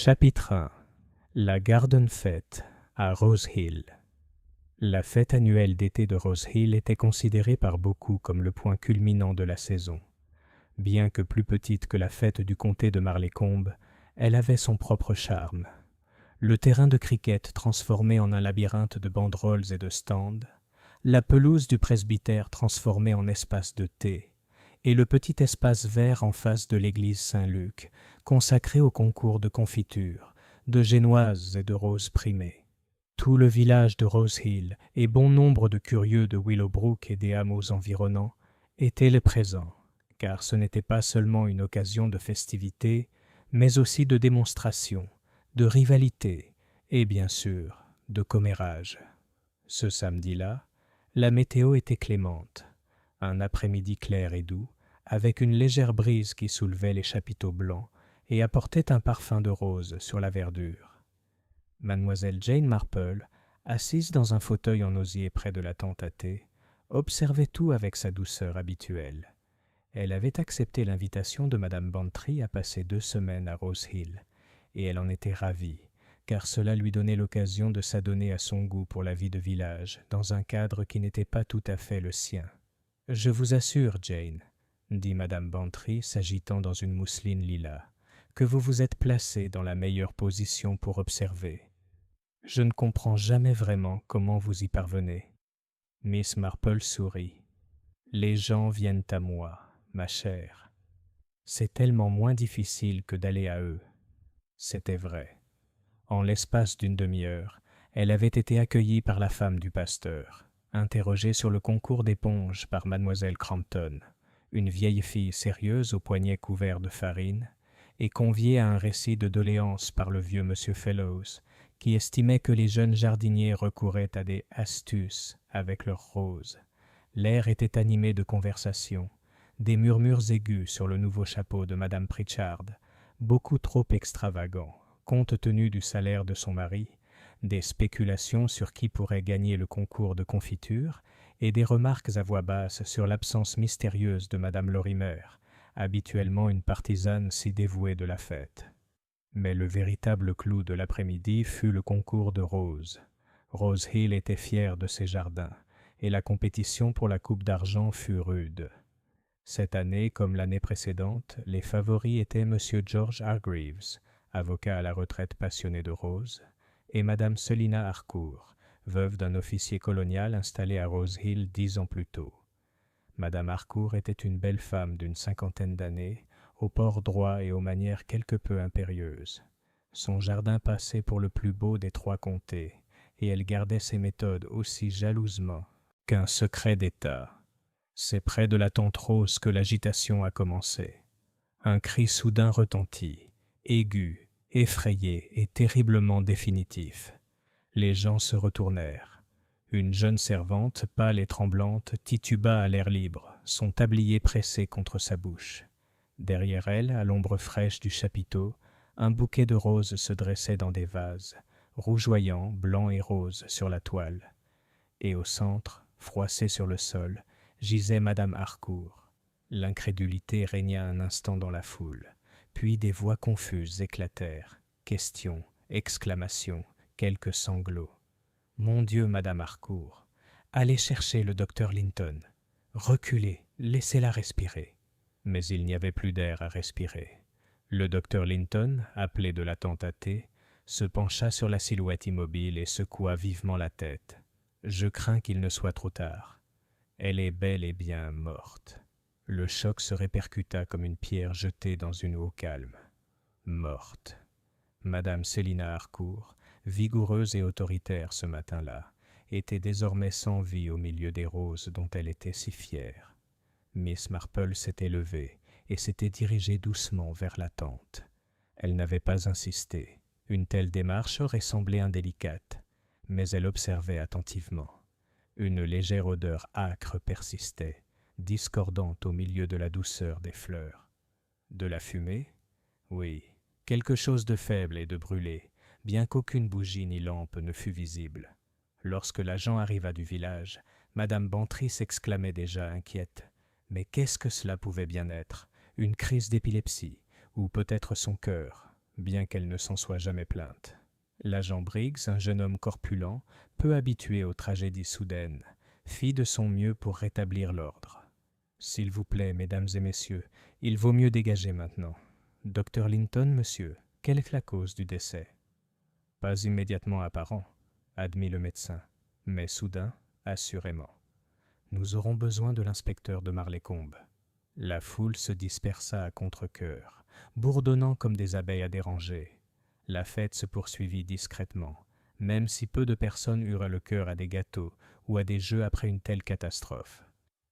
Chapitre 1. La Garden Fête à Rose Hill. La fête annuelle d'été de Rose Hill était considérée par beaucoup comme le point culminant de la saison. Bien que plus petite que la fête du comté de Marleycombe, elle avait son propre charme. Le terrain de cricket transformé en un labyrinthe de banderoles et de stands, la pelouse du presbytère transformée en espace de thé, et le petit espace vert en face de l'église Saint-Luc, consacré au concours de confiture, de génoises et de roses primées. Tout le village de Rose Hill et bon nombre de curieux de Willowbrook et des hameaux environnants étaient les présents, car ce n'était pas seulement une occasion de festivité, mais aussi de démonstration, de rivalité et bien sûr de commérage. Ce samedi-là, la météo était clémente. Un après-midi clair et doux, avec une légère brise qui soulevait les chapiteaux blancs et apportait un parfum de rose sur la verdure. Mademoiselle Jane Marple, assise dans un fauteuil en osier près de la tente à thé, observait tout avec sa douceur habituelle. Elle avait accepté l'invitation de Madame Bantry à passer 2 semaines à Rose Hill, et elle en était ravie, car cela lui donnait l'occasion de s'adonner à son goût pour la vie de village, dans un cadre qui n'était pas tout à fait le sien. « Je vous assure, Jane, » dit Madame Bantry, s'agitant dans une mousseline lilas, « que vous vous êtes placée dans la meilleure position pour observer. Je ne comprends jamais vraiment comment vous y parvenez. » Miss Marple sourit. « Les gens viennent à moi, ma chère. C'est tellement moins difficile que d'aller à eux. » C'était vrai. En l'espace d'une demi-heure, elle avait été accueillie par la femme du pasteur, interrogée sur le concours d'éponges par mademoiselle Crampton, une vieille fille sérieuse aux poignets couverts de farine, et conviée à un récit de doléances par le vieux monsieur Fellows, qui estimait que les jeunes jardiniers recouraient à des astuces avec leurs roses. L'air était animé de conversation, des murmures aigus sur le nouveau chapeau de madame Pritchard, beaucoup trop extravagant, compte tenu du salaire de son mari, des spéculations sur qui pourrait gagner le concours de confiture et des remarques à voix basse sur l'absence mystérieuse de madame Lorimer, habituellement une partisane si dévouée de la fête. Mais le véritable clou de l'après-midi fut le concours de roses. Rose Hill était fière de ses jardins, et la compétition pour la coupe d'argent fut rude. Cette année, comme l'année précédente, les favoris étaient M. George Hargreaves, avocat à la retraite passionné de roses, et Madame Selina Harcourt, veuve d'un officier colonial installé à Rose Hill 10 ans plus tôt. Madame Harcourt était une belle femme d'une 50aine d'années, au port droit et aux manières quelque peu impérieuses. Son jardin passait pour le plus beau des 3 comtés, et elle gardait ses méthodes aussi jalousement qu'un secret d'État. C'est près de la tente rose que l'agitation a commencé. Un cri soudain retentit, aigu, effrayé et terriblement définitif. Les gens se retournèrent. Une jeune servante, pâle et tremblante, tituba à l'air libre, son tablier pressé contre sa bouche. Derrière elle, à l'ombre fraîche du chapiteau, un bouquet de roses se dressait dans des vases, rougeoyants, blancs et roses sur la toile. Et au centre, froissée sur le sol, gisait madame Harcourt. L'incrédulité régna un instant dans la foule, puis des voix confuses éclatèrent, questions, exclamations, quelques sanglots. « Mon Dieu, madame Harcourt, allez chercher le docteur Linton. Reculez, laissez-la respirer. » Mais il n'y avait plus d'air à respirer. Le docteur Linton, appelé de la tente à thé, se pencha sur la silhouette immobile et secoua vivement la tête. « Je crains qu'il ne soit trop tard. Elle est bel et bien morte. » Le choc se répercuta comme une pierre jetée dans une eau calme. Morte. Madame Selina Harcourt, vigoureuse et autoritaire ce matin-là, était désormais sans vie au milieu des roses dont elle était si fière. Miss Marple s'était levée et s'était dirigée doucement vers la tente. Elle n'avait pas insisté. Une telle démarche aurait semblé indélicate, mais elle observait attentivement. Une légère odeur âcre persistait, discordante au milieu de la douceur des fleurs. De la fumée? Oui, quelque chose de faible et de brûlé, bien qu'aucune bougie ni lampe ne fût visible. Lorsque l'agent arriva du village, madame Bantry s'exclamait déjà inquiète. Mais qu'est-ce que cela pouvait bien être? Une crise d'épilepsie, ou peut-être son cœur? bien qu'elle ne s'en soit jamais plainte. L'agent Briggs, un jeune homme corpulent, peu habitué aux tragédies soudaines, fit de son mieux pour rétablir l'ordre. « S'il vous plaît, mesdames et messieurs, il vaut mieux dégager maintenant. Dr Linton, monsieur, quelle est la cause du décès ?»« Pas immédiatement apparent, admit le médecin, mais soudain, assurément. Nous aurons besoin de l'inspecteur de Marleycombe. » La foule se dispersa à contre-cœur, bourdonnant comme des abeilles à déranger. La fête se poursuivit discrètement, même si peu de personnes eurent le cœur à des gâteaux ou à des jeux après une telle catastrophe.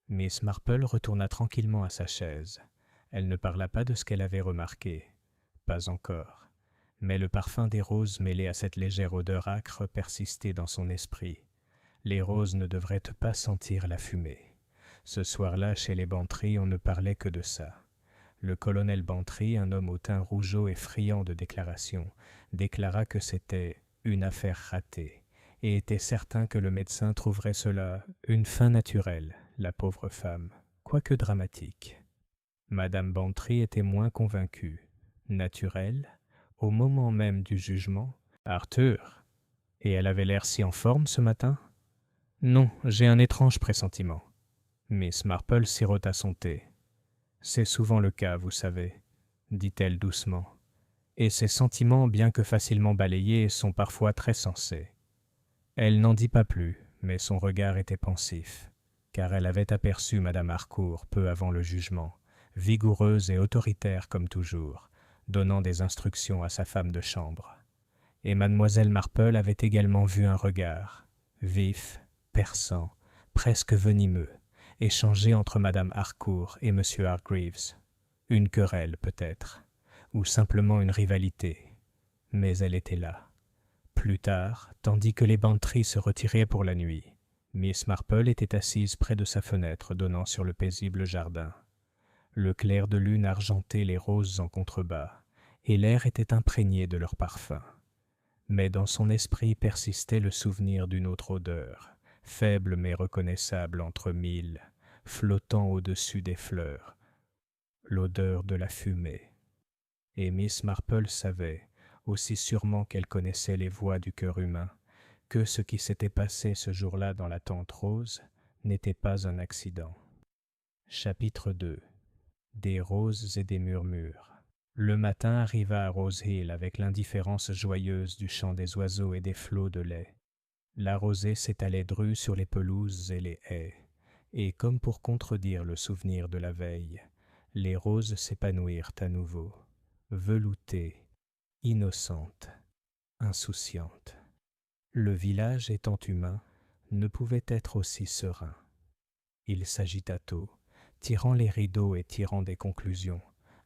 Miss Marple retourna tranquillement à sa chaise. Elle ne parla pas de ce qu'elle avait remarqué. Pas encore. Mais le parfum des roses mêlé à cette légère odeur âcre persistait dans son esprit. Les roses ne devraient pas sentir la fumée. Ce soir-là, chez les Bantry, on ne parlait que de ça. Le colonel Bantry, un homme au teint rougeau et friand de déclarations, déclara que c'était une affaire ratée, et était certain que le médecin trouverait cela une fin naturelle, la pauvre femme, quoique dramatique. Madame Bantry était moins convaincue. Naturelle, au moment même du jugement. Arthur, et elle avait l'air si en forme ce matin ? Non, j'ai un étrange pressentiment. Miss Marple sirota son thé. « C'est souvent le cas, vous savez, » dit-elle doucement. « Et ces sentiments, bien que facilement balayés, sont parfois très sensés. » Elle n'en dit pas plus, mais son regard était pensif, car elle avait aperçu Madame Harcourt peu avant le jugement, vigoureuse et autoritaire comme toujours, donnant des instructions à sa femme de chambre. Et mademoiselle Marple avait également vu un regard, vif, perçant, presque venimeux, échangé entre Madame Harcourt et Monsieur Hargreaves. Une querelle peut-être, ou simplement une rivalité, mais elle était là. Plus tard, tandis que les Bantry se retiraient pour la nuit, Miss Marple était assise près de sa fenêtre donnant sur le paisible jardin. Le clair de lune argentait les roses en contrebas, et l'air était imprégné de leur parfum. Mais dans son esprit persistait le souvenir d'une autre odeur, faible mais reconnaissable entre mille, flottant au-dessus des fleurs, l'odeur de la fumée. Et Miss Marple savait, aussi sûrement qu'elle connaissait les voies du cœur humain, que ce qui s'était passé ce jour-là dans la tente rose n'était pas un accident. Chapitre 2. Des roses et des murmures. Le matin arriva à Rose Hill avec l'indifférence joyeuse du chant des oiseaux et des flots de lait. La rosée s'étalait drue sur les pelouses et les haies, et comme pour contredire le souvenir de la veille, les roses s'épanouirent à nouveau, veloutées, innocentes, insouciantes. Le village étant humain, ne pouvait être aussi serein. Il s'agita tôt, tirant les rideaux et tirant des conclusions,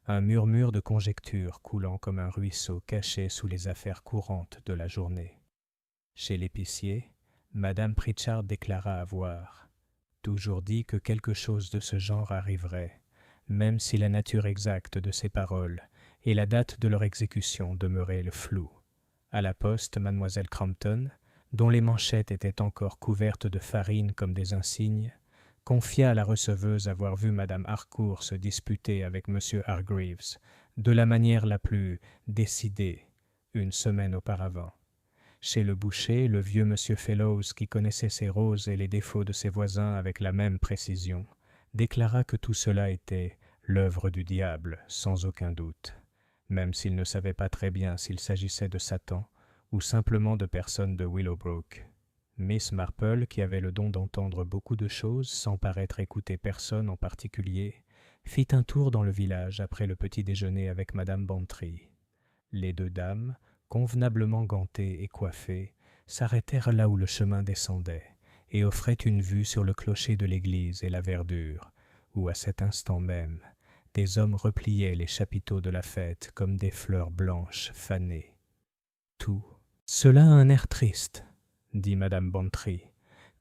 un murmure de conjectures coulant comme un ruisseau caché sous les affaires courantes de la journée. Chez l'épicier, Madame Pritchard déclara avoir toujours dit que quelque chose de ce genre arriverait, même si la nature exacte de ces paroles et la date de leur exécution demeuraient le flou. À la poste, mademoiselle Crampton, dont les manchettes étaient encore couvertes de farine comme des insignes, confia à la receveuse avoir vu Madame Harcourt se disputer avec Monsieur Hargreaves de la manière la plus décidée une semaine auparavant. Chez le boucher, le vieux Monsieur Fellows, qui connaissait ses roses et les défauts de ses voisins avec la même précision, déclara que tout cela était l'œuvre du diable, sans aucun doute, même s'il ne savait pas très bien s'il s'agissait de Satan ou simplement de personnes de Willowbrook. Miss Marple, qui avait le don d'entendre beaucoup de choses sans paraître écouter personne en particulier, fit un tour dans le village après le petit déjeuner avec Madame Bantry. Les deux dames, convenablement gantées et coiffées, s'arrêtèrent là où le chemin descendait et offraient une vue sur le clocher de l'église et la verdure, où à cet instant même, des hommes repliaient les chapiteaux de la fête comme des fleurs blanches fanées. Tout cela a un air triste, dit Madame Bantry,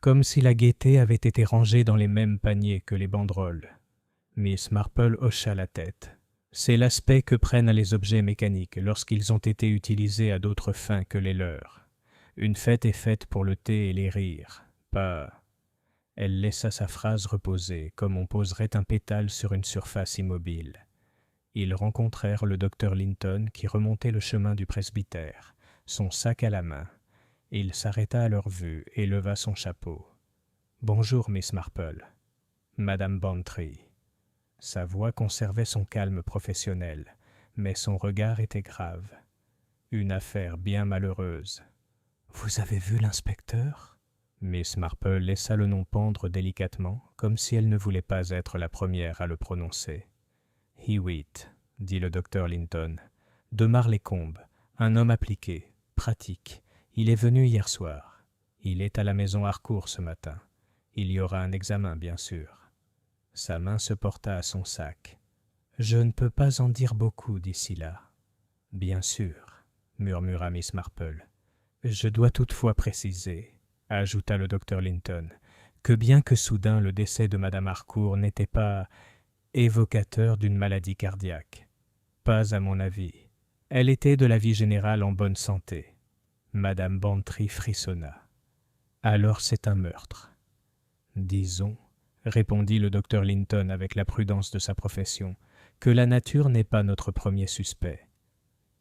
comme si la gaieté avait été rangée dans les mêmes paniers que les banderoles. Miss Marple hocha la tête. C'est l'aspect que prennent les objets mécaniques lorsqu'ils ont été utilisés à d'autres fins que les leurs. Une fête est faite pour le thé et les rires, pas... Elle laissa sa phrase reposer, comme on poserait un pétale sur une surface immobile. Ils rencontrèrent le docteur Linton qui remontait le chemin du presbytère, son sac à la main. Il s'arrêta à leur vue et leva son chapeau. « Bonjour, Miss Marple. »« Madame Bantry. » Sa voix conservait son calme professionnel, mais son regard était grave. « Une affaire bien malheureuse. »« Vous avez vu l'inspecteur ?» Miss Marple laissa le nom pendre délicatement, comme si elle ne voulait pas être la première à le prononcer. « Hewitt, » dit le docteur Linton, « de Marlécombe, un homme appliqué, pratique. Il est venu hier soir. Il est à la maison Harcourt ce matin. Il y aura un examen, bien sûr. » Sa main se porta à son sac. « Je ne peux pas en dire beaucoup d'ici là. »« Bien sûr, » murmura Miss Marple. « Je dois toutefois préciser, » ajouta le docteur Linton, « que bien que soudain le décès de Madame Harcourt n'était pas évocateur d'une maladie cardiaque. Pas à mon avis. Elle était de la vie générale en bonne santé. » Madame Bantry frissonna. « Alors c'est un meurtre. » « Disons, » répondit le docteur Linton avec la prudence de sa profession, « que la nature n'est pas notre premier suspect. »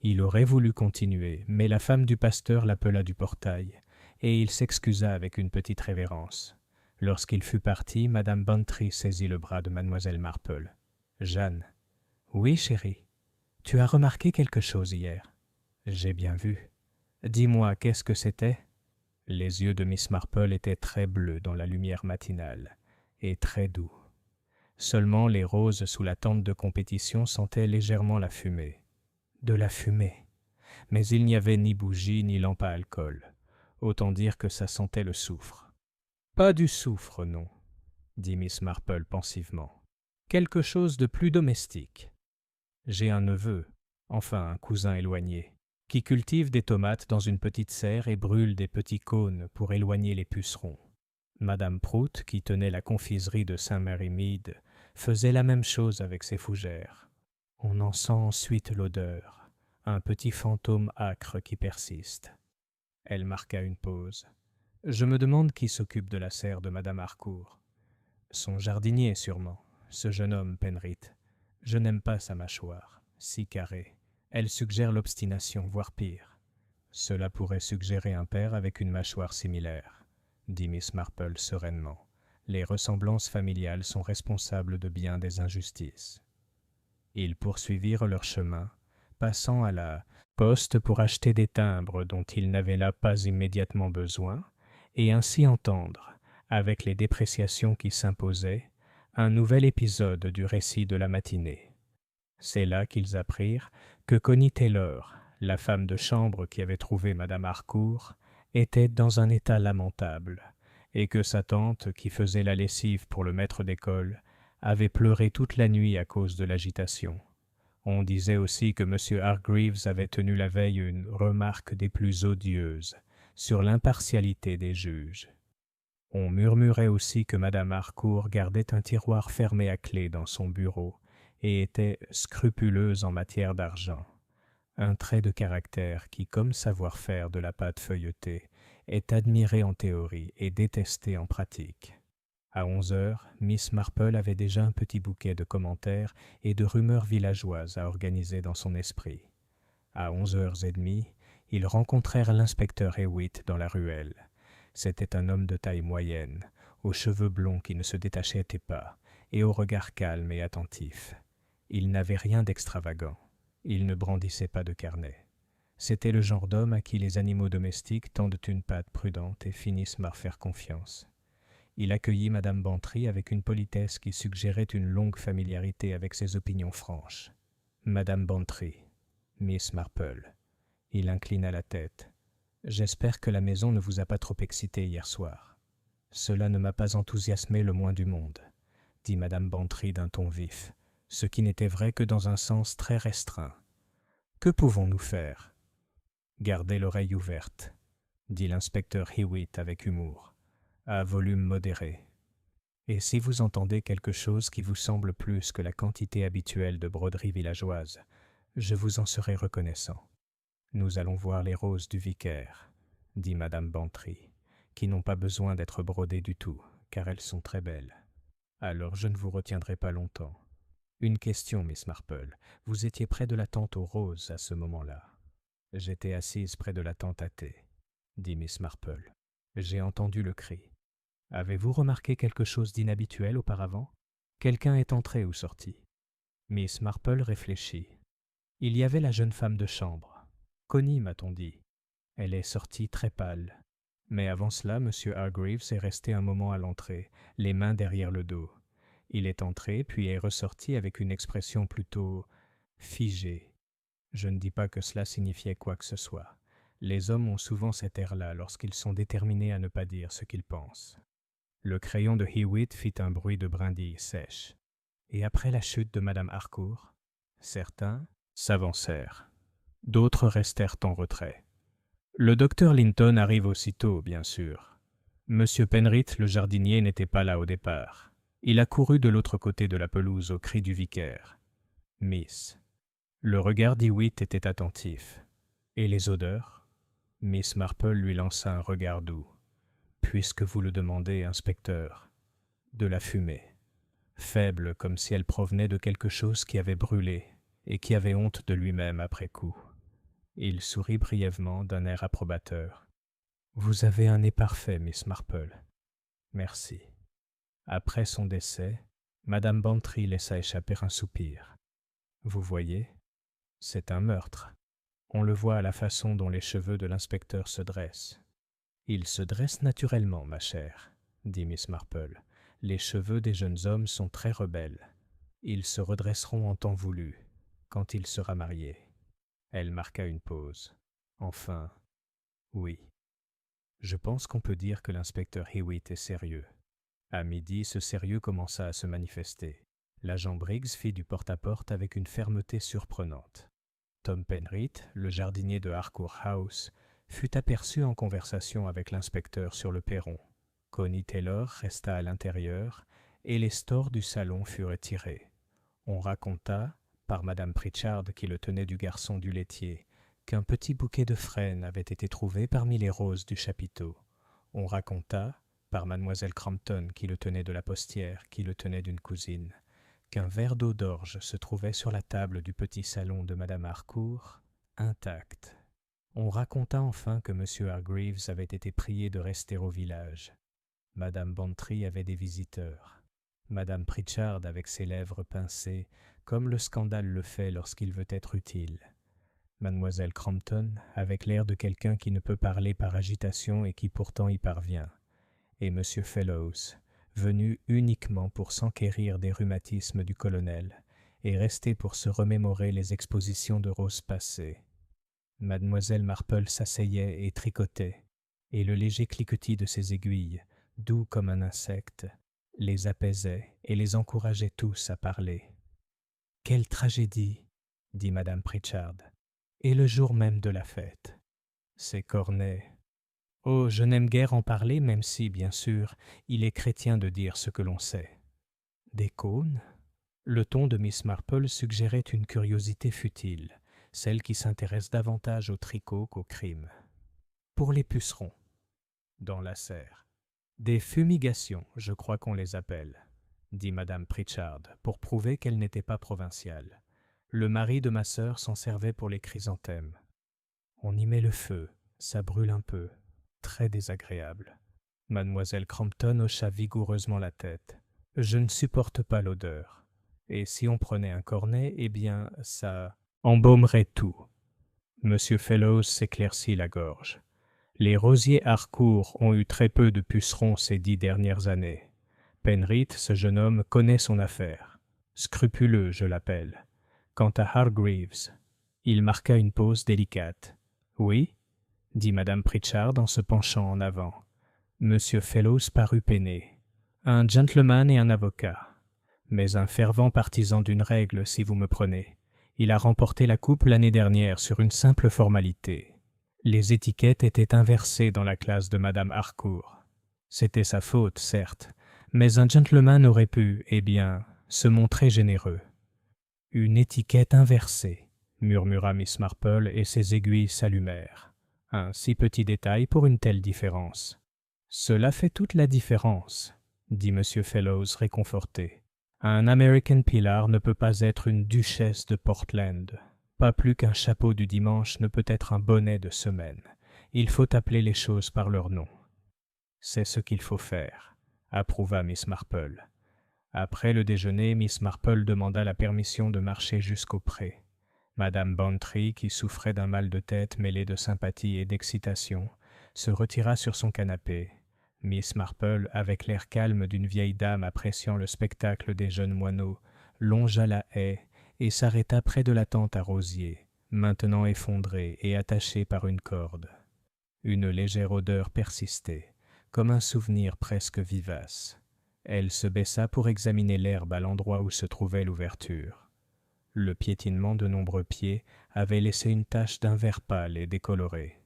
Il aurait voulu continuer, mais la femme du pasteur l'appela du portail, et il s'excusa avec une petite révérence. Lorsqu'il fut parti, Madame Bantry saisit le bras de Mademoiselle Marple. « Jeanne. »« Oui, chérie. Tu as remarqué quelque chose hier. »« J'ai bien vu. Dis-moi, qu'est-ce que c'était ?» Les yeux de Miss Marple étaient très bleus dans la lumière matinale, et très doux. Seulement les roses sous la tente de compétition sentaient légèrement la fumée. De la fumée. Mais il n'y avait ni bougie ni lampe à alcool. Autant dire que ça sentait le soufre. « Pas du soufre, non, » dit Miss Marple pensivement. « Quelque chose de plus domestique. J'ai un neveu, enfin un cousin éloigné, qui cultive des tomates dans une petite serre et brûle des petits cônes pour éloigner les pucerons. Madame Prout, qui tenait la confiserie de Saint-Mary-Mead, faisait la même chose avec ses fougères. On en sent ensuite l'odeur, un petit fantôme âcre qui persiste. » Elle marqua une pause. « Je me demande qui s'occupe de la serre de Madame Harcourt. Son jardinier, sûrement, ce jeune homme Penrith. Je n'aime pas sa mâchoire, si carrée. Elle suggère l'obstination, voire pire. »« Cela pourrait suggérer un père avec une mâchoire similaire, » dit Miss Marple sereinement. « Les ressemblances familiales sont responsables de bien des injustices. » Ils poursuivirent leur chemin, passant à la poste pour acheter des timbres dont ils n'avaient là pas immédiatement besoin, et ainsi entendre, avec les dépréciations qui s'imposaient, un nouvel épisode du récit de la matinée. C'est là qu'ils apprirent que Connie Taylor, la femme de chambre qui avait trouvé Madame Harcourt, était dans un état lamentable, et que sa tante, qui faisait la lessive pour le maître d'école, avait pleuré toute la nuit à cause de l'agitation. On disait aussi que M. Hargreaves avait tenu la veille une remarque des plus odieuses sur l'impartialité des juges. On murmurait aussi que Madame Harcourt gardait un tiroir fermé à clé dans son bureau et était scrupuleuse en matière d'argent. Un trait de caractère qui, comme savoir-faire de la pâte feuilletée, est admiré en théorie et détesté en pratique. À 11 heures, Miss Marple avait déjà un petit bouquet de commentaires et de rumeurs villageoises à organiser dans son esprit. À 11h30, ils rencontrèrent l'inspecteur Hewitt dans la ruelle. C'était un homme de taille moyenne, aux cheveux blonds qui ne se détachaient pas, et au regard calme et attentif. Il n'avait rien d'extravagant. Il ne brandissait pas de carnet. C'était le genre d'homme à qui les animaux domestiques tendent une patte prudente et finissent par faire confiance. Il accueillit Madame Bantry avec une politesse qui suggérait une longue familiarité avec ses opinions franches. « Madame Bantry, Miss Marple. » Il inclina la tête. « J'espère que la maison ne vous a pas trop excité hier soir. »« Cela ne m'a pas enthousiasmé le moins du monde, » dit Madame Bantry d'un ton vif, ce qui n'était vrai que dans un sens très restreint. « Que pouvons-nous faire ?»« Gardez l'oreille ouverte, » dit l'inspecteur Hewitt avec humour, à volume modéré. « Et si vous entendez quelque chose qui vous semble plus que la quantité habituelle de broderies villageoises, je vous en serai reconnaissant. »« Nous allons voir les roses du vicaire, » dit Madame Bantry, qui n'ont pas besoin d'être brodées du tout, car elles sont très belles. « Alors je ne vous retiendrai pas longtemps. » Une question, Miss Marple. Vous étiez près de la tente aux roses à ce moment-là. J'étais assise près de la tente à thé, dit Miss Marple. J'ai entendu le cri. Avez-vous remarqué quelque chose d'inhabituel auparavant? Quelqu'un est entré ou sorti? Miss Marple réfléchit. Il y avait la jeune femme de chambre. Connie, m'a-t-on dit. Elle est sortie très pâle. Mais avant cela, M. Hargreaves est resté un moment à l'entrée, les mains derrière le dos. Il est entré, puis est ressorti avec une expression plutôt figée. Je ne dis pas que cela signifiait quoi que ce soit. Les hommes ont souvent cet air-là lorsqu'ils sont déterminés à ne pas dire ce qu'ils pensent. Le crayon de Hewitt fit un bruit de brindilles sèches. Et après la chute de Madame Harcourt, certains s'avancèrent. D'autres restèrent en retrait. Le docteur Linton arrive aussitôt, bien sûr. Monsieur Penrith, le jardinier, n'était pas là au départ. Il a couru de l'autre côté de la pelouse au cri du vicaire. Miss. Le regard d'Hewitt était attentif. Et les odeurs? Miss Marple lui lança un regard doux. Puisque vous le demandez, inspecteur. De la fumée. Faible comme si elle provenait de quelque chose qui avait brûlé et qui avait honte de lui-même après coup. Il sourit brièvement d'un air approbateur. « Vous avez un nez parfait, Miss Marple. »« Merci. » Après son décès, Madame Bantry laissa échapper un soupir. « Vous voyez, c'est un meurtre. On le voit à la façon dont les cheveux de l'inspecteur se dressent. »« Ils se dressent naturellement, ma chère, » dit Miss Marple. « Les cheveux des jeunes hommes sont très rebelles. Ils se redresseront en temps voulu, quand il sera marié. » Elle marqua une pause. Enfin, oui. Je pense qu'on peut dire que l'inspecteur Hewitt est sérieux. À midi, ce sérieux commença à se manifester. L'agent Briggs fit du porte-à-porte avec une fermeté surprenante. Tom Penrith, le jardinier de Harcourt House, fut aperçu en conversation avec l'inspecteur sur le perron. Connie Taylor resta à l'intérieur et les stores du salon furent retirés. On raconta, par Madame Pritchard qui le tenait du garçon du laitier, qu'un petit bouquet de frênes avait été trouvé parmi les roses du chapiteau. On raconta, par Mademoiselle Crampton qui le tenait de la postière, qui le tenait d'une cousine, qu'un verre d'eau d'orge se trouvait sur la table du petit salon de Madame Harcourt, intact. On raconta enfin que M. Hargreaves avait été prié de rester au village. Madame Bantry avait des visiteurs. Madame Pritchard, avec ses lèvres pincées, comme le scandale le fait lorsqu'il veut être utile. Mademoiselle Crampton, avec l'air de quelqu'un qui ne peut parler par agitation et qui pourtant y parvient. Et M. Fellows, venu uniquement pour s'enquérir des rhumatismes du colonel et rester pour se remémorer les expositions de roses passées. Mademoiselle Marple s'asseyait et tricotait, et le léger cliquetis de ses aiguilles, doux comme un insecte, les apaisait et les encourageait tous à parler. « Quelle tragédie !» dit Madame Pritchard. « Et le jour même de la fête. C'est Cornet. Oh, je n'aime guère en parler, même si, bien sûr, il est chrétien de dire ce que l'on sait. Des cônes ?» Le ton de Miss Marple suggérait une curiosité futile, celle qui s'intéresse davantage au tricot qu'au crime. « Pour les pucerons. » Dans la serre. « Des fumigations, je crois qu'on les appelle. » dit Madame Pritchard, pour prouver qu'elle n'était pas provinciale. Le mari de ma sœur s'en servait pour les chrysanthèmes. On y met le feu, ça brûle un peu, très désagréable. Mademoiselle Crampton hocha vigoureusement la tête. Je ne supporte pas l'odeur. Et si on prenait un cornet, eh bien, ça embaumerait tout. Monsieur Fellows s'éclaircit la gorge. Les rosiers Harcourt ont eu très peu de pucerons ces 10 dernières années. Penrith, ce jeune homme, connaît son affaire. Scrupuleux, je l'appelle. Quant à Hargreaves, il marqua une pause délicate. « Oui ?» dit Madame Pritchard en se penchant en avant. Monsieur Fellows parut peiné. « Un gentleman et un avocat. Mais un fervent partisan d'une règle, si vous me prenez. Il a remporté la coupe l'année dernière sur une simple formalité. Les étiquettes étaient inversées dans la classe de Madame Harcourt. C'était sa faute, certes, mais un gentleman aurait pu, eh bien, se montrer généreux. « Une étiquette inversée », murmura Miss Marple et ses aiguilles s'allumèrent. Un si petit détail pour une telle différence. « Cela fait toute la différence, » dit M. Fellows réconforté. « Un American Pilar ne peut pas être une duchesse de Portland. Pas plus qu'un chapeau du dimanche ne peut être un bonnet de semaine. Il faut appeler les choses par leur nom. C'est ce qu'il faut faire, approuva Miss Marple. Après le déjeuner, Miss Marple demanda la permission de marcher jusqu'au pré. Madame Bantry, qui souffrait d'un mal de tête mêlé de sympathie et d'excitation, se retira sur son canapé. Miss Marple, avec l'air calme d'une vieille dame appréciant le spectacle des jeunes moineaux, longea la haie et s'arrêta près de la tente à rosiers, maintenant effondrée et attachée par une corde. Une légère odeur persistait, comme un souvenir presque vivace. Elle se baissa pour examiner l'herbe à l'endroit où se trouvait l'ouverture. Le piétinement de nombreux pieds avait laissé une tache d'un vert pâle et décoloré.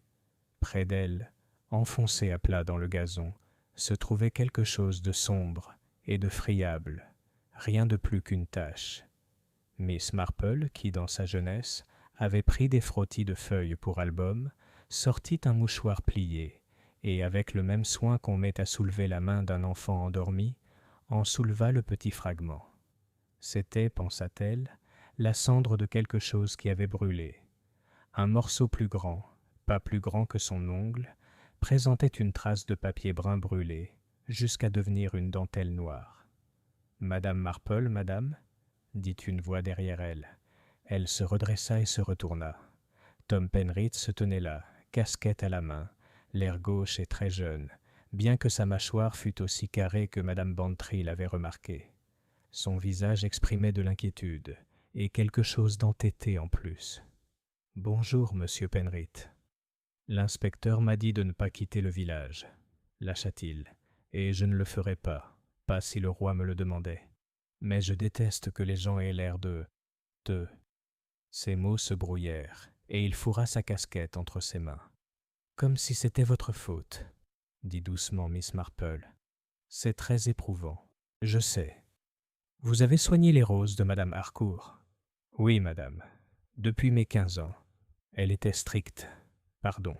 Près d'elle, enfoncé à plat dans le gazon, se trouvait quelque chose de sombre et de friable, rien de plus qu'une tache. Miss Marple, qui dans sa jeunesse avait pris des frottis de feuilles pour album, sortit un mouchoir plié, et avec le même soin qu'on met à soulever la main d'un enfant endormi, en souleva le petit fragment. C'était, pensa-t-elle, la cendre de quelque chose qui avait brûlé. Un morceau plus grand, pas plus grand que son ongle, présentait une trace de papier brun brûlé, jusqu'à devenir une dentelle noire. « Madame Marple, madame ?» dit une voix derrière elle. Elle se redressa et se retourna. Tom Penrith se tenait là, casquette à la main, l'air gauche et très jeune, bien que sa mâchoire fût aussi carrée que madame Bantry l'avait remarqué. Son visage exprimait de l'inquiétude, et quelque chose d'entêté en plus. « Bonjour, monsieur Penrith. » « L'inspecteur m'a dit de ne pas quitter le village, » lâcha-t-il, « et je ne le ferai pas si le roi me le demandait. Mais je déteste que les gens aient l'air de... » Ses mots se brouillèrent, et il fourra sa casquette entre ses mains. « Comme si c'était votre faute, » dit doucement Miss Marple. « C'est très éprouvant, je sais. Vous avez soigné les roses de madame Harcourt ? » « Oui, madame, depuis mes 15 ans. Elle était stricte. Pardon,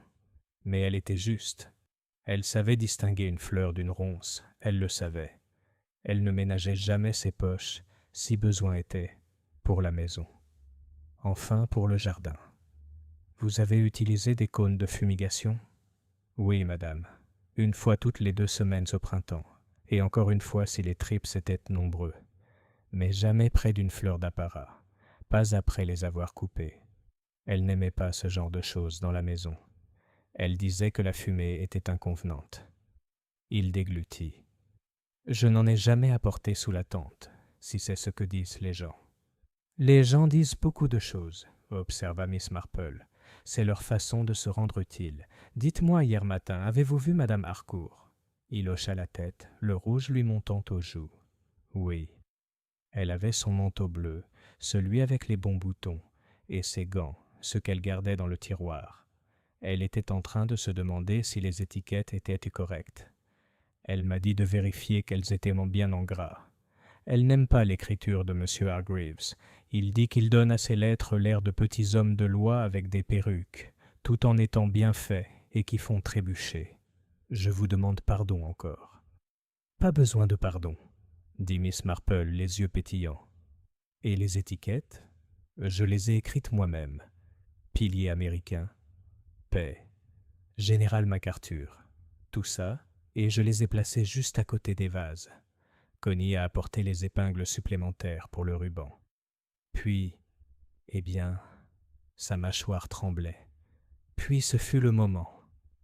mais elle était juste. Elle savait distinguer une fleur d'une ronce, elle le savait. Elle ne ménageait jamais ses poches, si besoin était, pour la maison. Enfin, pour le jardin. Vous avez utilisé des cônes de fumigation ? Oui, madame, une fois toutes les 2 semaines au printemps, et encore une fois si les trips étaient nombreux. Mais jamais près d'une fleur d'apparat, pas après les avoir coupées. Elle n'aimait pas ce genre de choses dans la maison. Elle disait que la fumée était inconvenante. Il déglutit. « Je n'en ai jamais apporté sous la tente, si c'est ce que disent les gens. »« Les gens disent beaucoup de choses, » observa Miss Marple. « C'est leur façon de se rendre utile. Dites-moi, hier matin, avez-vous vu madame Harcourt ?» Il hocha la tête, le rouge lui montant aux joues. « Oui. » Elle avait son manteau bleu, celui avec les bons boutons, et ses gants, ceux qu'elle gardait dans le tiroir. Elle était en train de se demander si les étiquettes étaient correctes. Elle m'a dit de vérifier qu'elles étaient bien en gras. Elle n'aime pas l'écriture de M. Hargreaves. Il dit qu'il donne à ses lettres l'air de petits hommes de loi avec des perruques, tout en étant bien faits et qui font trébucher. Je vous demande pardon encore. « Pas besoin de pardon, » dit Miss Marple, les yeux pétillants. « Et les étiquettes ? Je les ai écrites moi-même. Pilier américain, paix, Général MacArthur, tout ça, et je les ai placés juste à côté des vases. Connie a apporté les épingles supplémentaires pour le ruban. Puis, eh bien, sa mâchoire tremblait. Puis ce fut le moment.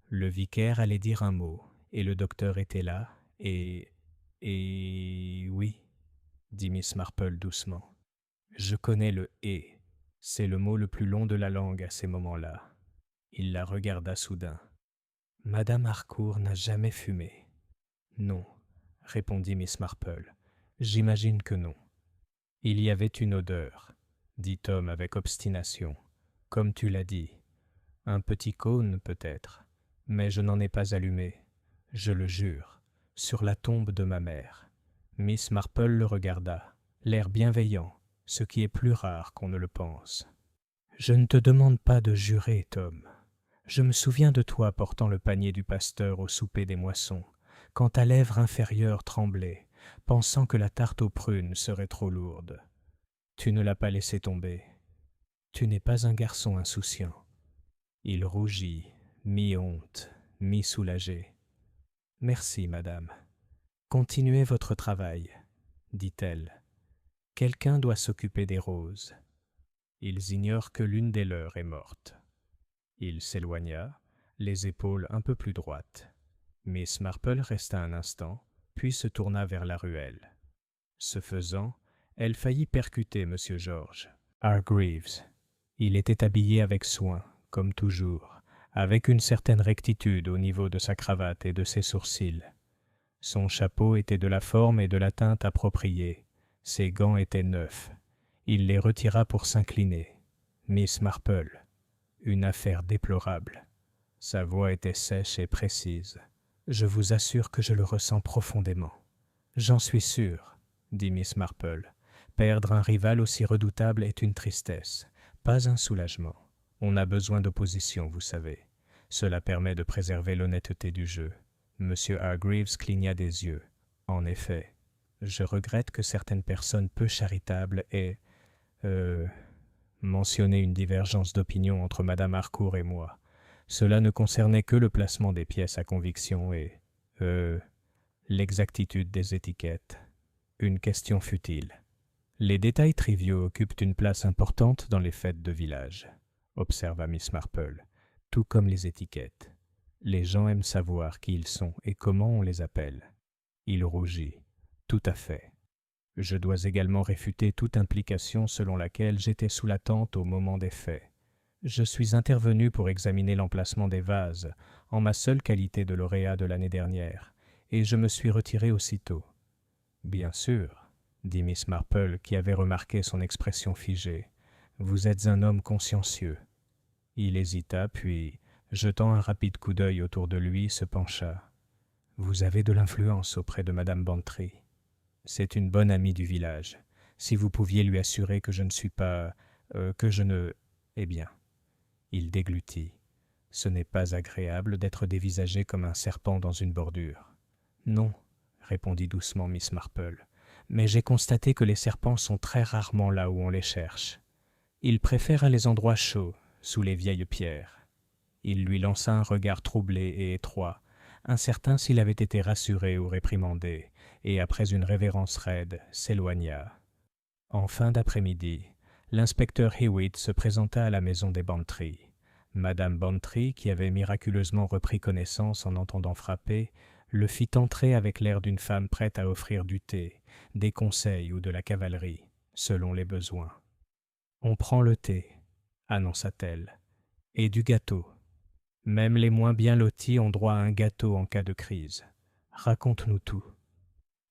Le vicaire allait dire un mot, et le docteur était là, et oui, dit Miss Marple doucement. Je connais le « et ». C'est le mot le plus long de la langue à ces moments-là. Il la regarda soudain. « Madame Harcourt n'a jamais fumé. »« Non, » répondit Miss Marple. « J'imagine que non. »« Il y avait une odeur, » dit Tom avec obstination. « Comme tu l'as dit. Un petit cône, peut-être. Mais je n'en ai pas allumé. Je le jure. Sur la tombe de ma mère. » Miss Marple le regarda, l'air bienveillant, ce qui est plus rare qu'on ne le pense. « Je ne te demande pas de jurer, Tom. Je me souviens de toi portant le panier du pasteur au souper des moissons, quand ta lèvre inférieure tremblait, pensant que la tarte aux prunes serait trop lourde. Tu ne l'as pas laissé tomber. Tu n'es pas un garçon insouciant. Il rougit, mi-honte, mi-soulagé. Merci, madame. Continuez votre travail, dit-elle. Quelqu'un doit s'occuper des roses. Ils ignorent que l'une des leurs est morte. Il s'éloigna, les épaules un peu plus droites. Miss Marple resta un instant, puis se tourna vers la ruelle. Ce faisant, elle faillit percuter M. George Hargreaves. Il était habillé avec soin, comme toujours, avec une certaine rectitude au niveau de sa cravate et de ses sourcils. Son chapeau était de la forme et de la teinte appropriée. Ses gants étaient neufs. Il les retira pour s'incliner. Miss Marple. Une affaire déplorable. Sa voix était sèche et précise. Je vous assure que je le ressens profondément. J'en suis sûr, dit Miss Marple. Perdre un rival aussi redoutable est une tristesse, pas un soulagement. On a besoin d'opposition, vous savez. Cela permet de préserver l'honnêteté du jeu. Monsieur Hargreaves cligna des yeux. En effet, je regrette que certaines personnes peu charitables aient, mentionné une divergence d'opinion entre Madame Harcourt et moi. Cela ne concernait que le placement des pièces à conviction et, l'exactitude des étiquettes. Une question futile. Les détails triviaux occupent une place importante dans les fêtes de village, observa Miss Marple, tout comme les étiquettes. Les gens aiment savoir qui ils sont et comment on les appelle. Il rougit. Tout à fait. Je dois également réfuter toute implication selon laquelle j'étais sous la tente au moment des faits. Je suis intervenu pour examiner l'emplacement des vases, en ma seule qualité de lauréat de l'année dernière, et je me suis retiré aussitôt. Bien sûr, dit Miss Marple, qui avait remarqué son expression figée. Vous êtes un homme consciencieux. Il hésita, puis, jetant un rapide coup d'œil autour de lui, se pencha. Vous avez de l'influence auprès de Madame Bantry. C'est une bonne amie du village. Si vous pouviez lui assurer que je ne suis pas... que je ne... Eh bien... Il déglutit. Ce n'est pas agréable d'être dévisagé comme un serpent dans une bordure. Non, répondit doucement Miss Marple, mais j'ai constaté que les serpents sont très rarement là où on les cherche. Ils préfèrent les endroits chauds, sous les vieilles pierres. Il lui lança un regard troublé et étroit, incertain s'il avait été rassuré ou réprimandé, et après une révérence raide, s'éloigna. En fin d'après-midi, l'inspecteur Hewitt se présenta à la maison des Bantry. Madame Bantry, qui avait miraculeusement repris connaissance en entendant frapper, le fit entrer avec l'air d'une femme prête à offrir du thé, des conseils ou de la cavalerie, selon les besoins. « On prend le thé, » annonça-t-elle, « et du gâteau. Même les moins bien lotis ont droit à un gâteau en cas de crise. Raconte-nous tout. »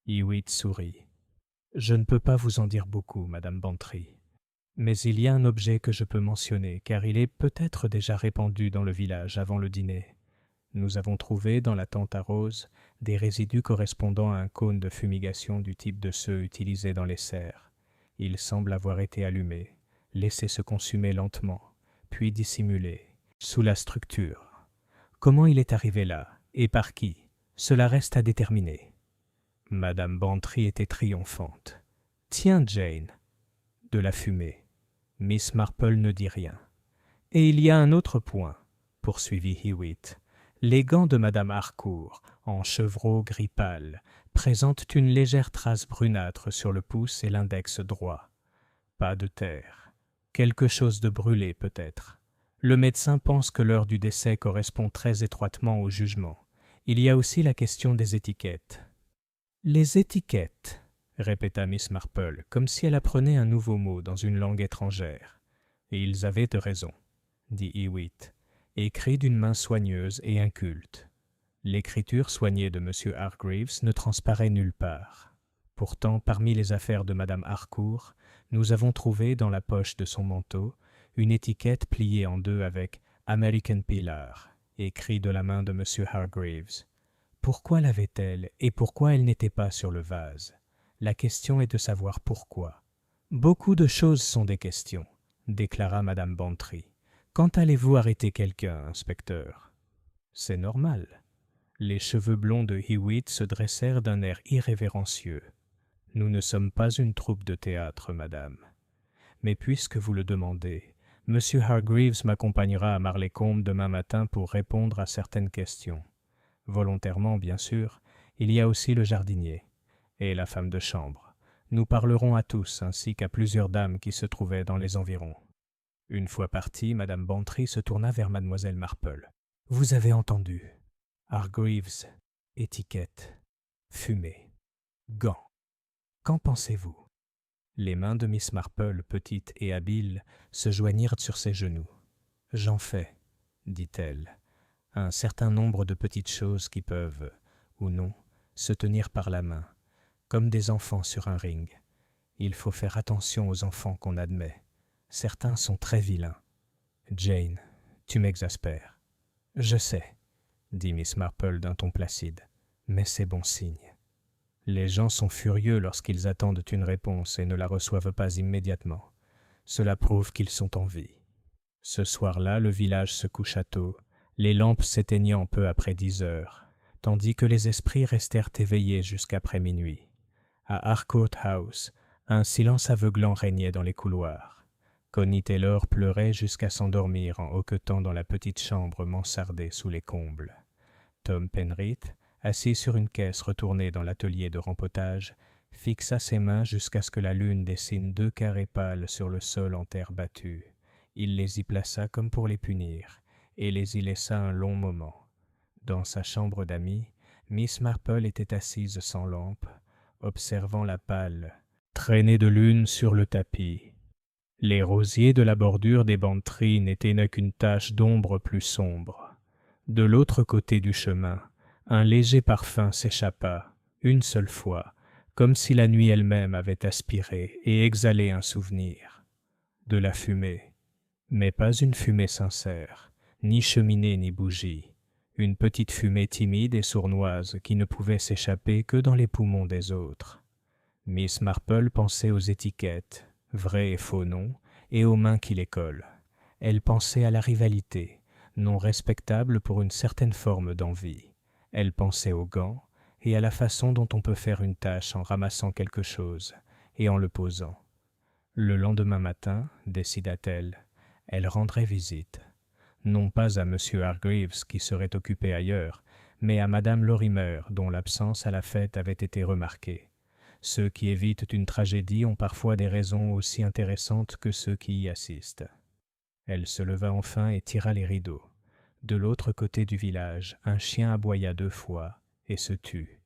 Hewitt sourit. « Je ne peux pas vous en dire beaucoup, Madame Bantry. Mais il y a un objet que je peux mentionner, car il est peut-être déjà répandu dans le village avant le dîner. Nous avons trouvé, dans la tente à roses, des résidus correspondant à un cône de fumigation du type de ceux utilisés dans les serres. Il semble avoir été allumé, laissé se consumer lentement, puis dissimulé, sous la structure. Comment il est arrivé là, et par qui? Cela reste à déterminer. » Madame Bantry était triomphante. « Tiens, Jane !» De la fumée. Miss Marple ne dit rien. « Et il y a un autre point, » poursuivit Hewitt. « Les gants de Madame Harcourt, en chevreau gris pâle, présentent une légère trace brunâtre sur le pouce et l'index droit. Pas de terre. Quelque chose de brûlé, peut-être. Le médecin pense que l'heure du décès correspond très étroitement au jugement. Il y a aussi la question des étiquettes. »« Les étiquettes !» répéta Miss Marple, comme si elle apprenait un nouveau mot dans une langue étrangère. « Et ils avaient de raison, » dit Hewitt, écrit d'une main soigneuse et inculte. L'écriture soignée de M. Hargreaves ne transparaît nulle part. Pourtant, parmi les affaires de Madame Harcourt, nous avons trouvé, dans la poche de son manteau, une étiquette pliée en deux avec « American Pillar », écrit de la main de M. Hargreaves. Pourquoi l'avait-elle et pourquoi elle n'était pas sur le vase? La question est de savoir pourquoi. « Beaucoup de choses sont des questions, » déclara Madame Bantry. « Quand allez-vous arrêter quelqu'un, inspecteur? »« C'est normal. » Les cheveux blonds de Hewitt se dressèrent d'un air irrévérencieux. « Nous ne sommes pas une troupe de théâtre, madame. Mais puisque vous le demandez, M. Hargreaves m'accompagnera à Marlaycombe demain matin pour répondre à certaines questions. Volontairement, bien sûr, il y a aussi le jardinier et la femme de chambre. Nous parlerons à tous, ainsi qu'à plusieurs dames qui se trouvaient dans les environs. » Une fois partie, Madame Bantry se tourna vers Mademoiselle Marple. « Vous avez entendu. Hargreaves, étiquette, fumée, gants. Qu'en pensez-vous » Les mains de Miss Marple, petite et habile, se joignirent sur ses genoux. « J'en fais, dit-elle, un certain nombre de petites choses qui peuvent, ou non, se tenir par la main, comme des enfants sur un ring. Il faut faire attention aux enfants qu'on admet. Certains sont très vilains. Jane, tu m'exaspères. »« Je sais, » dit Miss Marple d'un ton placide, « mais c'est bon signe. Les gens sont furieux lorsqu'ils attendent une réponse et ne la reçoivent pas immédiatement. Cela prouve qu'ils sont en vie. » Ce soir-là, le village se coucha tôt, les lampes s'éteignant peu après 10 heures, tandis que les esprits restèrent éveillés jusqu'après minuit. À Harcourt House, un silence aveuglant régnait dans les couloirs. Connie Taylor pleurait jusqu'à s'endormir en hoquetant dans la petite chambre mansardée sous les combles. Tom Penrith, assis sur une caisse retournée dans l'atelier de rempotage, fixa ses mains jusqu'à ce que la lune dessine 2 carrés pâles sur le sol en terre battue. Il les y plaça comme pour les punir, et les y laissa un long moment. Dans sa chambre d'amis, Miss Marple était assise sans lampe, observant la pâle traînée de lune sur le tapis. Les rosiers de la bordure des Bantry n'étaient qu'une tache d'ombre plus sombre. De l'autre côté du chemin, un léger parfum s'échappa, une seule fois, comme si la nuit elle-même avait aspiré et exhalé un souvenir. De la fumée, mais pas une fumée sincère, ni cheminée ni bougie, une petite fumée timide et sournoise qui ne pouvait s'échapper que dans les poumons des autres. Miss Marple pensait aux étiquettes, vrais et faux noms, et aux mains qui les collent. Elle pensait à la rivalité, non respectable pour une certaine forme d'envie. Elle pensait aux gants et à la façon dont on peut faire une tâche en ramassant quelque chose et en le posant. Le lendemain matin, décida-t-elle, elle rendrait visite. Non pas à M. Hargreaves qui serait occupé ailleurs, mais à Madame Lorimer dont l'absence à la fête avait été remarquée. Ceux qui évitent une tragédie ont parfois des raisons aussi intéressantes que ceux qui y assistent. Elle se leva enfin et tira les rideaux. De l'autre côté du village, un chien aboya 2 fois et se tut.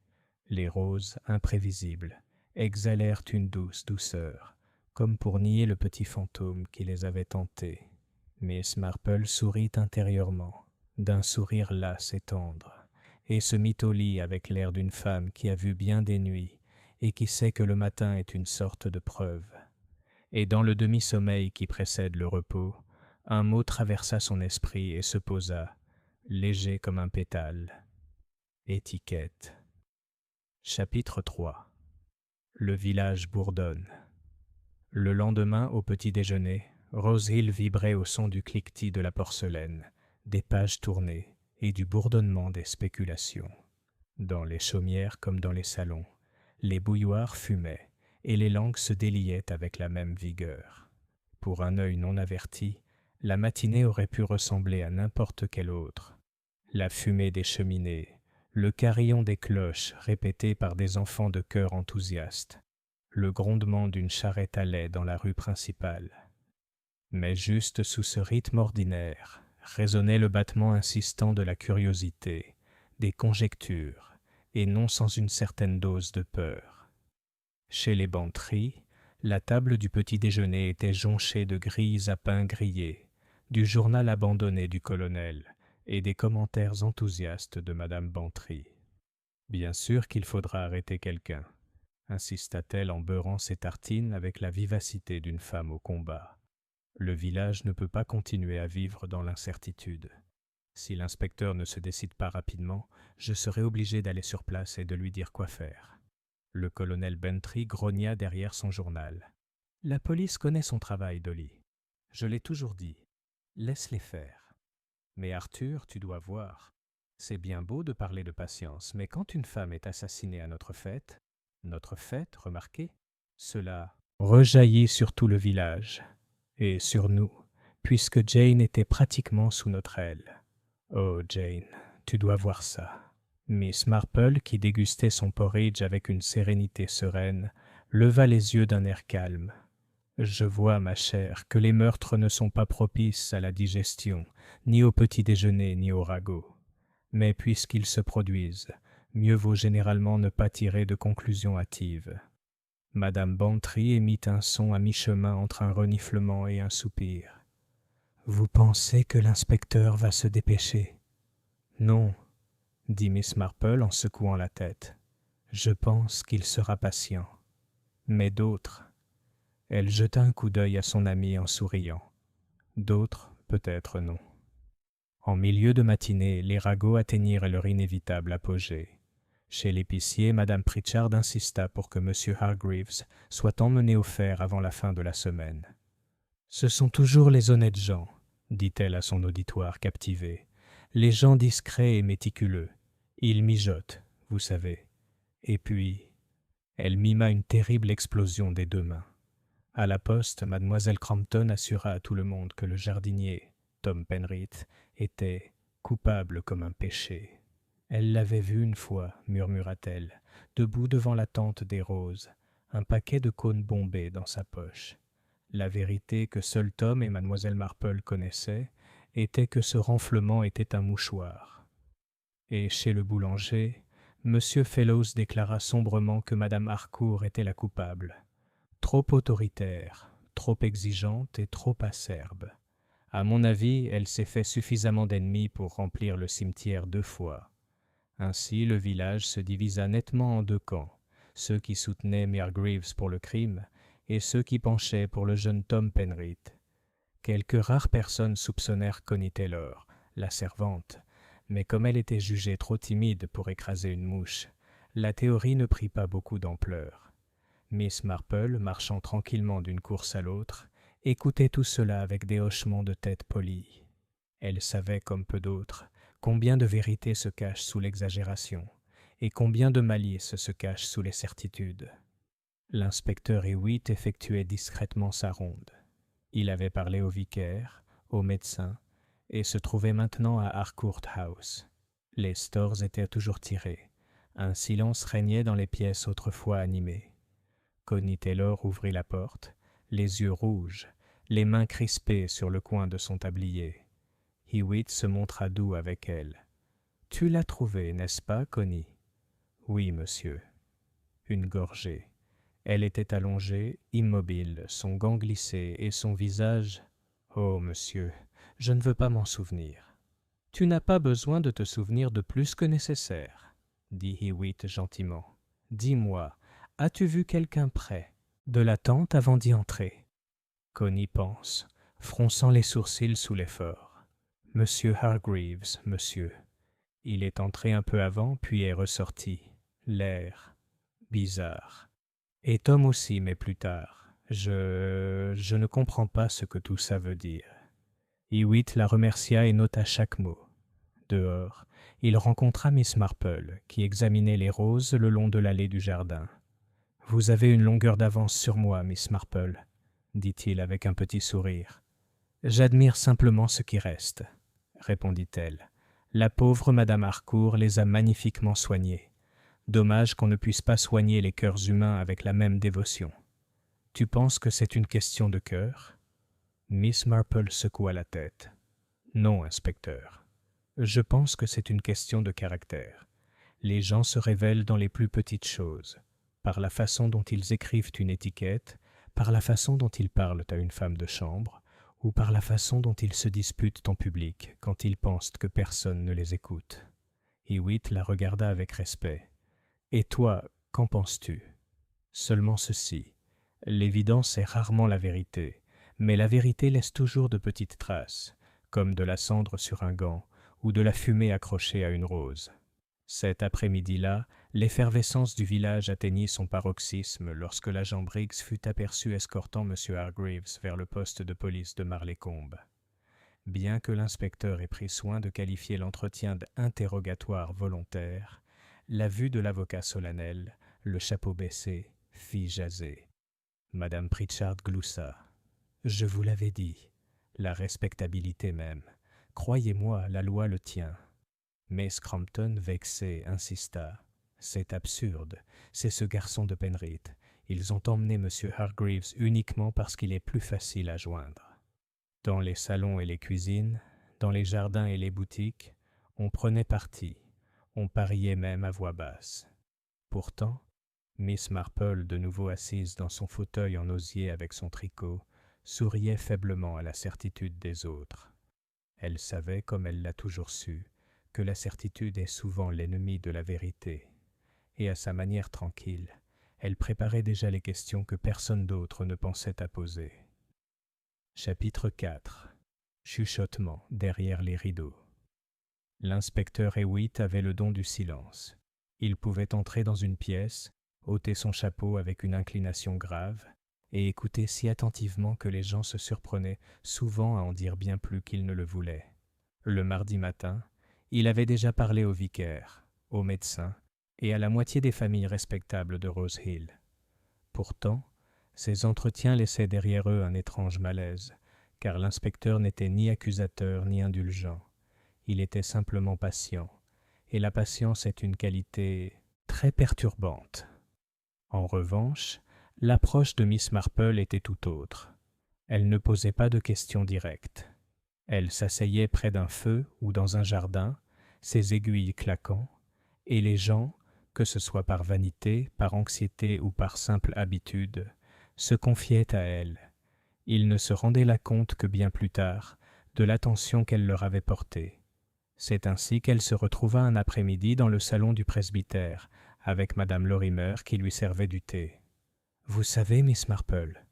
Les roses, imprévisibles, exhalèrent une douce douceur, comme pour nier le petit fantôme qui les avait hantés. Miss Marple sourit intérieurement, d'un sourire las et tendre, et se mit au lit avec l'air d'une femme qui a vu bien des nuits et qui sait que le matin est une sorte de preuve. Et dans le demi-sommeil qui précède le repos, un mot traversa son esprit et se posa, léger comme un pétale. Étiquette. Chapitre 3. Le village bourdonne. Le lendemain, au petit déjeuner, Rose Hill vibrait au son du cliquetis de la porcelaine, des pages tournées et du bourdonnement des spéculations. Dans les chaumières comme dans les salons, les bouilloires fumaient et les langues se déliaient avec la même vigueur. Pour un œil non averti, la matinée aurait pu ressembler à n'importe quelle autre. La fumée des cheminées, le carillon des cloches répété par des enfants de chœur enthousiastes, le grondement d'une charrette à lait dans la rue principale. Mais juste sous ce rythme ordinaire résonnait le battement insistant de la curiosité, des conjectures, et non sans une certaine dose de peur. Chez les Bantry, la table du petit déjeuner était jonchée de grilles à pain grillé, du journal abandonné du colonel et des commentaires enthousiastes de Madame Bantry. « Bien sûr qu'il faudra arrêter quelqu'un », insista-t-elle en beurrant ses tartines avec la vivacité d'une femme au combat. « Le village ne peut pas continuer à vivre dans l'incertitude. Si l'inspecteur ne se décide pas rapidement, je serai obligé d'aller sur place et de lui dire quoi faire. » Le colonel Bantry grogna derrière son journal. « La police connaît son travail, Dolly. Je l'ai toujours dit. Laisse-les faire. Mais Arthur, tu dois voir. C'est bien beau de parler de patience, mais quand une femme est assassinée à notre fête, remarquez, cela rejaillit sur tout le village, et sur nous, puisque Jane était pratiquement sous notre aile. Oh, Jane, tu dois voir ça. Miss Marple, qui dégustait son porridge avec une sérénité sereine, leva les yeux d'un air calme. Je vois, ma chère, que les meurtres ne sont pas propices à la digestion, ni au petit déjeuner, ni au ragot. Mais puisqu'ils se produisent, mieux vaut généralement ne pas tirer de conclusions hâtives. Madame Bantry émit un son à mi-chemin entre un reniflement et un soupir. « Vous pensez que l'inspecteur va se dépêcher ?»« Non, » dit Miss Marple en secouant la tête. « Je pense qu'il sera patient. Mais d'autres... » Elle jeta un coup d'œil à son amie en souriant. D'autres, peut-être non. En milieu de matinée, les ragots atteignirent leur inévitable apogée. Chez l'épicier, Madame Pritchard insista pour que M. Hargreaves soit emmené au fer avant la fin de la semaine. « Ce sont toujours les honnêtes gens, » dit-elle à son auditoire captivé. « Les gens discrets et méticuleux. Ils mijotent, vous savez. Et puis... » Elle mima une terrible explosion des deux mains. À la poste, mademoiselle Crampton assura à tout le monde que le jardinier, Tom Penrith, était coupable comme un péché. Elle l'avait vu une fois, murmura-t-elle, debout devant la tente des roses, un paquet de cônes bombés dans sa poche. La vérité que seul Tom et mademoiselle Marple connaissaient était que ce renflement était un mouchoir. Et chez le boulanger, M. Fellows déclara sombrement que madame Harcourt était la coupable. Trop autoritaire, trop exigeante et trop acerbe. À mon avis, elle s'est fait suffisamment d'ennemis pour remplir le cimetière 2 fois. Ainsi, le village se divisa nettement en 2 camps, ceux qui soutenaient Mère Greaves pour le crime et ceux qui penchaient pour le jeune Tom Penrith. Quelques rares personnes soupçonnèrent Connie Taylor, la servante, mais comme elle était jugée trop timide pour écraser une mouche, la théorie ne prit pas beaucoup d'ampleur. Miss Marple, marchant tranquillement d'une course à l'autre, écoutait tout cela avec des hochements de tête polis. Elle savait, comme peu d'autres, combien de vérité se cache sous l'exagération, et combien de malice se cache sous les certitudes. L'inspecteur Hewitt effectuait discrètement sa ronde. Il avait parlé au vicaire, au médecin, et se trouvait maintenant à Harcourt House. Les stores étaient toujours tirés. Un silence régnait dans les pièces autrefois animées. Connie Taylor ouvrit la porte, les yeux rouges, les mains crispées sur le coin de son tablier. Hewitt se montra doux avec elle. « Tu l'as trouvée, n'est-ce pas, Connie ?»« Oui, monsieur. » Une gorgée. Elle était allongée, immobile, son gant glissé et son visage... « Oh, monsieur, je ne veux pas m'en souvenir. »« Tu n'as pas besoin de te souvenir de plus que nécessaire, » dit Hewitt gentiment. « Dis-moi, as-tu vu quelqu'un près de la tente avant d'y entrer ?» Connie pense, fronçant les sourcils sous l'effort. « Monsieur Hargreaves, monsieur. Il est entré un peu avant, puis est ressorti. L'air bizarre. Et Tom aussi, mais plus tard. Je ne comprends pas ce que tout ça veut dire. » Hewitt la remercia et nota chaque mot. Dehors, il rencontra Miss Marple, qui examinait les roses le long de l'allée du jardin. « Vous avez une longueur d'avance sur moi, Miss Marple, » dit-il avec un petit sourire. « J'admire simplement ce qui reste, » répondit-elle. « La pauvre madame Harcourt les a magnifiquement soignés. Dommage qu'on ne puisse pas soigner les cœurs humains avec la même dévotion. Tu penses que c'est une question de cœur ?» Miss Marple secoua la tête. « Non, inspecteur. Je pense que c'est une question de caractère. Les gens se révèlent dans les plus petites choses, par la façon dont ils écrivent une étiquette, par la façon dont ils parlent à une femme de chambre, ou par la façon dont ils se disputent en public quand ils pensent que personne ne les écoute. » Hewitt la regarda avec respect. « Et toi, qu'en penses-tu ? » ?»« Seulement ceci. L'évidence est rarement la vérité, mais la vérité laisse toujours de petites traces, comme de la cendre sur un gant ou de la fumée accrochée à une rose. Cet après-midi-là, l'effervescence du village atteignit son paroxysme lorsque l'agent Briggs fut aperçu escortant M. Hargreaves vers le poste de police de Marleycombe. Bien que l'inspecteur ait pris soin de qualifier l'entretien d'interrogatoire volontaire, la vue de l'avocat solennel, le chapeau baissé, fit jaser. Madame Pritchard gloussa. « Je vous l'avais dit, la respectabilité même. Croyez-moi, la loi le tient. » Mais Scrumpton, vexé, insista. « C'est absurde, c'est ce garçon de Penrith. Ils ont emmené M. Hargreaves uniquement parce qu'il est plus facile à joindre. » Dans les salons et les cuisines, dans les jardins et les boutiques, on prenait parti, on pariait même à voix basse. Pourtant, Miss Marple, de nouveau assise dans son fauteuil en osier avec son tricot, souriait faiblement à la certitude des autres. Elle savait, comme elle l'a toujours su, que la certitude est souvent l'ennemi de la vérité, et à sa manière tranquille, elle préparait déjà les questions que personne d'autre ne pensait à poser. Chapitre 4. Chuchotement derrière les rideaux. L'inspecteur Hewitt avait le don du silence. Il pouvait entrer dans une pièce, ôter son chapeau avec une inclination grave, et écouter si attentivement que les gens se surprenaient souvent à en dire bien plus qu'ils ne le voulaient. Le mardi matin, il avait déjà parlé au vicaire, au médecin et à la moitié des familles respectables de Rose Hill. Pourtant, ces entretiens laissaient derrière eux un étrange malaise, car l'inspecteur n'était ni accusateur ni indulgent. Il était simplement patient, et la patience est une qualité très perturbante. En revanche, l'approche de Miss Marple était tout autre. Elle ne posait pas de questions directes. Elle s'asseyait près d'un feu ou dans un jardin, ses aiguilles claquant, et les gens, que ce soit par vanité, par anxiété ou par simple habitude, se confiaient à elle. Ils ne se rendaient là compte que bien plus tard de l'attention qu'elle leur avait portée. C'est ainsi qu'elle se retrouva un après-midi dans le salon du presbytère, avec Madame Lorimer qui lui servait du thé. « Vous savez, Miss Marple, »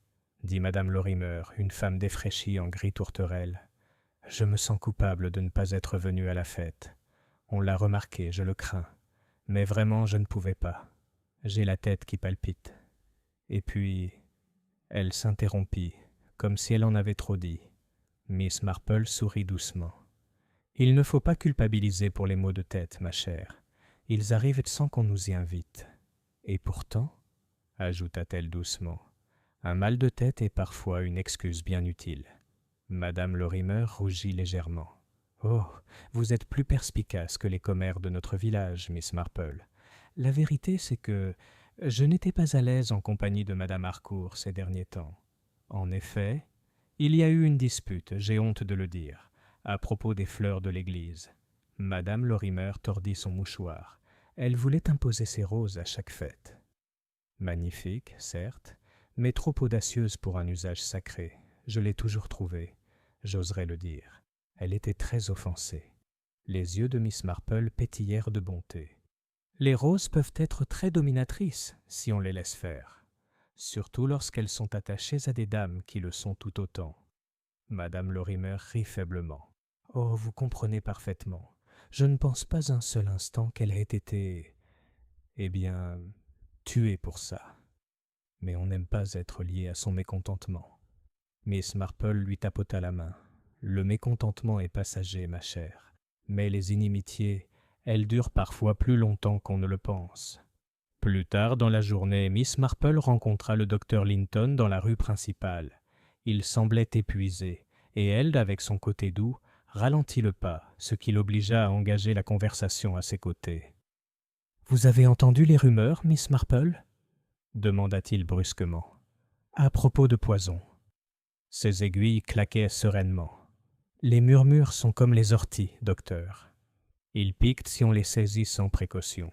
dit Madame Lorimer, une femme défraîchie en gris tourterelle, « je me sens coupable de ne pas être venue à la fête. On l'a remarqué, je le crains. Mais vraiment, je ne pouvais pas. J'ai la tête qui palpite. » Et puis, elle s'interrompit, comme si elle en avait trop dit. Miss Marple sourit doucement. « Il ne faut pas culpabiliser pour les maux de tête, ma chère. Ils arrivent sans qu'on nous y invite. Et pourtant, ajouta-t-elle doucement, un mal de tête est parfois une excuse bien utile. » Madame Lorimer rougit légèrement. « Oh, vous êtes plus perspicace que les commères de notre village, Miss Marple. La vérité, c'est que je n'étais pas à l'aise en compagnie de Madame Harcourt ces derniers temps. En effet, il y a eu une dispute, j'ai honte de le dire, à propos des fleurs de l'église. Madame Lorimer tordit son mouchoir. Elle voulait imposer ses roses à chaque fête. Magnifique, certes, mais trop audacieuse pour un usage sacré. Je l'ai toujours trouvée, j'oserais le dire. Elle était très offensée. Les yeux de Miss Marple pétillèrent de bonté. Les roses peuvent être très dominatrices si on les laisse faire, surtout lorsqu'elles sont attachées à des dames qui le sont tout autant. Madame Lorimer rit faiblement. « Oh, vous comprenez parfaitement. Je ne pense pas un seul instant qu'elle ait été, tuée pour ça. Mais on n'aime pas être lié à son mécontentement. » Miss Marple lui tapota la main. « Le mécontentement est passager, ma chère, mais les inimitiés, elles durent parfois plus longtemps qu'on ne le pense. » Plus tard dans la journée, Miss Marple rencontra le docteur Linton dans la rue principale. Il semblait épuisé, et elle, avec son côté doux, ralentit le pas, ce qui l'obligea à engager la conversation à ses côtés. « Vous avez entendu les rumeurs, Miss Marple ?» demanda-t-il brusquement. « À propos de poison. » Ses aiguilles claquaient sereinement. « Les murmures sont comme les orties, docteur. Ils piquent si on les saisit sans précaution.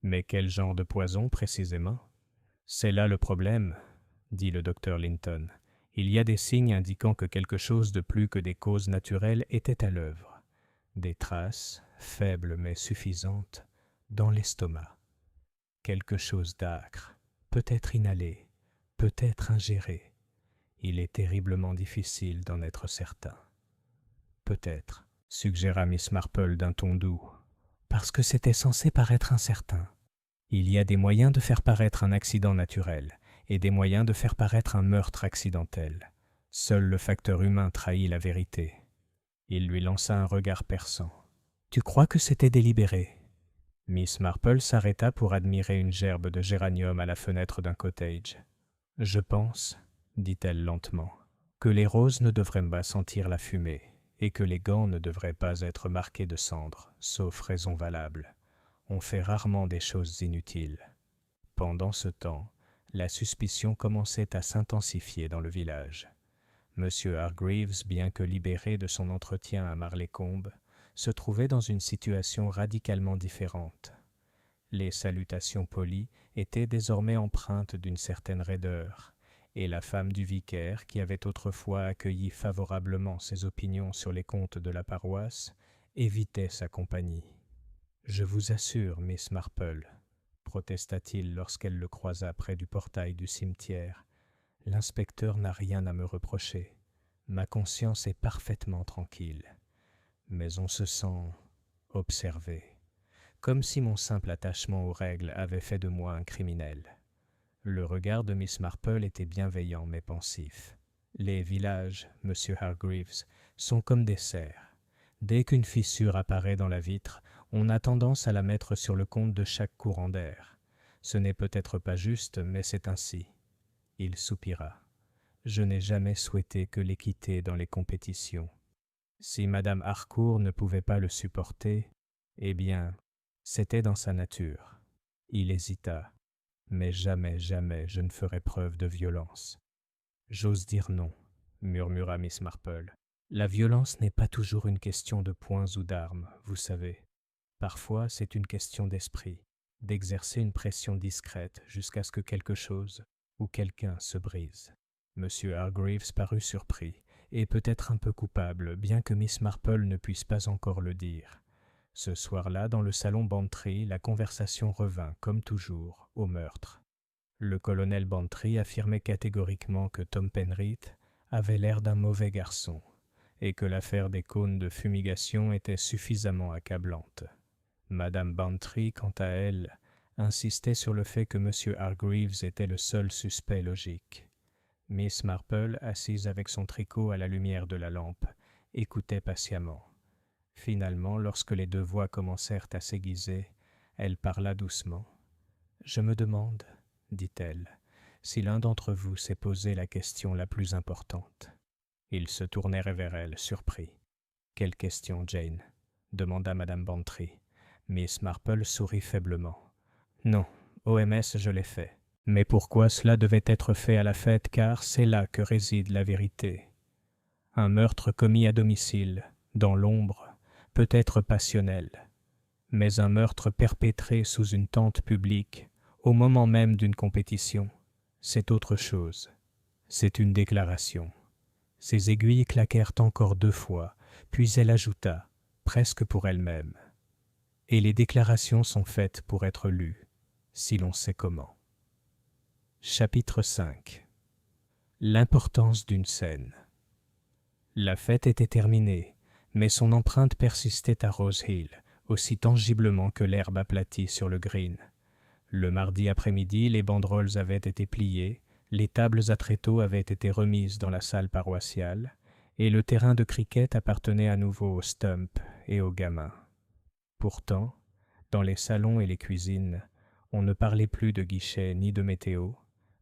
Mais quel genre de poison, précisément ? » « C'est là le problème, » dit le docteur Linton. « Il y a des signes indiquant que quelque chose de plus que des causes naturelles était à l'œuvre. Des traces, faibles mais suffisantes, dans l'estomac. Quelque chose d'âcre, peut-être inhalé, peut-être ingéré. Il est terriblement difficile d'en être certain. »« Peut-être, » suggéra Miss Marple d'un ton doux, « parce que c'était censé paraître incertain. Il y a des moyens de faire paraître un accident naturel et des moyens de faire paraître un meurtre accidentel. Seul le facteur humain trahit la vérité. » Il lui lança un regard perçant. « Tu crois que c'était délibéré ?» Miss Marple s'arrêta pour admirer une gerbe de géranium à la fenêtre d'un cottage. « Je pense, dit-elle lentement, que les roses ne devraient pas sentir la fumée et que les gants ne devraient pas être marqués de cendres, sauf raison valable. On fait rarement des choses inutiles. » Pendant ce temps, la suspicion commençait à s'intensifier dans le village. M. Hargreaves, bien que libéré de son entretien à Marleycombe, se trouvait dans une situation radicalement différente. Les salutations polies étaient désormais empreintes d'une certaine raideur, et la femme du vicaire, qui avait autrefois accueilli favorablement ses opinions sur les comptes de la paroisse, évitait sa compagnie. « Je vous assure, Miss Marple, » protesta-t-il lorsqu'elle le croisa près du portail du cimetière, « l'inspecteur n'a rien à me reprocher. Ma conscience est parfaitement tranquille. Mais on se sent observé, comme si mon simple attachement aux règles avait fait de moi un criminel. » Le regard de Miss Marple était bienveillant mais pensif. « Les villages, Monsieur Hargreaves, sont comme des serres. Dès qu'une fissure apparaît dans la vitre, on a tendance à la mettre sur le compte de chaque courant d'air. Ce n'est peut-être pas juste, mais c'est ainsi. » Il soupira. « Je n'ai jamais souhaité que l'équité dans les compétitions. Si Madame Harcourt ne pouvait pas le supporter, eh bien, c'était dans sa nature. » Il hésita. « Mais jamais, jamais je ne ferai preuve de violence. »« J'ose dire non, » murmura Miss Marple. « La violence n'est pas toujours une question de poings ou d'armes, vous savez. Parfois, c'est une question d'esprit, d'exercer une pression discrète jusqu'à ce que quelque chose ou quelqu'un se brise. » M. Hargreaves parut surpris et peut-être un peu coupable, bien que Miss Marple ne puisse pas encore le dire. Ce soir-là, dans le salon Bantry, la conversation revint, comme toujours, au meurtre. Le colonel Bantry affirmait catégoriquement que Tom Penrith avait l'air d'un mauvais garçon et que l'affaire des cônes de fumigation était suffisamment accablante. Madame Bantry, quant à elle, insistait sur le fait que M. Hargreaves était le seul suspect logique. Miss Marple, assise avec son tricot à la lumière de la lampe, écoutait patiemment. Finalement, lorsque les deux voix commencèrent à s'aiguiser, elle parla doucement. « Je me demande, dit-elle, si l'un d'entre vous s'est posé la question la plus importante. » Ils se tournèrent vers elle, surpris. « Quelle question, Jane ?» demanda Madame Bantry. Miss Marple sourit faiblement. « Non, OMS, je l'ai fait. Mais pourquoi cela devait être fait à la fête, car c'est là que réside la vérité. Un meurtre commis à domicile, dans l'ombre, peut être passionnel. Mais un meurtre perpétré sous une tente publique, au moment même d'une compétition, c'est autre chose. C'est une déclaration. » Ses aiguilles claquèrent encore 2 fois, puis elle ajouta, presque pour elle-même. « Et les déclarations sont faites pour être lues, si l'on sait comment. » Chapitre 5. L'importance d'une scène. La fête était terminée, mais son empreinte persistait à Rose Hill, aussi tangiblement que l'herbe aplatie sur le green. Le mardi après-midi, les banderoles avaient été pliées, les tables à tréteaux avaient été remises dans la salle paroissiale, et le terrain de cricket appartenait à nouveau aux Stump et aux gamins. Pourtant, dans les salons et les cuisines, on ne parlait plus de guichets ni de météo,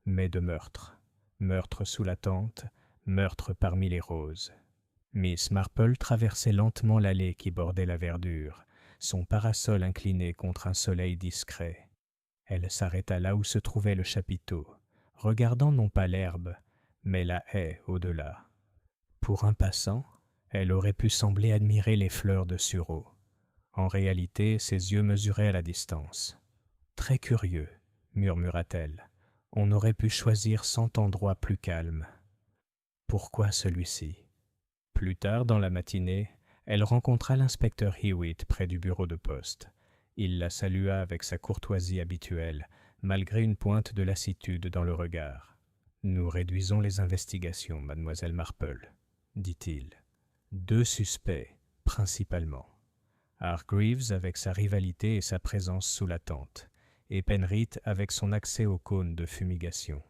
mais de meurtre. Meurtre sous la tente, meurtre parmi les roses. Miss Marple traversait lentement l'allée qui bordait la verdure, son parasol incliné contre un soleil discret. Elle s'arrêta là où se trouvait le chapiteau, regardant non pas l'herbe, mais la haie au-delà. Pour un passant, elle aurait pu sembler admirer les fleurs de sureau. En réalité, ses yeux mesuraient à la distance. « Très curieux, » murmura-t-elle. « On aurait pu choisir 100 endroits plus calmes. Pourquoi celui-ci » Plus tard dans la matinée, elle rencontra l'inspecteur Hewitt près du bureau de poste. Il la salua avec sa courtoisie habituelle, malgré une pointe de lassitude dans le regard. « Nous réduisons les investigations, mademoiselle Marple, » dit-il. « 2 suspects, principalement. Hargreaves avec sa rivalité et sa présence sous la tente, et Penrith avec son accès aux cônes de fumigation.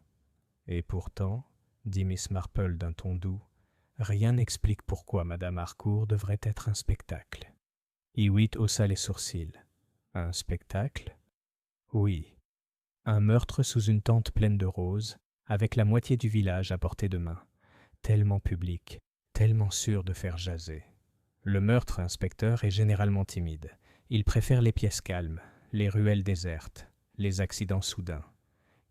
Et pourtant, dit Miss Marple d'un ton doux, Rien n'explique pourquoi Madame Harcourt devrait être un spectacle. Hewitt haussa les sourcils. Un spectacle? Oui. Un meurtre sous une tente pleine de roses, avec la moitié du village à portée de main. Tellement public, tellement sûr de faire jaser. Le meurtre, inspecteur, est généralement timide. Il préfère les pièces calmes, les ruelles désertes, les accidents soudains.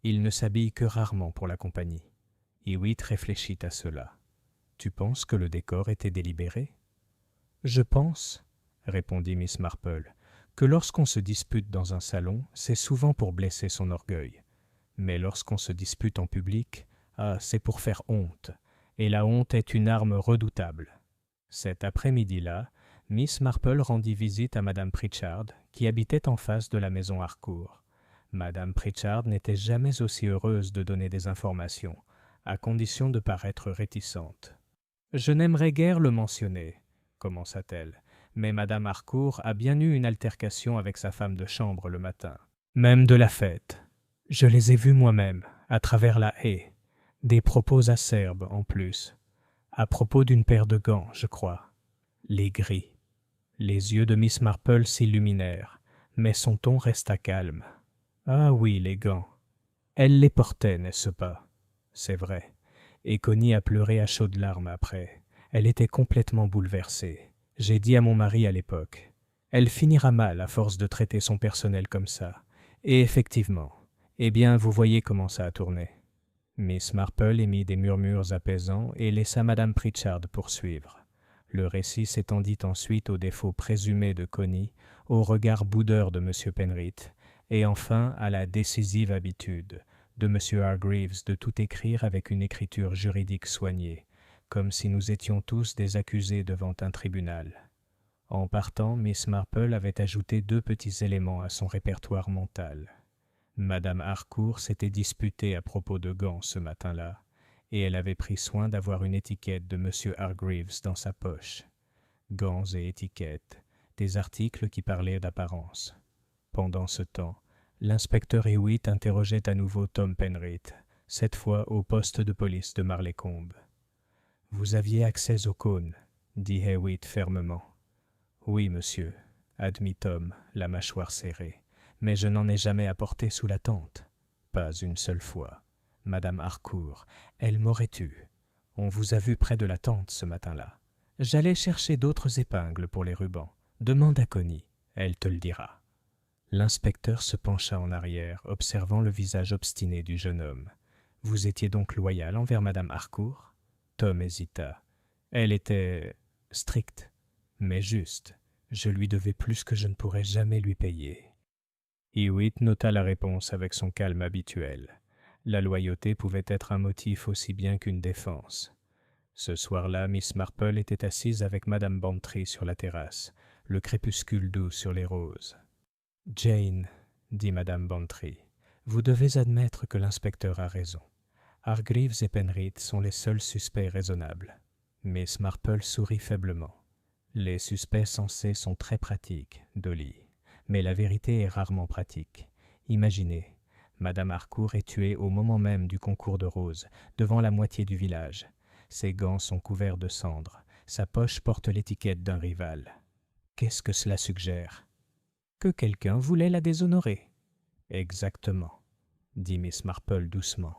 Il ne s'habille que rarement pour la compagnie. Hewitt réfléchit à cela. Tu penses que le décor était délibéré? Je pense, répondit Miss Marple, que lorsqu'on se dispute dans un salon, c'est souvent pour blesser son orgueil. Mais lorsqu'on se dispute en public, c'est pour faire honte, et la honte est une arme redoutable. Cet après-midi-là, Miss Marple rendit visite à Madame Pritchard, qui habitait en face de la maison Harcourt. Madame Pritchard n'était jamais aussi heureuse de donner des informations, à condition de paraître réticente. « Je n'aimerais guère le mentionner, » commença-t-elle, « mais Madame Harcourt a bien eu une altercation avec sa femme de chambre le matin, même de la fête. Je les ai vus moi-même, à travers la haie, des propos acerbes en plus, à propos d'une paire de gants, je crois, les gris. » Les yeux de Miss Marple s'illuminèrent, mais son ton resta calme. « Ah oui, les gants. Elle les portait, n'est-ce pas? C'est vrai. » Et Connie a pleuré à chaudes larmes après. Elle était complètement bouleversée. J'ai dit à mon mari à l'époque, « Elle finira mal à force de traiter son personnel comme ça. » Et effectivement, eh bien, vous voyez comment ça a tourné. Miss Marple émit des murmures apaisants et laissa Madame Pritchard poursuivre. Le récit s'étendit ensuite aux défauts présumés de Connie, au regard boudeur de M. Penrith, et enfin à la décisive habitude de M. Hargreaves de tout écrire avec une écriture juridique soignée, comme si nous étions tous des accusés devant un tribunal. En partant, Miss Marple avait ajouté 2 petits éléments à son répertoire mental. Madame Harcourt s'était disputée à propos de gants ce matin-là, et elle avait pris soin d'avoir une étiquette de M. Hargreaves dans sa poche. Gants et étiquettes, des articles qui parlaient d'apparence. Pendant ce temps, l'inspecteur Hewitt interrogeait à nouveau Tom Penrith, cette fois au poste de police de Marleycombe. « Vous aviez accès au cône, » dit Hewitt fermement. « Oui, monsieur, » admit Tom, la mâchoire serrée, « mais je n'en ai jamais apporté sous la tente. Pas une seule fois. Madame Harcourt, elle m'aurait eu. On vous a vu près de la tente ce matin-là. J'allais chercher d'autres épingles pour les rubans. Demande à Connie, elle te le dira. » L'inspecteur se pencha en arrière, observant le visage obstiné du jeune homme. « Vous étiez donc loyal envers Madame Harcourt ?» Tom hésita. « Elle était stricte, mais juste. Je lui devais plus que je ne pourrais jamais lui payer. » Hewitt nota la réponse avec son calme habituel. La loyauté pouvait être un motif aussi bien qu'une défense. Ce soir-là, Miss Marple était assise avec Madame Bantry sur la terrasse, le crépuscule doux sur les roses. « Jane, » dit Madame Bantry, « vous devez admettre que l'inspecteur a raison. Hargreaves et Penrith sont les seuls suspects raisonnables. » Miss Marple sourit faiblement. « Les suspects sensés sont très pratiques, Dolly, mais la vérité est rarement pratique. Imaginez, Madame Harcourt est tuée au moment même du concours de roses, devant la moitié du village. Ses gants sont couverts de cendres. Sa poche porte l'étiquette d'un rival. Qu'est-ce que cela suggère? Que quelqu'un voulait la déshonorer. Exactement, dit Miss Marple doucement.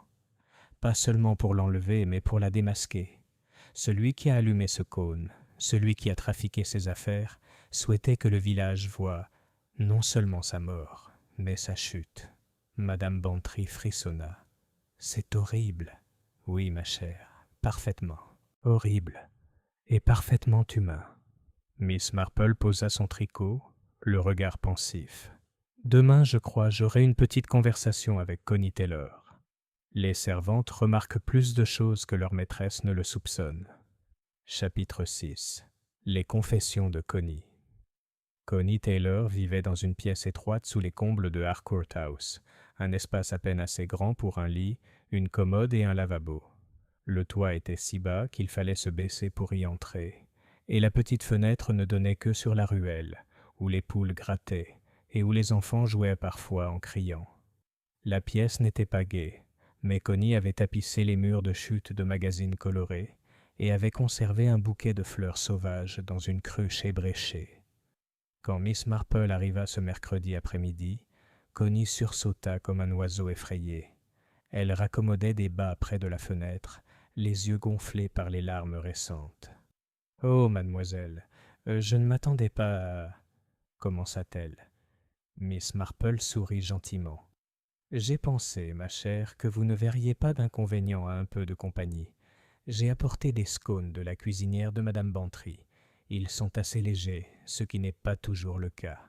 Pas seulement pour l'enlever, mais pour la démasquer. Celui qui a allumé ce cône, celui qui a trafiqué ses affaires, souhaitait que le village voie non seulement sa mort, mais sa chute. Madame Bantry frissonna. C'est horrible. Oui, ma chère, parfaitement. Horrible. Et parfaitement humain. Miss Marple posa son tricot, le regard pensif. Demain, je crois, j'aurai une petite conversation avec Connie Taylor. Les servantes remarquent plus de choses que leur maîtresse ne le soupçonne. Chapitre 6. Les confessions de Connie. Connie Taylor vivait dans une pièce étroite sous les combles de Harcourt House, un espace à peine assez grand pour un lit, une commode et un lavabo. Le toit était si bas qu'il fallait se baisser pour y entrer, et la petite fenêtre ne donnait que sur la ruelle, où les poules grattaient, et où les enfants jouaient parfois en criant. La pièce n'était pas gaie, mais Connie avait tapissé les murs de chute de magazines colorés, et avait conservé un bouquet de fleurs sauvages dans une cruche ébréchée. Quand Miss Marple arriva ce mercredi après-midi, Connie sursauta comme un oiseau effrayé. Elle raccommodait des bas près de la fenêtre, les yeux gonflés par les larmes récentes. « Oh, mademoiselle, je ne m'attendais pas à... » commença-t-elle. Miss Marple sourit gentiment. « J'ai pensé, ma chère, que vous ne verriez pas d'inconvénient à un peu de compagnie. J'ai apporté des scones de la cuisinière de madame Bantry. Ils sont assez légers, ce qui n'est pas toujours le cas. »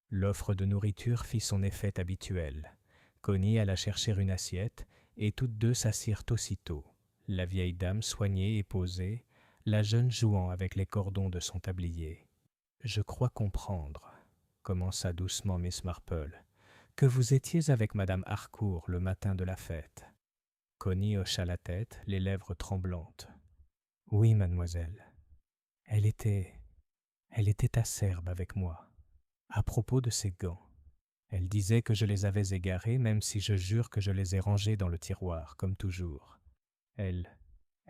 L'offre de nourriture fit son effet habituel. Connie alla chercher une assiette, et toutes deux s'assirent aussitôt, la vieille dame soignée et posée, la jeune jouant avec les cordons de son tablier. « Je crois comprendre, » commença doucement Miss Marple, « que vous étiez avec madame Harcourt le matin de la fête. » Connie hocha la tête, les lèvres tremblantes. « Oui, mademoiselle. Elle était acerbe avec moi, à propos de ses gants. Elle disait que je les avais égarés, même si je jure que je les ai rangés dans le tiroir, comme toujours. Elle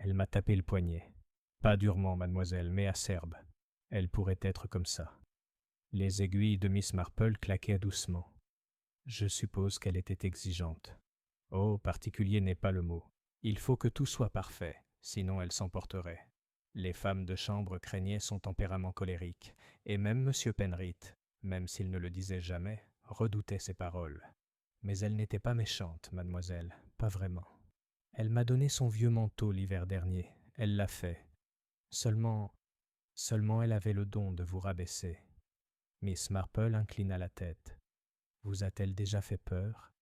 m'a tapé le poignet. Pas durement, mademoiselle, mais acerbe. Elle pourrait être comme ça. » Les aiguilles de Miss Marple claquaient doucement. Je suppose qu'elle était exigeante. Oh, particulier n'est pas le mot. Il faut que tout soit parfait, sinon elle s'emporterait. Les femmes de chambre craignaient son tempérament colérique, et même M. Penrith, même s'il ne le disait jamais, redoutait ses paroles. Mais elle n'était pas méchante, mademoiselle, pas vraiment. Elle m'a donné son vieux manteau l'hiver dernier, elle l'a fait. Seulement elle avait le don de vous rabaisser. Miss Marple inclina la tête. Vous a-t-elle déjà fait peur ?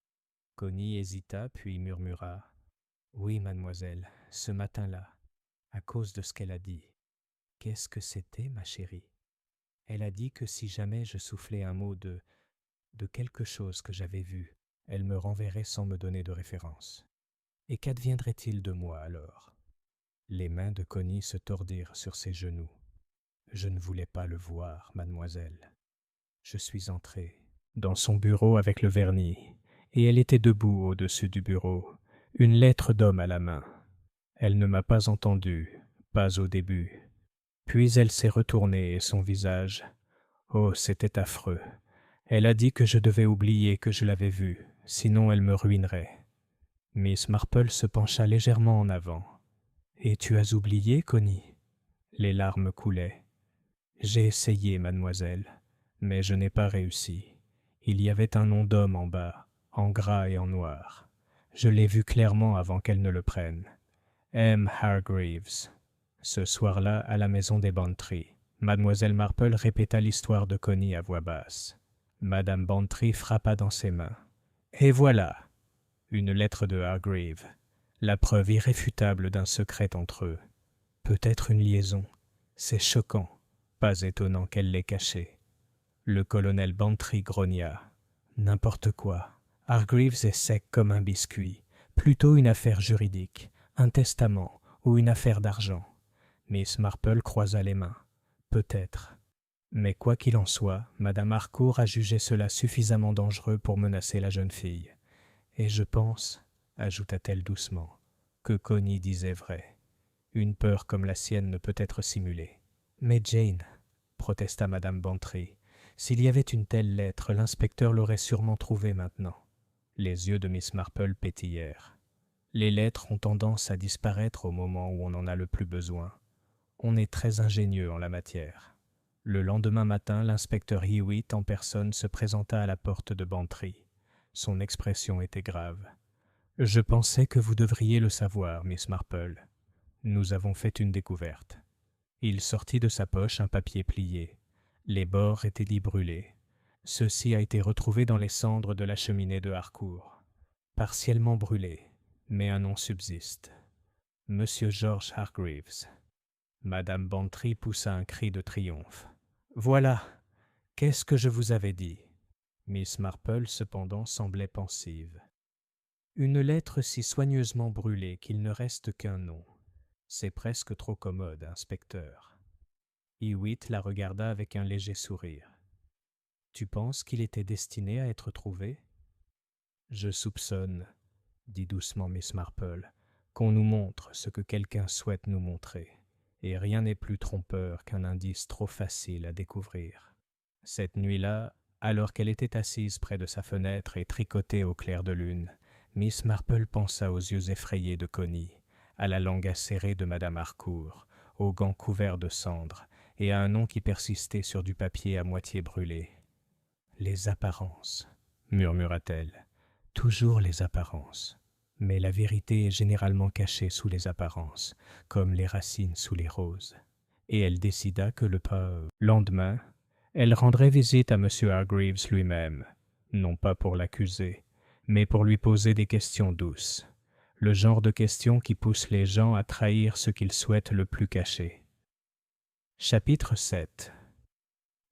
Connie hésita, puis murmura. Oui, mademoiselle, ce matin-là, à cause de ce qu'elle a dit. Qu'est-ce que c'était, ma chérie ? Elle a dit que si jamais je soufflais un mot de quelque chose que j'avais vu, elle me renverrait sans me donner de référence. Et qu'adviendrait-il de moi alors ? Les mains de Connie se tordirent sur ses genoux. Je ne voulais pas le voir, mademoiselle. Je suis entré dans son bureau avec le vernis, et elle était debout au-dessus du bureau, une lettre d'homme à la main. Elle ne m'a pas entendu, pas au début. Puis elle s'est retournée et son visage... Oh, c'était affreux. Elle a dit que je devais oublier que je l'avais vue, sinon elle me ruinerait. Miss Marple se pencha légèrement en avant. « Et tu as oublié, Connie ?» Les larmes coulaient. « J'ai essayé, mademoiselle, mais je n'ai pas réussi. Il y avait un nom d'homme en bas, en gras et en noir. Je l'ai vu clairement avant qu'elle ne le prenne. M. Hargreaves. » Ce soir-là, à la maison des Bantry, mademoiselle Marple répéta l'histoire de Connie à voix basse. Madame Bantry frappa dans ses mains. « Et voilà !» Une lettre de Hargreaves, la preuve irréfutable d'un secret entre eux. Peut-être une liaison. C'est choquant, pas étonnant qu'elle l'ait caché. Le colonel Bantry grogna. N'importe quoi. Hargreaves est sec comme un biscuit. Plutôt une affaire juridique, un testament ou une affaire d'argent. Miss Marple croisa les mains. Peut-être. Mais quoi qu'il en soit, madame Harcourt a jugé cela suffisamment dangereux pour menacer la jeune fille. Et je pense, ajouta-t-elle doucement, que Connie disait vrai. Une peur comme la sienne ne peut être simulée. Mais Jane, protesta madame Bantry, s'il y avait une telle lettre, l'inspecteur l'aurait sûrement trouvée maintenant. Les yeux de Miss Marple pétillèrent. Les lettres ont tendance à disparaître au moment où on en a le plus besoin. On est très ingénieux en la matière. Le lendemain matin, l'inspecteur Hewitt en personne se présenta à la porte de Bantry. Son expression était grave. « Je pensais que vous devriez le savoir, Miss Marple. Nous avons fait une découverte. » Il sortit de sa poche un papier plié. Les bords étaient dits brûlés. Ceci a été retrouvé dans les cendres de la cheminée de Harcourt. Partiellement brûlé, mais un nom subsiste. Monsieur George Hargreaves. Madame Bantry poussa un cri de triomphe. « Voilà! Qu'est-ce que je vous avais dit ?» Miss Marple, cependant, semblait pensive. « Une lettre si soigneusement brûlée qu'il ne reste qu'un nom. C'est presque trop commode, inspecteur. » Hewitt la regarda avec un léger sourire. « Tu penses qu'il était destiné à être trouvé ? » « Je soupçonne, » dit doucement Miss Marple, qu'on nous montre ce que quelqu'un souhaite nous montrer, et rien n'est plus trompeur qu'un indice trop facile à découvrir. Cette nuit-là, alors qu'elle était assise près de sa fenêtre et tricotée au clair de lune, Miss Marple pensa aux yeux effrayés de Connie, à la langue acérée de Madame Harcourt, aux gants couverts de cendres, et à un nom qui persistait sur du papier à moitié brûlé. « Les apparences, » murmura-t-elle, « toujours les apparences. Mais la vérité est généralement cachée sous les apparences, comme les racines sous les roses. » Et elle décida que le lendemain, elle rendrait visite à M. Hargreaves lui-même, non pas pour l'accuser, mais pour lui poser des questions douces, le genre de questions qui poussent les gens à trahir ce qu'ils souhaitent le plus cacher. Chapitre 7.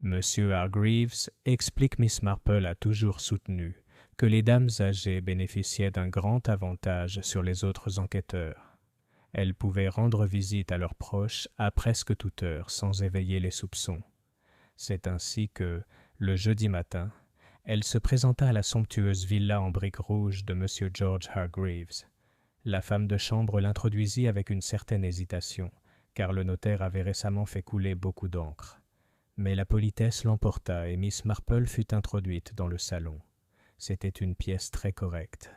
M. Hargreaves explique Miss Marple a toujours soutenu que les dames âgées bénéficiaient d'un grand avantage sur les autres enquêteurs. Elles pouvaient rendre visite à leurs proches à presque toute heure sans éveiller les soupçons. C'est ainsi que, le jeudi matin, elle se présenta à la somptueuse villa en briques rouges de M. George Hargreaves. La femme de chambre l'introduisit avec une certaine hésitation, car le notaire avait récemment fait couler beaucoup d'encre. Mais la politesse l'emporta et Miss Marple fut introduite dans le salon. C'était une pièce très correcte,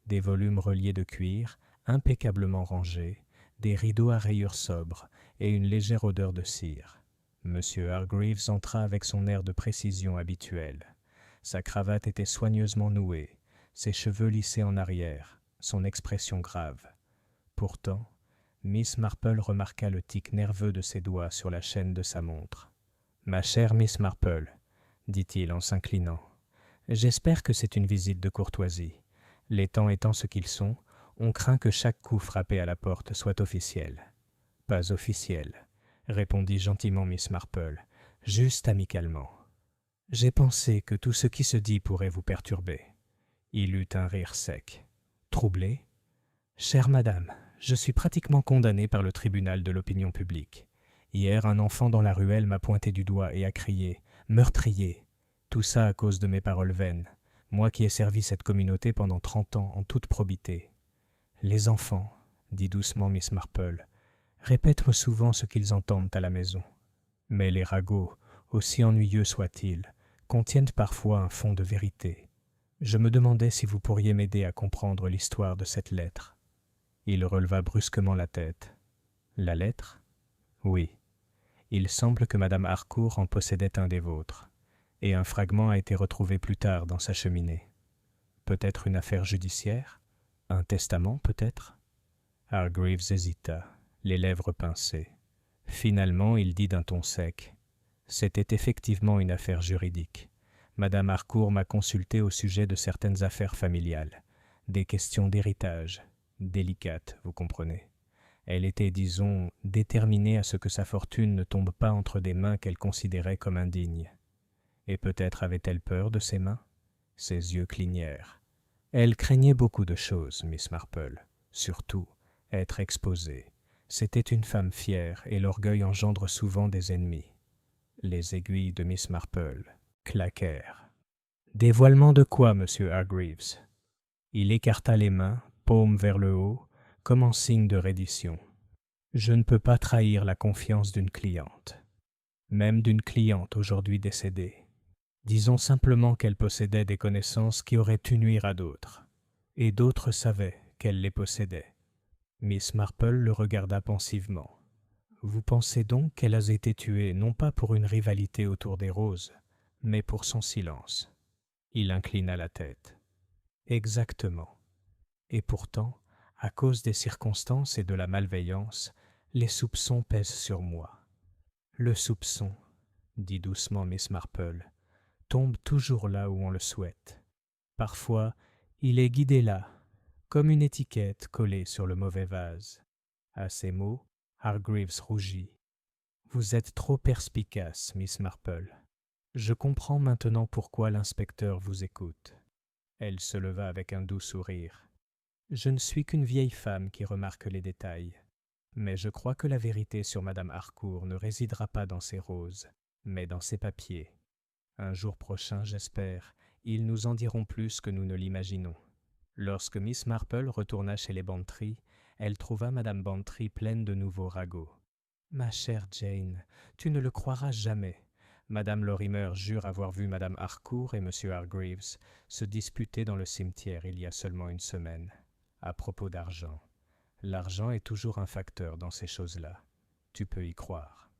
des volumes reliés de cuir, impeccablement rangés, des rideaux à rayures sobres et une légère odeur de cire. M. Hargreaves entra avec son air de précision habituel. Sa cravate était soigneusement nouée, ses cheveux lissés en arrière, son expression grave. Pourtant, Miss Marple remarqua le tic nerveux de ses doigts sur la chaîne de sa montre. « Ma chère Miss Marple, » dit-il en s'inclinant, « j'espère que c'est une visite de courtoisie. Les temps étant ce qu'ils sont, on craint que chaque coup frappé à la porte soit officiel. »« Pas officiel, » répondit gentiment Miss Marple, juste amicalement. « J'ai pensé que tout ce qui se dit pourrait vous perturber. » Il eut un rire sec. « Troublé ? Chère madame, je suis pratiquement condamné par le tribunal de l'opinion publique. Hier, un enfant dans la ruelle m'a pointé du doigt et a crié « Meurtrier !» Tout ça à cause de mes paroles vaines, moi qui ai servi cette communauté pendant 30 ans en toute probité. « Les enfants, » dit doucement Miss Marple, « répètent souvent ce qu'ils entendent à la maison. Mais les ragots, aussi ennuyeux soient-ils, contiennent parfois un fond de vérité. Je me demandais si vous pourriez m'aider à comprendre l'histoire de cette lettre. » Il releva brusquement la tête. « La lettre ? Oui. Il semble que Madame Harcourt en possédait un des vôtres, et un fragment a été retrouvé plus tard dans sa cheminée. Peut-être une affaire judiciaire ? Un testament, peut-être ?» Hargreaves hésita, les lèvres pincées. Finalement, il dit d'un ton sec. « C'était effectivement une affaire juridique. Madame Harcourt m'a consulté au sujet de certaines affaires familiales, des questions d'héritage, délicates, vous comprenez. Elle était, disons, déterminée à ce que sa fortune ne tombe pas entre des mains qu'elle considérait comme indignes. Et peut-être avait-elle peur de ses mains ? Ses yeux clignèrent. Elle craignait beaucoup de choses, Miss Marple, surtout être exposée. C'était une femme fière et l'orgueil engendre souvent des ennemis. » Les aiguilles de Miss Marple claquèrent. « Dévoilement de quoi, monsieur Hargreaves ?» Il écarta les mains, paume vers le haut, comme en signe de reddition. « Je ne peux pas trahir la confiance d'une cliente, même d'une cliente aujourd'hui décédée. Disons simplement qu'elle possédait des connaissances qui auraient pu nuire à d'autres, et d'autres savaient qu'elle les possédait. » Miss Marple le regarda pensivement. « Vous pensez donc qu'elle a été tuée non pas pour une rivalité autour des roses, mais pour son silence. » Il inclina la tête. « Exactement. Et pourtant, à cause des circonstances et de la malveillance, les soupçons pèsent sur moi. » « Le soupçon, » dit doucement Miss Marple, « tombe toujours là où on le souhaite. Parfois, il est guidé là, comme une étiquette collée sur le mauvais vase. » À ces mots, Hargreaves rougit. « Vous êtes trop perspicace, Miss Marple. Je comprends maintenant pourquoi l'inspecteur vous écoute. » Elle se leva avec un doux sourire. « Je ne suis qu'une vieille femme qui remarque les détails. Mais je crois que la vérité sur Madame Harcourt ne résidera pas dans ses roses, mais dans ses papiers. Un jour prochain, j'espère, ils nous en diront plus que nous ne l'imaginons. » Lorsque Miss Marple retourna chez les Bantry, elle trouva Madame Bantry pleine de nouveaux ragots. « Ma chère Jane, tu ne le croiras jamais. Madame Lorimer jure avoir vu Madame Harcourt et Monsieur Hargreaves se disputer dans le cimetière il y a seulement une semaine, à propos d'argent. L'argent est toujours un facteur dans ces choses-là. Tu peux y croire. »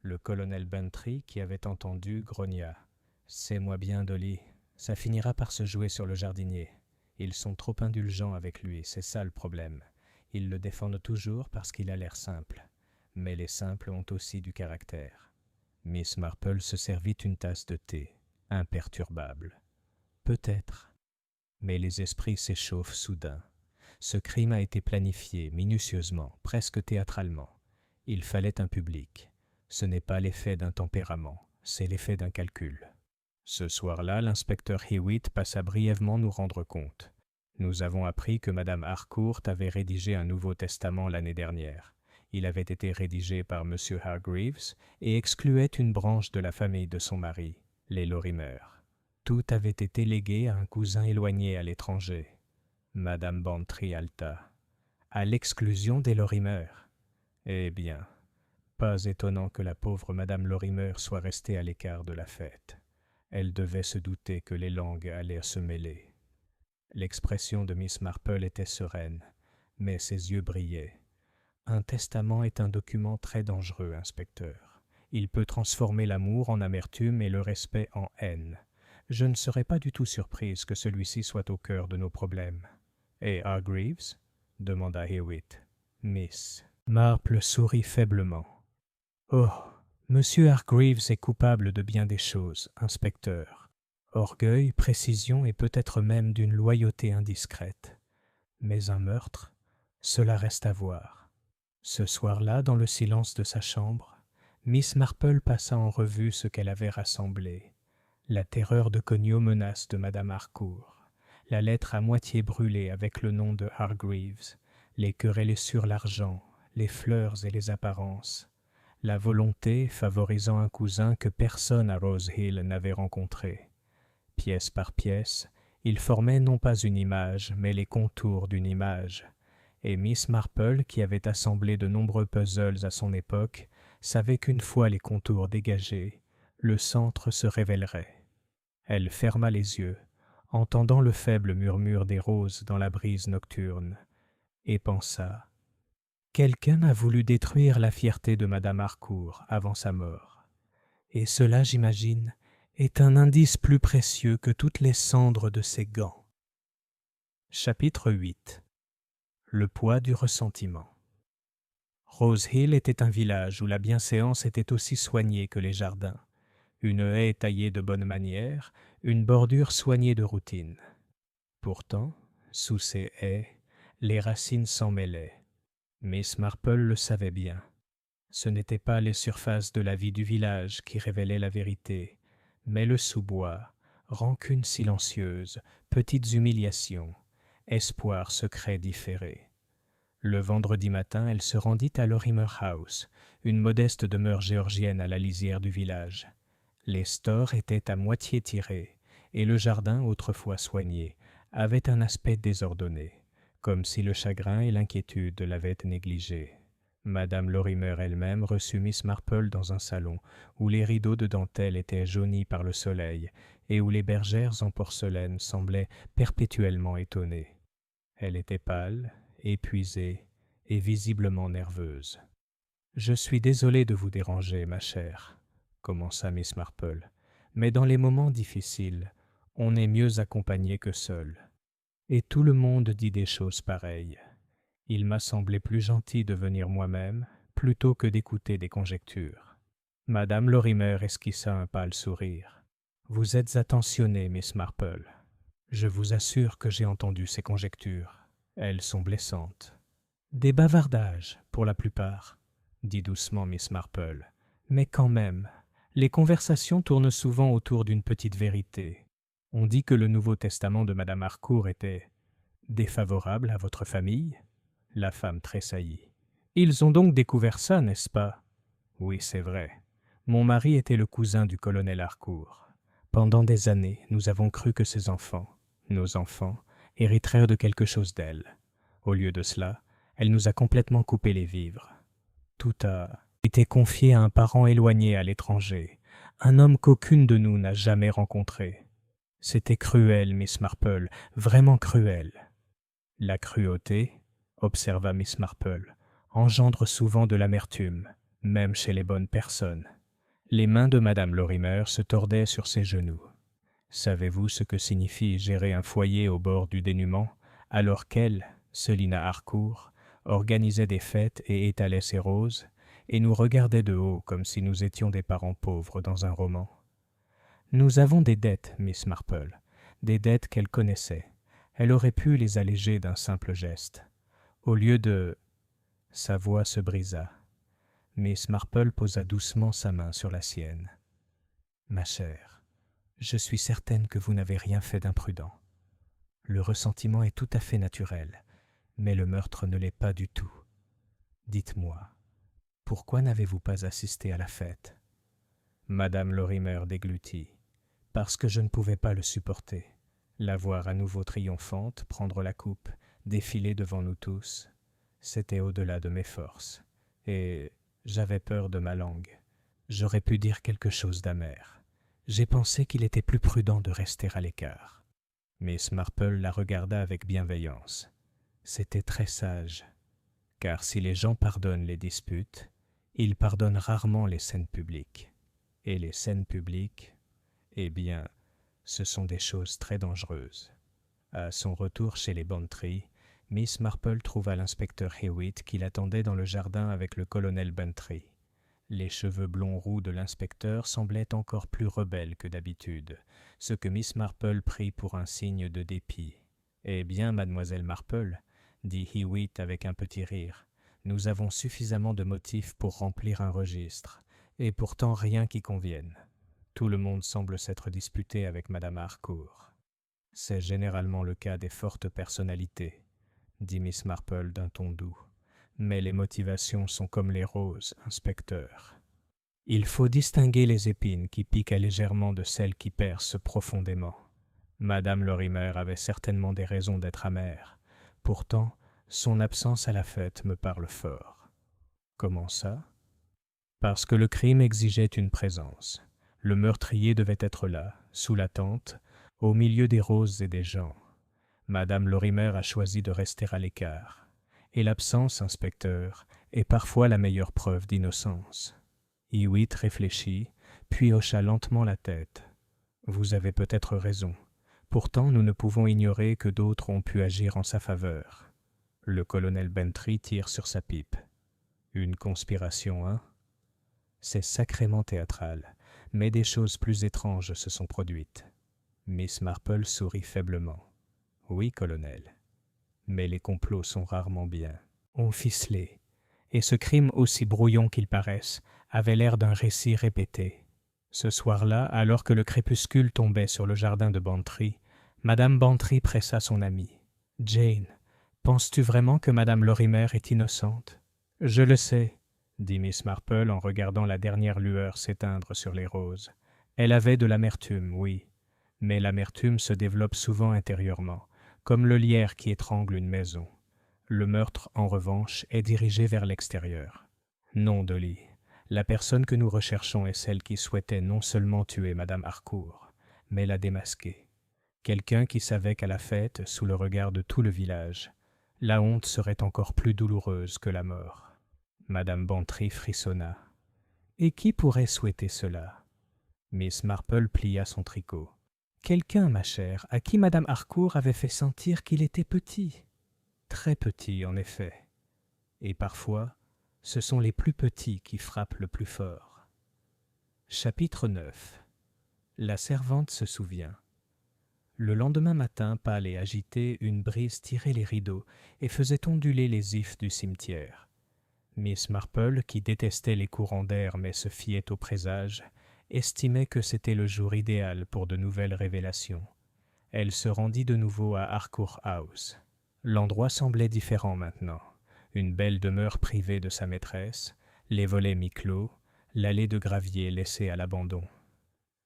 Le colonel Bantry, qui avait entendu, grogna. « C'est-moi bien, Dolly, ça finira par se jouer sur le jardinier. Ils sont trop indulgents avec lui, c'est ça le problème. Ils le défendent toujours parce qu'il a l'air simple. Mais les simples ont aussi du caractère. » Miss Marple se servit une tasse de thé, imperturbable. « Peut-être. Mais les esprits s'échauffent soudain. Ce crime a été planifié minutieusement, presque théâtralement. Il fallait un public. Ce n'est pas l'effet d'un tempérament, c'est l'effet d'un calcul. » Ce soir-là, l'inspecteur Hewitt passa brièvement nous rendre compte. Nous avons appris que Madame Harcourt avait rédigé un Nouveau Testament l'année dernière. Il avait été rédigé par M. Hargreaves et excluait une branche de la famille de son mari, les Lorimer. Tout avait été légué à un cousin éloigné à l'étranger. Madame Bantry halta. À l'exclusion des Lorimer. Eh bien, pas étonnant que la pauvre Madame Lorimer soit restée à l'écart de la fête. Elle devait se douter que les langues allaient se mêler. L'expression de Miss Marple était sereine, mais ses yeux brillaient. Un testament est un document très dangereux, inspecteur. Il peut transformer l'amour en amertume et le respect en haine. Je ne serais pas du tout surprise que celui-ci soit au cœur de nos problèmes. « Et Hargreaves » demanda Hewitt. Miss Marple sourit faiblement. « Oh, Monsieur Hargreaves est coupable de bien des choses, inspecteur. Orgueil, précision et peut-être même d'une loyauté indiscrète. Mais un meurtre, cela reste à voir. » Ce soir-là, dans le silence de sa chambre, Miss Marple passa en revue ce qu'elle avait rassemblé. La terreur de cognomenace de Madame Harcourt, la lettre à moitié brûlée avec le nom de Hargreaves, les querelles sur l'argent, les fleurs et les apparences, la volonté favorisant un cousin que personne à Rose Hill n'avait rencontré. Pièce par pièce, il formait non pas une image, mais les contours d'une image. Et Miss Marple, qui avait assemblé de nombreux puzzles à son époque, savait qu'une fois les contours dégagés, le centre se révélerait. Elle ferma les yeux, entendant le faible murmure des roses dans la brise nocturne, et pensa « Quelqu'un a voulu détruire la fierté de Madame Harcourt avant sa mort. Et cela, j'imagine, est un indice plus précieux que toutes les cendres de ses gants. » Chapitre 8. Le poids du ressentiment. Rose Hill était un village où la bienséance était aussi soignée que les jardins. Une haie taillée de bonne manière, une bordure soignée de routine. Pourtant, sous ces haies, les racines s'en mêlaient. Miss Marple le savait bien. Ce n'étaient pas les surfaces de la vie du village qui révélaient la vérité, mais le sous-bois, rancune silencieuse, petites humiliations, espoir secret différé. Le vendredi matin, elle se rendit à Lorimer House, une modeste demeure géorgienne à la lisière du village. Les stores étaient à moitié tirés, et le jardin, autrefois soigné, avait un aspect désordonné, comme si le chagrin et l'inquiétude l'avaient négligé. Madame Lorimer elle-même reçut Miss Marple dans un salon où les rideaux de dentelle étaient jaunis par le soleil et où les bergères en porcelaine semblaient perpétuellement étonnées. Elle était pâle, épuisée et visiblement nerveuse. « Je suis désolée de vous déranger, ma chère, » commença Miss Marple, « mais dans les moments difficiles, on est mieux accompagné que seul. Et tout le monde dit des choses pareilles. Il m'a semblé plus gentil de venir moi-même, plutôt que d'écouter des conjectures. » Madame Lorimer esquissa un pâle sourire. « Vous êtes attentionnée, Miss Marple. Je vous assure que j'ai entendu ces conjectures. Elles sont blessantes. »« Des bavardages, pour la plupart, » dit doucement Miss Marple. « Mais quand même, les conversations tournent souvent autour d'une petite vérité. On dit que le Nouveau Testament de Madame Harcourt était défavorable à votre famille ?» La femme tressaillit. « Ils ont donc découvert ça, n'est-ce pas ?»« Oui, c'est vrai. Mon mari était le cousin du colonel Harcourt. Pendant des années, nous avons cru que ses enfants, nos enfants, héritèrent de quelque chose d'elle. Au lieu de cela, Elle nous a complètement coupé les vivres. Tout a été confié à un parent éloigné à l'étranger, un homme qu'aucune de nous n'a jamais rencontré. C'était cruel, Miss Marple, vraiment cruel. La cruauté, observa Miss Marple, engendre souvent de l'amertume, même chez les bonnes personnes. Les mains de Madame Lorimer se tordaient sur ses genoux. Savez-vous ce que signifie gérer un foyer au bord du dénuement, alors qu'elle, Selina Harcourt, organisait des fêtes et étalait ses roses, et nous regardait de haut comme si nous étions des parents pauvres dans un roman. Nous avons des dettes, Miss Marple, des dettes qu'elle connaissait. Elle aurait pu les alléger d'un simple geste. Au lieu de... Sa voix se brisa. Miss Marple posa doucement sa main sur la sienne. Ma chère, je suis certaine que vous n'avez rien fait d'imprudent. Le ressentiment est tout à fait naturel, mais le meurtre ne l'est pas du tout. Dites-moi, pourquoi n'avez-vous pas assisté à la fête? Madame Lorimer déglutit. Parce que je ne pouvais pas le supporter. La voir à nouveau triomphante, prendre la coupe, défiler devant nous tous, c'était au-delà de mes forces. Et j'avais peur de ma langue. J'aurais pu dire quelque chose d'amer. J'ai pensé qu'il était plus prudent de rester à l'écart. Miss Marple la regarda avec bienveillance. C'était très sage, car si les gens pardonnent les disputes, ils pardonnent rarement les scènes publiques. Et les scènes publiques, eh bien, ce sont des choses très dangereuses. À son retour chez les Bantry, Miss Marple trouva l'inspecteur Hewitt qui l'attendait dans le jardin avec le colonel Bantry. Les cheveux blonds roux de l'inspecteur semblaient encore plus rebelles que d'habitude, ce que Miss Marple prit pour un signe de dépit. « Eh bien, mademoiselle Marple, dit Hewitt avec un petit rire, nous avons suffisamment de motifs pour remplir un registre, et pourtant rien qui convienne. Tout le monde semble s'être disputé avec madame Harcourt. C'est généralement le cas des fortes personnalités, dit Miss Marple d'un ton doux. Mais les motivations sont comme les roses, inspecteur. Il faut distinguer les épines qui piquent légèrement de celles qui percent profondément. Madame Lorimer avait certainement des raisons d'être amère. Pourtant, son absence à la fête me parle fort. Comment ça? Parce que le crime exigeait une présence. Le meurtrier devait être là, sous la tente, au milieu des roses et des gens. Madame Lorimer a choisi de rester à l'écart. Et l'absence, inspecteur, est parfois la meilleure preuve d'innocence. Hewitt réfléchit, puis hocha lentement la tête. Vous avez peut-être raison. Pourtant, nous ne pouvons ignorer que d'autres ont pu agir en sa faveur. Le colonel Bantry tire sur sa pipe. Une conspiration, hein? C'est sacrément théâtral, mais des choses plus étranges se sont produites. Miss Marple sourit faiblement. Oui, colonel. Mais les complots sont rarement bien. On ficelé, et ce crime aussi brouillon qu'il paraisse avait l'air d'un récit répété. Ce soir-là, alors que le crépuscule tombait sur le jardin de Bantry, madame Bantry pressa son amie. « Jane, penses-tu vraiment que madame Lorimer est innocente? »« Je le sais, » dit Miss Marple en regardant la dernière lueur s'éteindre sur les roses. Elle avait de l'amertume, oui, mais l'amertume se développe souvent intérieurement, comme le lierre qui étrangle une maison. Le meurtre, en revanche, est dirigé vers l'extérieur. Non, Dolly, la personne que nous recherchons est celle qui souhaitait non seulement tuer madame Harcourt, mais la démasquer. Quelqu'un qui savait qu'à la fête, sous le regard de tout le village, la honte serait encore plus douloureuse que la mort. Madame Bantry frissonna. Et qui pourrait souhaiter cela? Miss Marple plia son tricot. Quelqu'un, ma chère, à qui madame Harcourt avait fait sentir qu'il était petit. Très petit, en effet. Et parfois, ce sont les plus petits qui frappent le plus fort. Chapitre 9. La servante se souvient. Le lendemain matin, pâle et agité, une brise tirait les rideaux et faisait onduler les ifs du cimetière. Miss Marple, qui détestait les courants d'air mais se fiait au présage, estimait que c'était le jour idéal pour de nouvelles révélations. Elle se rendit de nouveau à Harcourt House. L'endroit semblait différent maintenant. Une belle demeure privée de sa maîtresse, les volets mi-clos, l'allée de gravier laissée à l'abandon.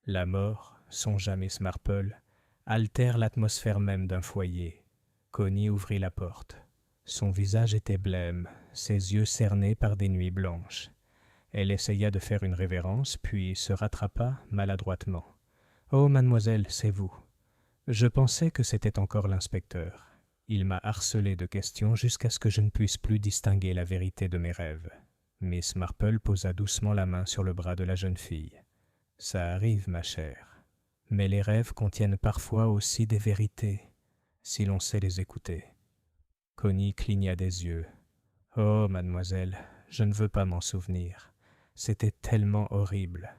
La mort, songea Miss Marple, altère l'atmosphère même d'un foyer. Connie ouvrit la porte. Son visage était blême, ses yeux cernés par des nuits blanches. Elle essaya de faire une révérence, puis se rattrapa maladroitement. « Oh, mademoiselle, c'est vous. Je pensais que c'était encore l'inspecteur. Il m'a harcelé de questions jusqu'à ce que je ne puisse plus distinguer la vérité de mes rêves. » Miss Marple posa doucement la main sur le bras de la jeune fille. « Ça arrive, ma chère. Mais les rêves contiennent parfois aussi des vérités, si l'on sait les écouter. » Connie cligna des yeux. « Oh, mademoiselle, je ne veux pas m'en souvenir. C'était tellement horrible. »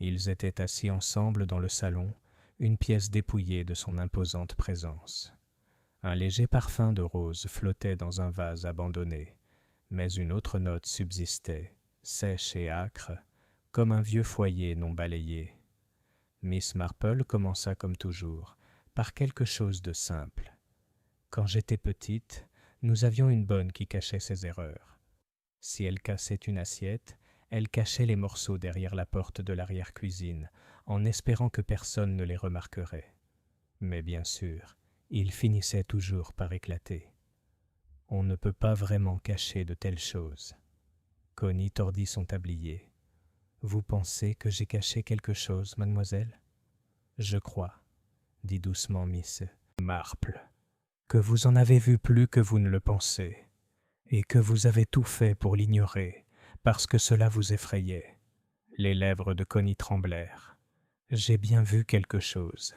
Ils étaient assis ensemble dans le salon, une pièce dépouillée de son imposante présence. Un léger parfum de rose flottait dans un vase abandonné, mais une autre note subsistait, sèche et âcre, comme un vieux foyer non balayé. Miss Marple commença comme toujours, par quelque chose de simple. « Quand j'étais petite, nous avions une bonne qui cachait ses erreurs. Si elle cassait une assiette, elle cachait les morceaux derrière la porte de l'arrière-cuisine, en espérant que personne ne les remarquerait. Mais bien sûr, il finissait toujours par éclater. On ne peut pas vraiment cacher de telles choses. » Connie tordit son tablier. « Vous pensez que j'ai caché quelque chose, mademoiselle ? » ?»« Je crois, » dit doucement Miss Marple, « que vous en avez vu plus que vous ne le pensez, et que vous avez tout fait pour l'ignorer, parce que cela vous effrayait. » Les lèvres de Connie tremblèrent. « J'ai bien vu quelque chose.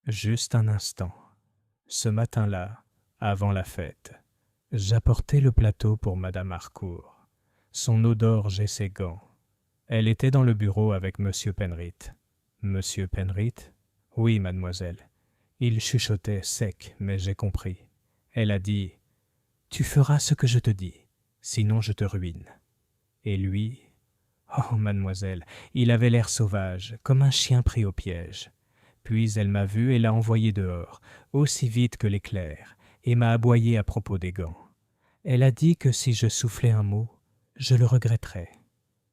Juste un instant. Ce matin-là, avant la fête, j'apportais le plateau pour Madame Harcourt, son eau d'orge et ses gants. Elle était dans le bureau avec Monsieur Penrith. »« Monsieur Penrith ? » ?»« Oui, mademoiselle. Il chuchotait sec, mais j'ai compris. Elle a dit « Tu feras ce que je te dis, sinon je te ruine. » Et lui, oh, mademoiselle, il avait l'air sauvage, comme un chien pris au piège. Puis elle m'a vu et l'a envoyé dehors, aussi vite que l'éclair, et m'a aboyé à propos des gants. Elle a dit que si je soufflais un mot, je le regretterais.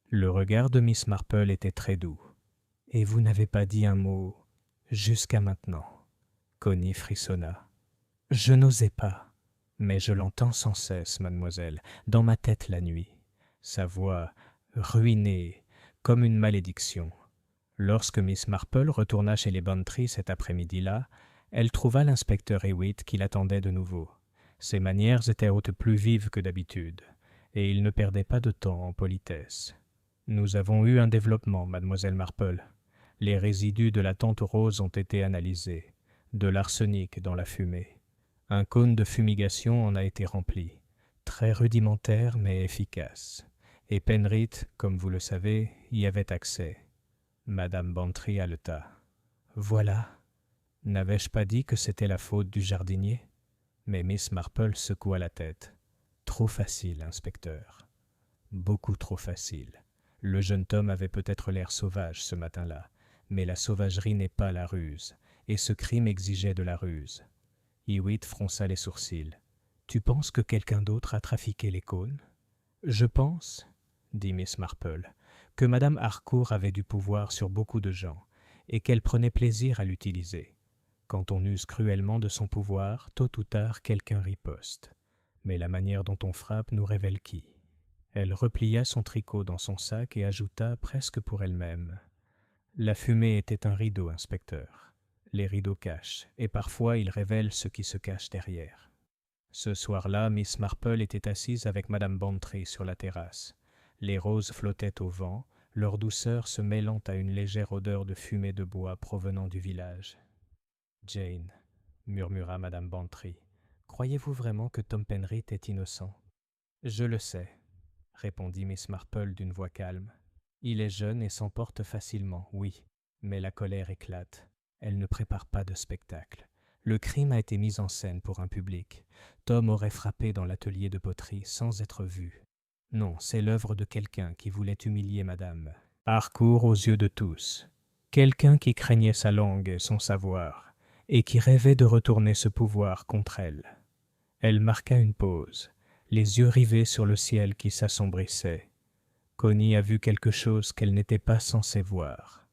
Le regard de Miss Marple était très doux. « Et vous n'avez pas dit un mot jusqu'à maintenant. » Connie frissonna. « Je n'osais pas, mais je l'entends sans cesse, mademoiselle, dans ma tête la nuit. Sa voix, ruinée, comme une malédiction. » Lorsque Miss Marple retourna chez les Bantry cet après-midi-là, elle trouva l'inspecteur Hewitt qui l'attendait de nouveau. Ses manières étaient plus vives que d'habitude, et il ne perdait pas de temps en politesse. « Nous avons eu un développement, mademoiselle Marple. Les résidus de la tante rose ont été analysés. De l'arsenic dans la fumée. Un cône de fumigation en a été rempli. Très rudimentaire mais efficace. Et Penrith, comme vous le savez, y avait accès. » Madame Bantry haleta. « Voilà. N'avais-je pas dit que c'était la faute du jardinier ?» Mais Miss Marple secoua la tête. « Trop facile, inspecteur. Beaucoup trop facile. Le jeune Tom avait peut-être l'air sauvage ce matin-là, mais la sauvagerie n'est pas la ruse, et ce crime exigeait de la ruse. » Hewitt fronça les sourcils. « Tu penses que quelqu'un d'autre a trafiqué les cônes ?»« Je pense, » dit Miss Marple, « que Madame Harcourt avait du pouvoir sur beaucoup de gens, et qu'elle prenait plaisir à l'utiliser. Quand on use cruellement de son pouvoir, tôt ou tard quelqu'un riposte. Mais la manière dont on frappe nous révèle qui. » Elle replia son tricot dans son sac et ajouta presque pour elle-même. « La fumée était un rideau, inspecteur. Les rideaux cachent, et parfois ils révèlent ce qui se cache derrière. » Ce soir-là, Miss Marple était assise avec Madame Bantry sur la terrasse. Les roses flottaient au vent, leur douceur se mêlant à une légère odeur de fumée de bois provenant du village. « Jane, » murmura Madame Bantry, « croyez-vous vraiment que Tom Penrith est innocent ?»« Je le sais, » répondit Miss Marple d'une voix calme. « Il est jeune et s'emporte facilement, oui, mais la colère éclate. Elle ne prépare pas de spectacle. Le crime a été mis en scène pour un public. Tom aurait frappé dans l'atelier de poterie sans être vu. Non, c'est l'œuvre de quelqu'un qui voulait humilier Madame Harcourt aux yeux de tous. Quelqu'un qui craignait sa langue et son savoir, et qui rêvait de retourner ce pouvoir contre elle. » Elle marqua une pause, les yeux rivés sur le ciel qui s'assombrissait. Connie a vu quelque chose qu'elle n'était pas censée voir.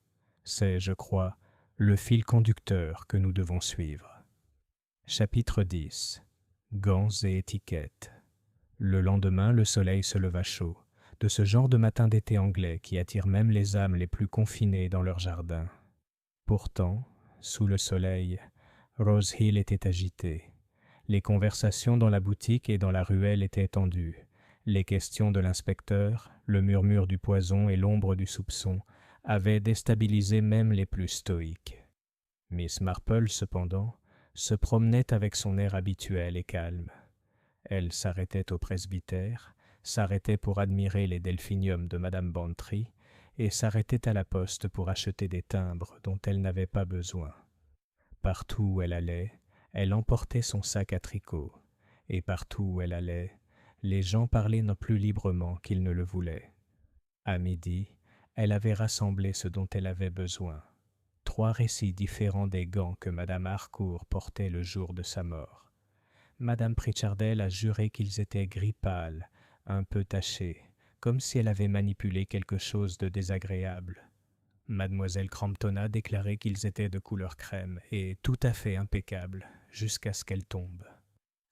C'est, je crois, le fil conducteur que nous devons suivre. Chapitre 10. Gants et étiquettes. Le lendemain, le soleil se leva chaud, de ce genre de matin d'été anglais qui attire même les âmes les plus confinées dans leur jardin. Pourtant, sous le soleil, Rose Hill était agitée. Les conversations dans la boutique et dans la ruelle étaient tendues. Les questions de l'inspecteur, le murmure du poison et l'ombre du soupçon avaient déstabilisé même les plus stoïques. Miss Marple, cependant, se promenait avec son air habituel et calme. Elle s'arrêtait au presbytère, s'arrêtait pour admirer les delphiniums de Madame Bantry et s'arrêtait à la poste pour acheter des timbres dont elle n'avait pas besoin. Partout où elle allait, elle emportait son sac à tricot, et partout où elle allait, les gens parlaient non plus librement qu'ils ne le voulaient. À midi, elle avait rassemblé ce dont elle avait besoin. 3 récits différents des gants que Madame Harcourt portait le jour de sa mort. Madame Pritchardel a juré qu'ils étaient gris pâle, un peu tachés, comme si elle avait manipulé quelque chose de désagréable. Mademoiselle Crampton a déclaré qu'ils étaient de couleur crème et tout à fait impeccables, jusqu'à ce qu'elle tombe.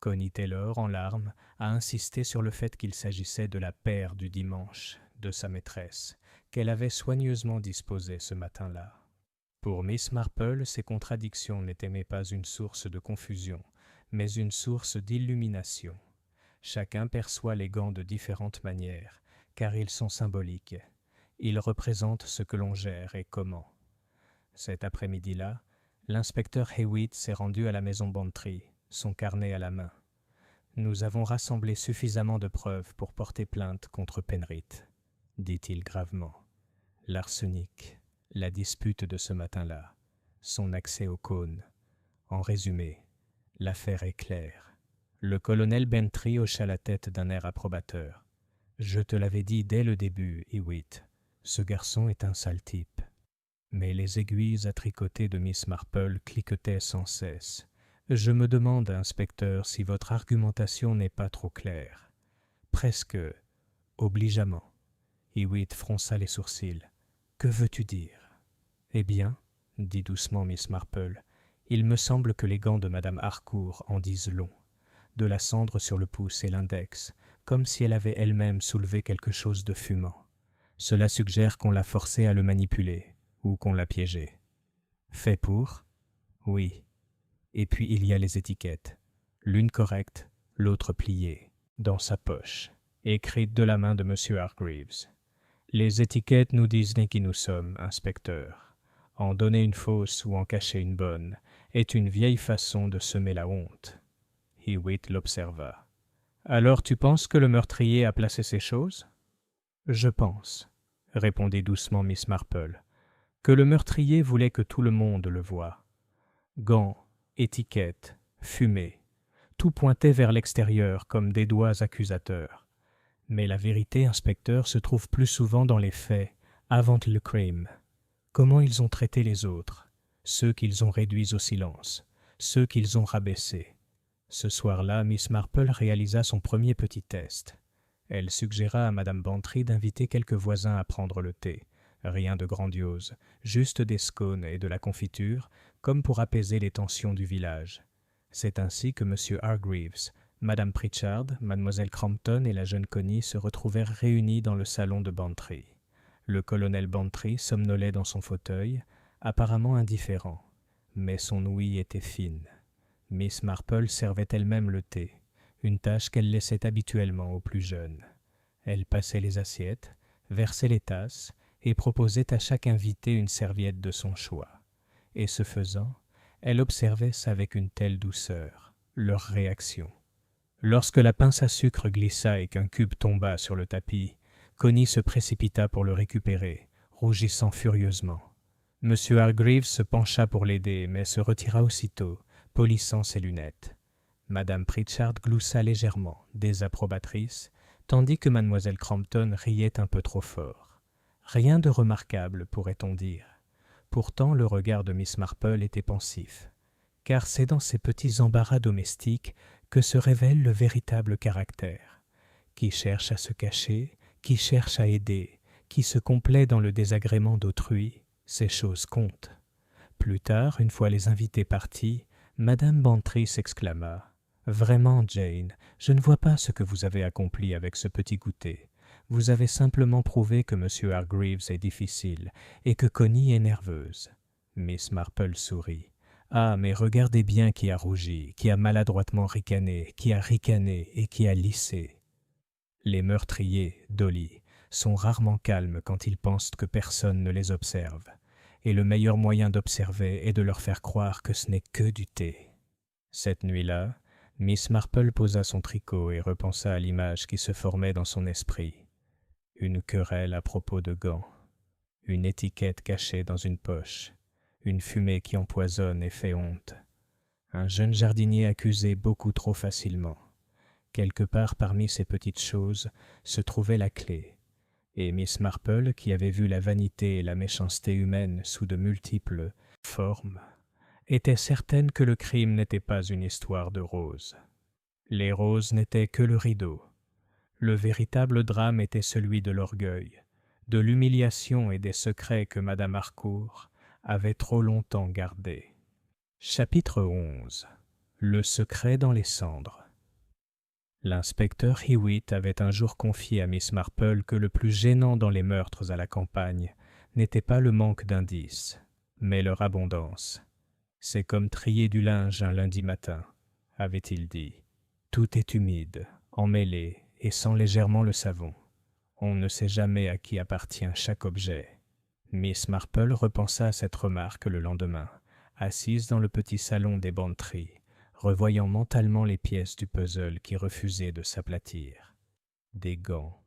Connie Taylor, en larmes, a insisté sur le fait qu'il s'agissait de la paire du dimanche, de sa maîtresse, qu'elle avait soigneusement disposée ce matin-là. Pour Miss Marple, ces contradictions n'étaient pas une source de confusion, mais une source d'illumination. Chacun perçoit les gants de différentes manières, car ils sont symboliques. Ils représentent ce que l'on gère et comment. Cet après-midi-là, l'inspecteur Hewitt s'est rendu à la maison Bantry, son carnet à la main. Nous avons rassemblé suffisamment de preuves pour porter plainte contre Penrith, dit-il gravement. L'arsenic, la dispute de ce matin-là, son accès au cône. En résumé, l'affaire est claire. Le colonel Bantry hocha la tête d'un air approbateur. Je te l'avais dit dès le début, Hewitt. Ce garçon est un sale type. Mais les aiguilles à tricoter de Miss Marple cliquetaient sans cesse. Je me demande, inspecteur, si votre argumentation n'est pas trop claire. Presque obligeamment. Hewitt fronça les sourcils. Que veux-tu dire? Eh bien, dit doucement Miss Marple, il me semble que les gants de Madame Harcourt en disent long. De la cendre sur le pouce et l'index, comme si elle avait elle-même soulevé quelque chose de fumant. Cela suggère qu'on l'a forcée à le manipuler, ou qu'on l'a piégé. Fait pour? Oui. Et puis il y a les étiquettes. L'une correcte, l'autre pliée, dans sa poche, écrite de la main de M. Hargreaves. Les étiquettes nous disent qui nous sommes, inspecteur. En donner une fausse ou en cacher une bonne est une vieille façon de semer la honte. Hewitt l'observa. Alors tu penses que le meurtrier a placé ces choses? Je pense, répondit doucement Miss Marple, que le meurtrier voulait que tout le monde le voie. Gants, étiquettes, fumée, tout pointait vers l'extérieur comme des doigts accusateurs. Mais la vérité, inspecteur, se trouve plus souvent dans les faits, avant le crime. Comment ils ont traité les autres, ceux qu'ils ont réduits au silence, ceux qu'ils ont rabaissés. Ce soir-là, Miss Marple réalisa son premier petit test. Elle suggéra à Madame Bantry d'inviter quelques voisins à prendre le thé. Rien de grandiose, juste des scones et de la confiture, comme pour apaiser les tensions du village. C'est ainsi que M. Hargreaves, Madame Pritchard, Mademoiselle Crampton et la jeune Connie se retrouvèrent réunis dans le salon de Bantry. Le colonel Bantry somnolait dans son fauteuil, apparemment indifférent, mais son ouïe était fine. Miss Marple servait elle-même le thé, une tâche qu'elle laissait habituellement aux plus jeunes. Elle passait les assiettes, versait les tasses et proposait à chaque invité une serviette de son choix. Et ce faisant, elle observait avec une telle douceur leur réaction. Lorsque la pince à sucre glissa et qu'un cube tomba sur le tapis, Connie se précipita pour le récupérer, rougissant furieusement. M. Hargreaves se pencha pour l'aider, mais se retira aussitôt, polissant ses lunettes. Madame Pritchard gloussa légèrement, désapprobatrice, tandis que Mademoiselle Crampton riait un peu trop fort. Rien de remarquable, pourrait-on dire. Pourtant, le regard de Miss Marple était pensif, car c'est dans ces petits embarras domestiques que se révèle le véritable caractère, qui cherche à se cacher, qui cherche à aider, qui se complaît dans le désagrément d'autrui, ces choses comptent. Plus tard, une fois les invités partis, Madame Bantry s'exclama « Vraiment, Jane, je ne vois pas ce que vous avez accompli avec ce petit goûter. Vous avez simplement prouvé que M. Hargreaves est difficile et que Connie est nerveuse. Miss Marple sourit. Ah, mais regardez bien qui a rougi, qui a maladroitement ricané, qui a ricané et qui a lissé. Les meurtriers, Dolly, sont rarement calmes quand ils pensent que personne ne les observe. Et le meilleur moyen d'observer est de leur faire croire que ce n'est que du thé. Cette nuit-là, Miss Marple posa son tricot et repensa à l'image qui se formait dans son esprit. Une querelle à propos de gants, une étiquette cachée dans une poche, une fumée qui empoisonne et fait honte, un jeune jardinier accusé beaucoup trop facilement. Quelque part parmi ces petites choses se trouvait la clé, et Miss Marple, qui avait vu la vanité et la méchanceté humaine sous de multiples formes, était certaine que le crime n'était pas une histoire de roses. Les roses n'étaient que le rideau. Le véritable drame était celui de l'orgueil, de l'humiliation et des secrets que Madame Harcourt avait trop longtemps gardés. Chapitre 11. Le secret dans les cendres. L'inspecteur Hewitt avait un jour confié à Miss Marple que le plus gênant dans les meurtres à la campagne n'était pas le manque d'indices, mais leur abondance. C'est comme trier du linge un lundi matin, avait-il dit. Tout est humide, emmêlé et sent légèrement le savon. On ne sait jamais à qui appartient chaque objet. Miss Marple repensa à cette remarque le lendemain, assise dans le petit salon des Bantry, revoyant mentalement les pièces du puzzle qui refusaient de s'aplatir. Des gants,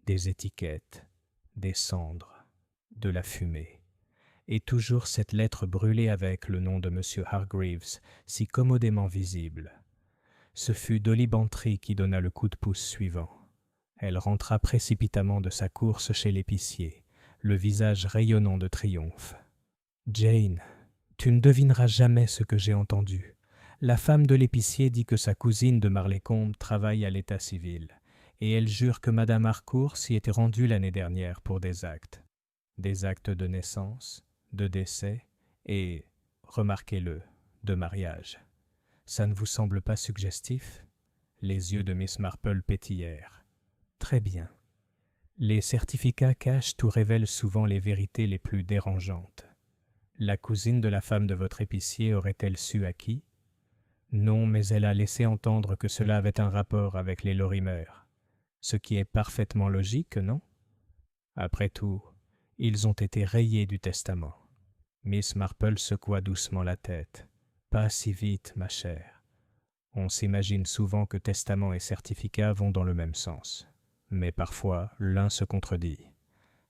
des étiquettes, des cendres, de la fumée. Et toujours cette lettre brûlée avec le nom de M. Hargreaves, si commodément visible. Ce fut Dolly Bantry qui donna le coup de pouce suivant. Elle rentra précipitamment de sa course chez l'épicier, le visage rayonnant de triomphe. « Jane, tu ne devineras jamais ce que j'ai entendu. La femme de l'épicier dit que sa cousine de Marlécombe travaille à l'état civil, et elle jure que Madame Harcourt s'y était rendue l'année dernière pour des actes. Des actes de naissance, de décès et, remarquez-le, de mariage. Ça ne vous semble pas suggestif ?» Les yeux de Miss Marple pétillèrent. « Très bien. Les certificats cachent ou révèlent souvent les vérités les plus dérangeantes. La cousine de la femme de votre épicier aurait-elle su à qui? Non, mais elle a laissé entendre que cela avait un rapport avec les Lorimer. Ce qui est parfaitement logique, non? Après tout, ils ont été rayés du testament. » Miss Marple secoua doucement la tête. « Pas si vite, ma chère. On s'imagine souvent que testament et certificat vont dans le même sens. Mais parfois, l'un se contredit.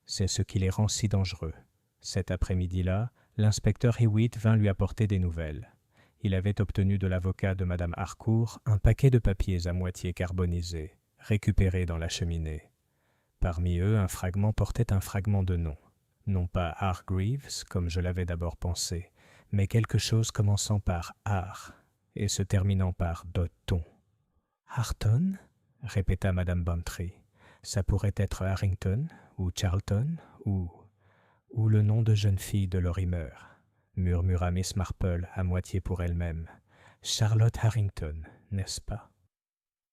C'est ce qui les rend si dangereux. Cet après-midi-là, l'inspecteur Hewitt vint lui apporter des nouvelles. Il avait obtenu de l'avocat de Madame Harcourt un paquet de papiers à moitié carbonisés, récupérés dans la cheminée. Parmi eux, un fragment portait un fragment de nom. Non pas Hargreaves, comme je l'avais d'abord pensé, mais quelque chose commençant par Har et se terminant par Dotton. « Harton » répéta Madame Bantry. « Ça pourrait être Harrington, ou Charlton, ou le nom de jeune fille de Lorimer, » murmura Miss Marple à moitié pour elle-même. « Charlotte Harrington, n'est-ce pas ?»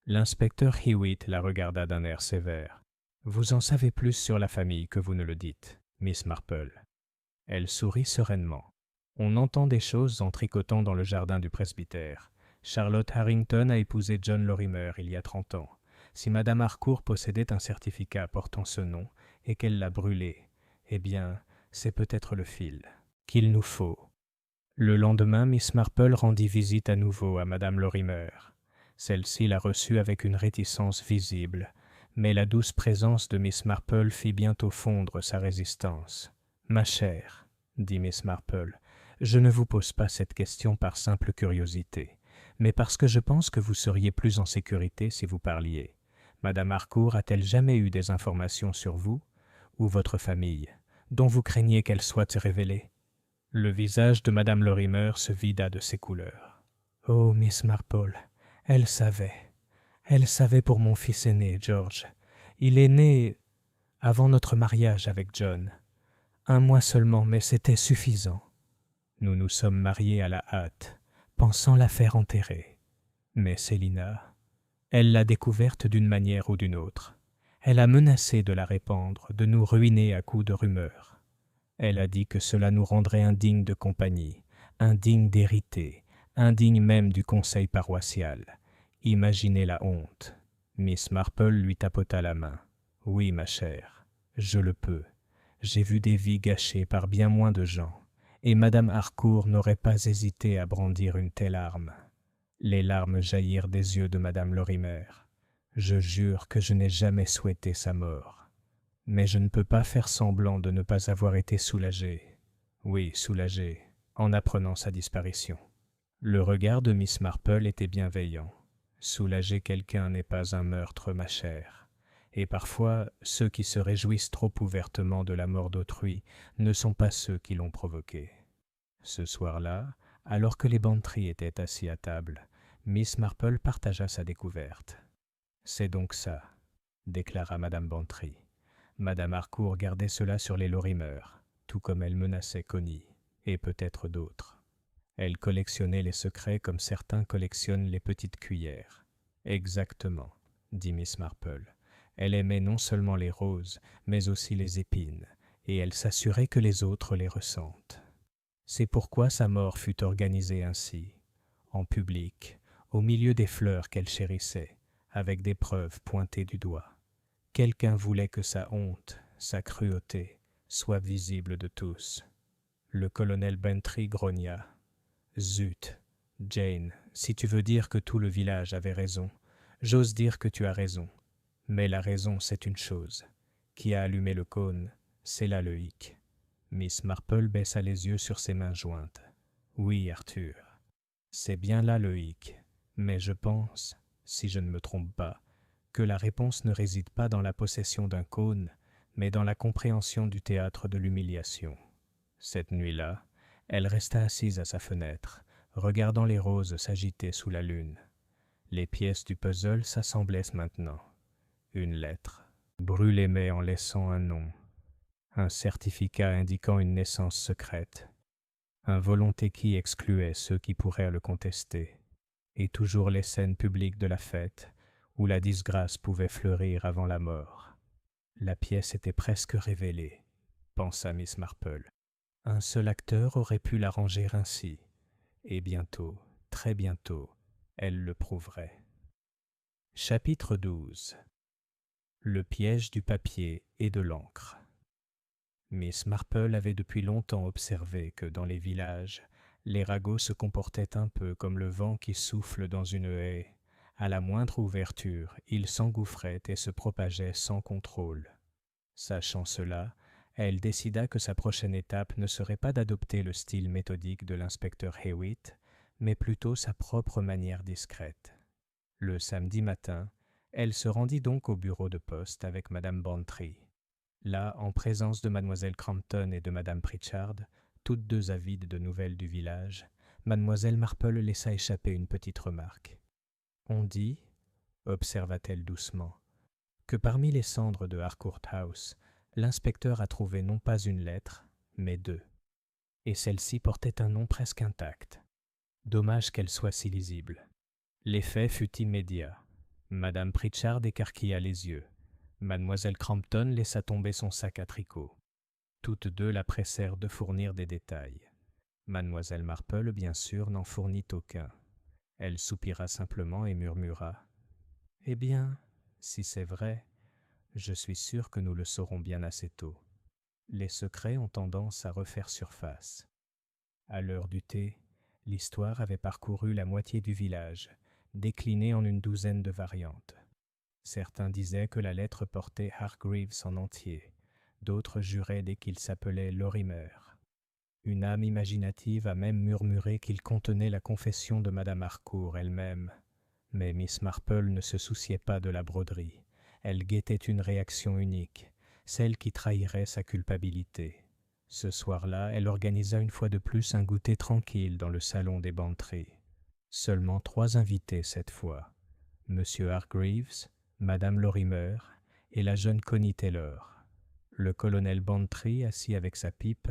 L'inspecteur Hewitt la regarda d'un air sévère. « Vous en savez plus sur la famille que vous ne le dites, Miss Marple. » Elle sourit sereinement. « On entend des choses en tricotant dans le jardin du presbytère. Charlotte Harrington a épousé John Lorimer il y a 30 ans. Si Madame Harcourt possédait un certificat portant ce nom et qu'elle l'a brûlé, eh bien, c'est peut-être le fil qu'il nous faut. » Le lendemain, Miss Marple rendit visite à nouveau à Madame Lorimer. Celle-ci la reçut avec une réticence visible, mais la douce présence de Miss Marple fit bientôt fondre sa résistance. « Ma chère, » dit Miss Marple, « je ne vous pose pas cette question par simple curiosité, mais parce que je pense que vous seriez plus en sécurité si vous parliez. Madame Harcourt a-t-elle jamais eu des informations sur vous ou votre famille, dont vous craignez qu'elles soient révélées ?» Le visage de Madame Lorimer se vida de ses couleurs. « Oh, Miss Marple, elle savait pour mon fils aîné, George. Il est né avant notre mariage avec John. 1 mois seulement, mais c'était suffisant. Nous nous sommes mariés à la hâte, pensant la faire enterrer. Mais Célina, elle l'a découverte d'une manière ou d'une autre. Elle a menacé de la répandre, de nous ruiner à coups de rumeurs. Elle a dit que cela nous rendrait indignes de compagnie, indignes d'hériter, indignes même du conseil paroissial. Imaginez la honte. Miss Marple lui tapota la main. Oui, ma chère, je le peux. J'ai vu des vies gâchées par bien moins de gens, et Madame Harcourt n'aurait pas hésité à brandir une telle arme. Les larmes jaillirent des yeux de Madame Lorimer. Je jure que je n'ai jamais souhaité sa mort. Mais je ne peux pas faire semblant de ne pas avoir été soulagé. Oui, soulagé, en apprenant sa disparition. Le regard de Miss Marple était bienveillant. Soulager quelqu'un n'est pas un meurtre, ma chère. Et parfois, ceux qui se réjouissent trop ouvertement de la mort d'autrui ne sont pas ceux qui l'ont provoquée. Ce soir-là, alors que les Bantry étaient assis à table, Miss Marple partagea sa découverte. « C'est donc ça, » déclara Madame Bantry. Madame Harcourt gardait cela sur les Lorimer, tout comme elle menaçait Connie, et peut-être d'autres. Elle collectionnait les secrets comme certains collectionnent les petites cuillères. « Exactement, » dit Miss Marple. Elle aimait non seulement les roses, mais aussi les épines, et elle s'assurait que les autres les ressentent. C'est pourquoi sa mort fut organisée ainsi, en public, au milieu des fleurs qu'elle chérissait, avec des preuves pointées du doigt. Quelqu'un voulait que sa honte, sa cruauté, soient visibles de tous. Le colonel Bantry grogna. « Zut, Jane, si tu veux dire que tout le village avait raison, j'ose dire que tu as raison. Mais la raison, c'est une chose. Qui a allumé le cône, c'est là le hic. » Miss Marple baissa les yeux sur ses mains jointes. « Oui, Arthur, c'est bien là le hic. Mais je pense, si je ne me trompe pas, que la réponse ne réside pas dans la possession d'un cône, mais dans la compréhension du théâtre de l'humiliation. » Cette nuit-là, elle resta assise à sa fenêtre, regardant les roses s'agiter sous la lune. Les pièces du puzzle s'assemblaient maintenant. Une lettre. Brûle aimait en laissant un nom. Un certificat indiquant une naissance secrète. Un volonté qui excluait ceux qui pourraient le contester. Et toujours les scènes publiques de la fête, où la disgrâce pouvait fleurir avant la mort. La pièce était presque révélée, pensa Miss Marple. Un seul acteur aurait pu l'arranger ainsi, et bientôt, très bientôt, elle le prouverait. Chapitre 12. Le piège du papier et de l'encre. Miss Marple avait depuis longtemps observé que dans les villages, les ragots se comportaient un peu comme le vent qui souffle dans une haie. À la moindre ouverture, ils s'engouffraient et se propageaient sans contrôle. Sachant cela, elle décida que sa prochaine étape ne serait pas d'adopter le style méthodique de l'inspecteur Hewitt, mais plutôt sa propre manière discrète. Le samedi matin, elle se rendit donc au bureau de poste avec Madame Bantry. Là, en présence de Mademoiselle Crampton et de Madame Pritchard, toutes deux avides de nouvelles du village, Mademoiselle Marple laissa échapper une petite remarque. « On dit, observa-t-elle doucement, que parmi les cendres de Harcourt House, l'inspecteur a trouvé non pas une lettre, mais deux. Et celle-ci portait un nom presque intact. Dommage qu'elle soit si lisible. » L'effet fut immédiat. Madame Pritchard écarquilla les yeux. Mademoiselle Crampton laissa tomber son sac à tricot. Toutes deux la pressèrent de fournir des détails. Mademoiselle Marple, bien sûr, n'en fournit aucun. Elle soupira simplement et murmura « Eh bien, si c'est vrai, je suis sûre que nous le saurons bien assez tôt. Les secrets ont tendance à refaire surface. » À l'heure du thé, l'histoire avait parcouru la moitié du village, déclinée en une douzaine de variantes. Certains disaient que la lettre portait Hargreaves en entier, d'autres juraient dès qu'il s'appelait Lorimer. Une âme imaginative a même murmuré qu'il contenait la confession de Madame Harcourt elle-même. Mais Miss Marple ne se souciait pas de la broderie. Elle guettait une réaction unique, celle qui trahirait sa culpabilité. Ce soir-là, elle organisa une fois de plus un goûter tranquille dans le salon des Bantry. Seulement 3 invités cette fois. Monsieur Hargreaves, Madame Lorimer et la jeune Connie Taylor. Le colonel Bantry, assis avec sa pipe,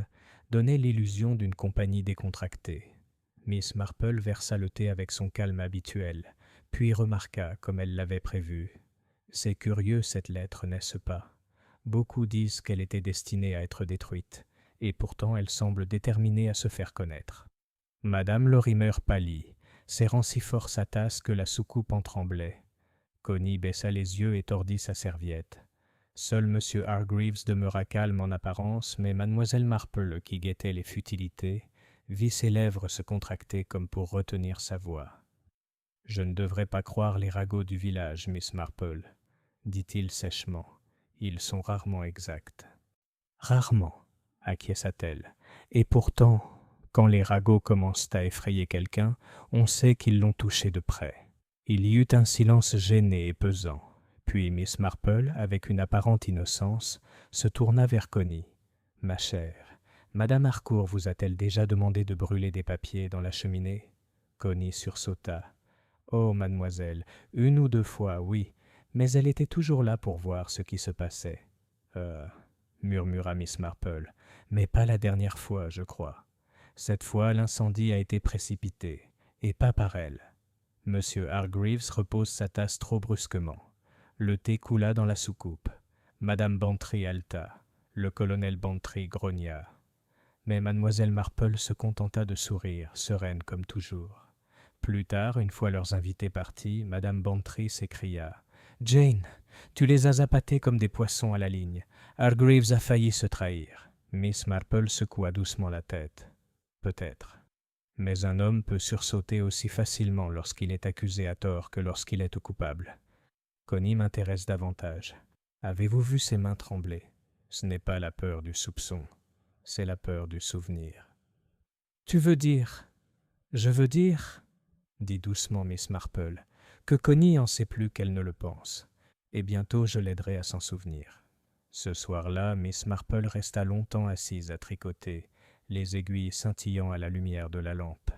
donnait l'illusion d'une compagnie décontractée. Miss Marple versa le thé avec son calme habituel, puis remarqua, comme elle l'avait prévu. « C'est curieux, cette lettre, n'est-ce pas? Beaucoup disent qu'elle était destinée à être détruite, et pourtant elle semble déterminée à se faire connaître. » Madame Lorimer pâlit, serrant si fort sa tasse que la soucoupe en tremblait. Connie baissa les yeux et tordit sa serviette. Seul M. Hargreaves demeura calme en apparence, mais Mademoiselle Marple, qui guettait les futilités, vit ses lèvres se contracter comme pour retenir sa voix. « Je ne devrais pas croire les ragots du village, Miss Marple, » dit-il sèchement. « Ils sont rarement exacts. »« Rarement, » acquiesça-t-elle. « Et pourtant, quand les ragots commencent à effrayer quelqu'un, on sait qu'ils l'ont touché de près. » Il y eut un silence gêné et pesant. Puis Miss Marple, avec une apparente innocence, se tourna vers Connie. « Ma chère, Madame Harcourt vous a-t-elle déjà demandé de brûler des papiers dans la cheminée ?» Connie sursauta. « Oh, mademoiselle, une ou deux fois, oui, mais elle était toujours là pour voir ce qui se passait. » Murmura Miss Marple, « mais pas la dernière fois, je crois. Cette fois, l'incendie a été précipité, et pas par elle. » Monsieur Hargreaves repose sa tasse trop brusquement. Le thé coula dans la soucoupe. Madame Bantry haleta. Le colonel Bantry grogna. Mais mademoiselle Marple se contenta de sourire, sereine comme toujours. Plus tard, une fois leurs invités partis, madame Bantry s'écria. « Jane, tu les as appâtés comme des poissons à la ligne. Hargreaves a failli se trahir. » Miss Marple secoua doucement la tête. « Peut-être. Mais un homme peut sursauter aussi facilement lorsqu'il est accusé à tort que lorsqu'il est coupable. Connie m'intéresse davantage. Avez-vous vu ses mains trembler? Ce n'est pas la peur du soupçon, c'est la peur du souvenir. »« Tu veux dire, je veux dire, dit doucement Miss Marple, que Connie en sait plus qu'elle ne le pense, et bientôt je l'aiderai à s'en souvenir. » Ce soir-là, Miss Marple resta longtemps assise à tricoter, les aiguilles scintillant à la lumière de la lampe.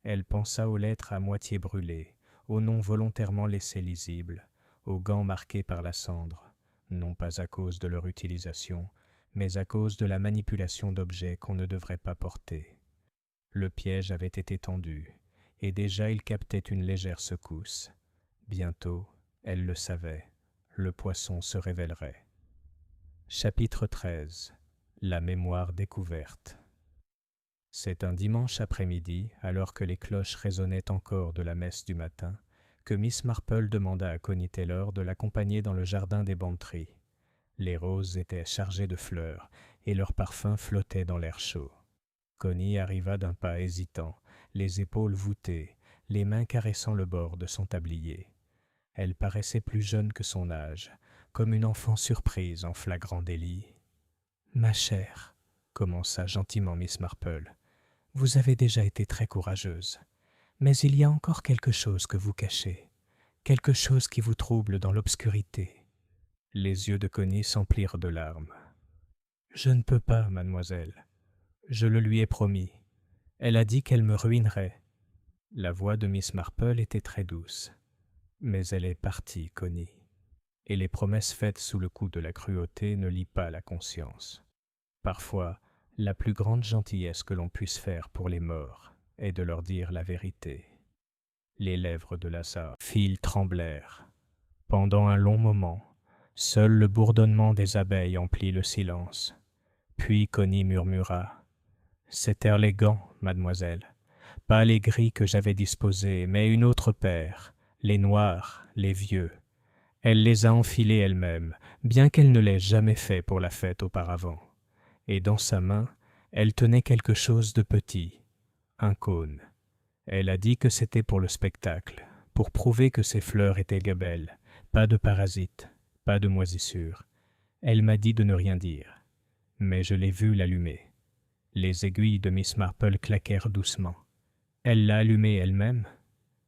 Elle pensa aux lettres à moitié brûlées, aux noms volontairement laissés lisibles, aux gants marqués par la cendre, non pas à cause de leur utilisation, mais à cause de la manipulation d'objets qu'on ne devrait pas porter. Le piège avait été tendu, et déjà il captait une légère secousse. Bientôt, elle le savait, le poisson se révélerait. Chapitre 13. La mémoire découverte. C'est un dimanche après-midi, alors que les cloches résonnaient encore de la messe du matin, que Miss Marple demanda à Connie Taylor de l'accompagner dans le jardin des Bantry. Les roses étaient chargées de fleurs, et leur parfum flottait dans l'air chaud. Connie arriva d'un pas hésitant, les épaules voûtées, les mains caressant le bord de son tablier. Elle paraissait plus jeune que son âge, comme une enfant surprise en flagrant délit. « Ma chère, » commença gentiment Miss Marple, « vous avez déjà été très courageuse, mais il y a encore quelque chose que vous cachez, quelque chose qui vous trouble dans l'obscurité. » Les yeux de Connie s'emplirent de larmes. « Je ne peux pas, mademoiselle. Je le lui ai promis. Elle a dit qu'elle me ruinerait. » La voix de Miss Marple était très douce. « Mais elle est partie, Connie. Et les promesses faites sous le coup de la cruauté ne lient pas la conscience. Parfois, la plus grande gentillesse que l'on puisse faire pour les morts est de leur dire la vérité. » Les lèvres de la sœur fille tremblèrent. Pendant un long moment, seul le bourdonnement des abeilles emplit le silence. Puis Connie murmura. « C'étaient les gants, mademoiselle. Pas les gris que j'avais disposés, mais une autre paire, les noirs, les vieux. Elle les a enfilés elle-même, bien qu'elle ne l'ait jamais fait pour la fête auparavant. Et dans sa main, elle tenait quelque chose de petit, un cône. Elle a dit que c'était pour le spectacle, pour prouver que ces fleurs étaient belles, pas de parasites, pas de moisissures. Elle m'a dit de ne rien dire, mais je l'ai vue l'allumer. » Les aiguilles de Miss Marple claquèrent doucement. « Elle l'a allumée elle-même ? » ?»«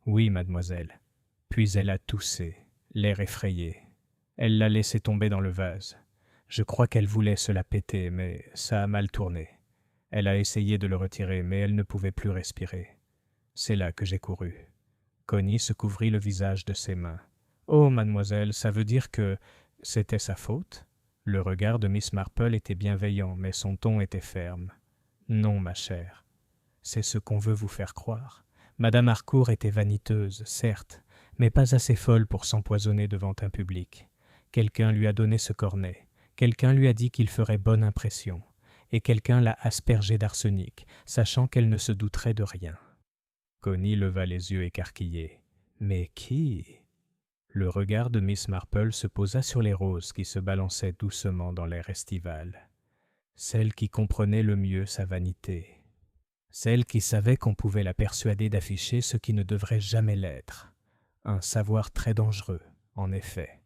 Oui, mademoiselle. » Puis elle a toussé, l'air effrayé. Elle l'a laissé tomber dans le vase. Je crois qu'elle voulait se la péter, mais ça a mal tourné. Elle a essayé de le retirer, mais elle ne pouvait plus respirer. C'est là que j'ai couru. » Connie se couvrit le visage de ses mains. « Oh, mademoiselle, ça veut dire que c'était sa faute ?» Le regard de Miss Marple était bienveillant, mais son ton était ferme. « Non, ma chère. C'est ce qu'on veut vous faire croire. Madame Harcourt était vaniteuse, certes, mais pas assez folle pour s'empoisonner devant un public. Quelqu'un lui a donné ce cornet, quelqu'un lui a dit qu'il ferait bonne impression, et quelqu'un l'a aspergée d'arsenic, sachant qu'elle ne se douterait de rien. Connie leva les yeux écarquillés. Mais qui? Le regard de Miss Marple se posa sur les roses qui se balançaient doucement dans l'air estival. Celle qui comprenait le mieux sa vanité. Celle qui savait qu'on pouvait la persuader d'afficher ce qui ne devrait jamais l'être. Un savoir très dangereux, en effet.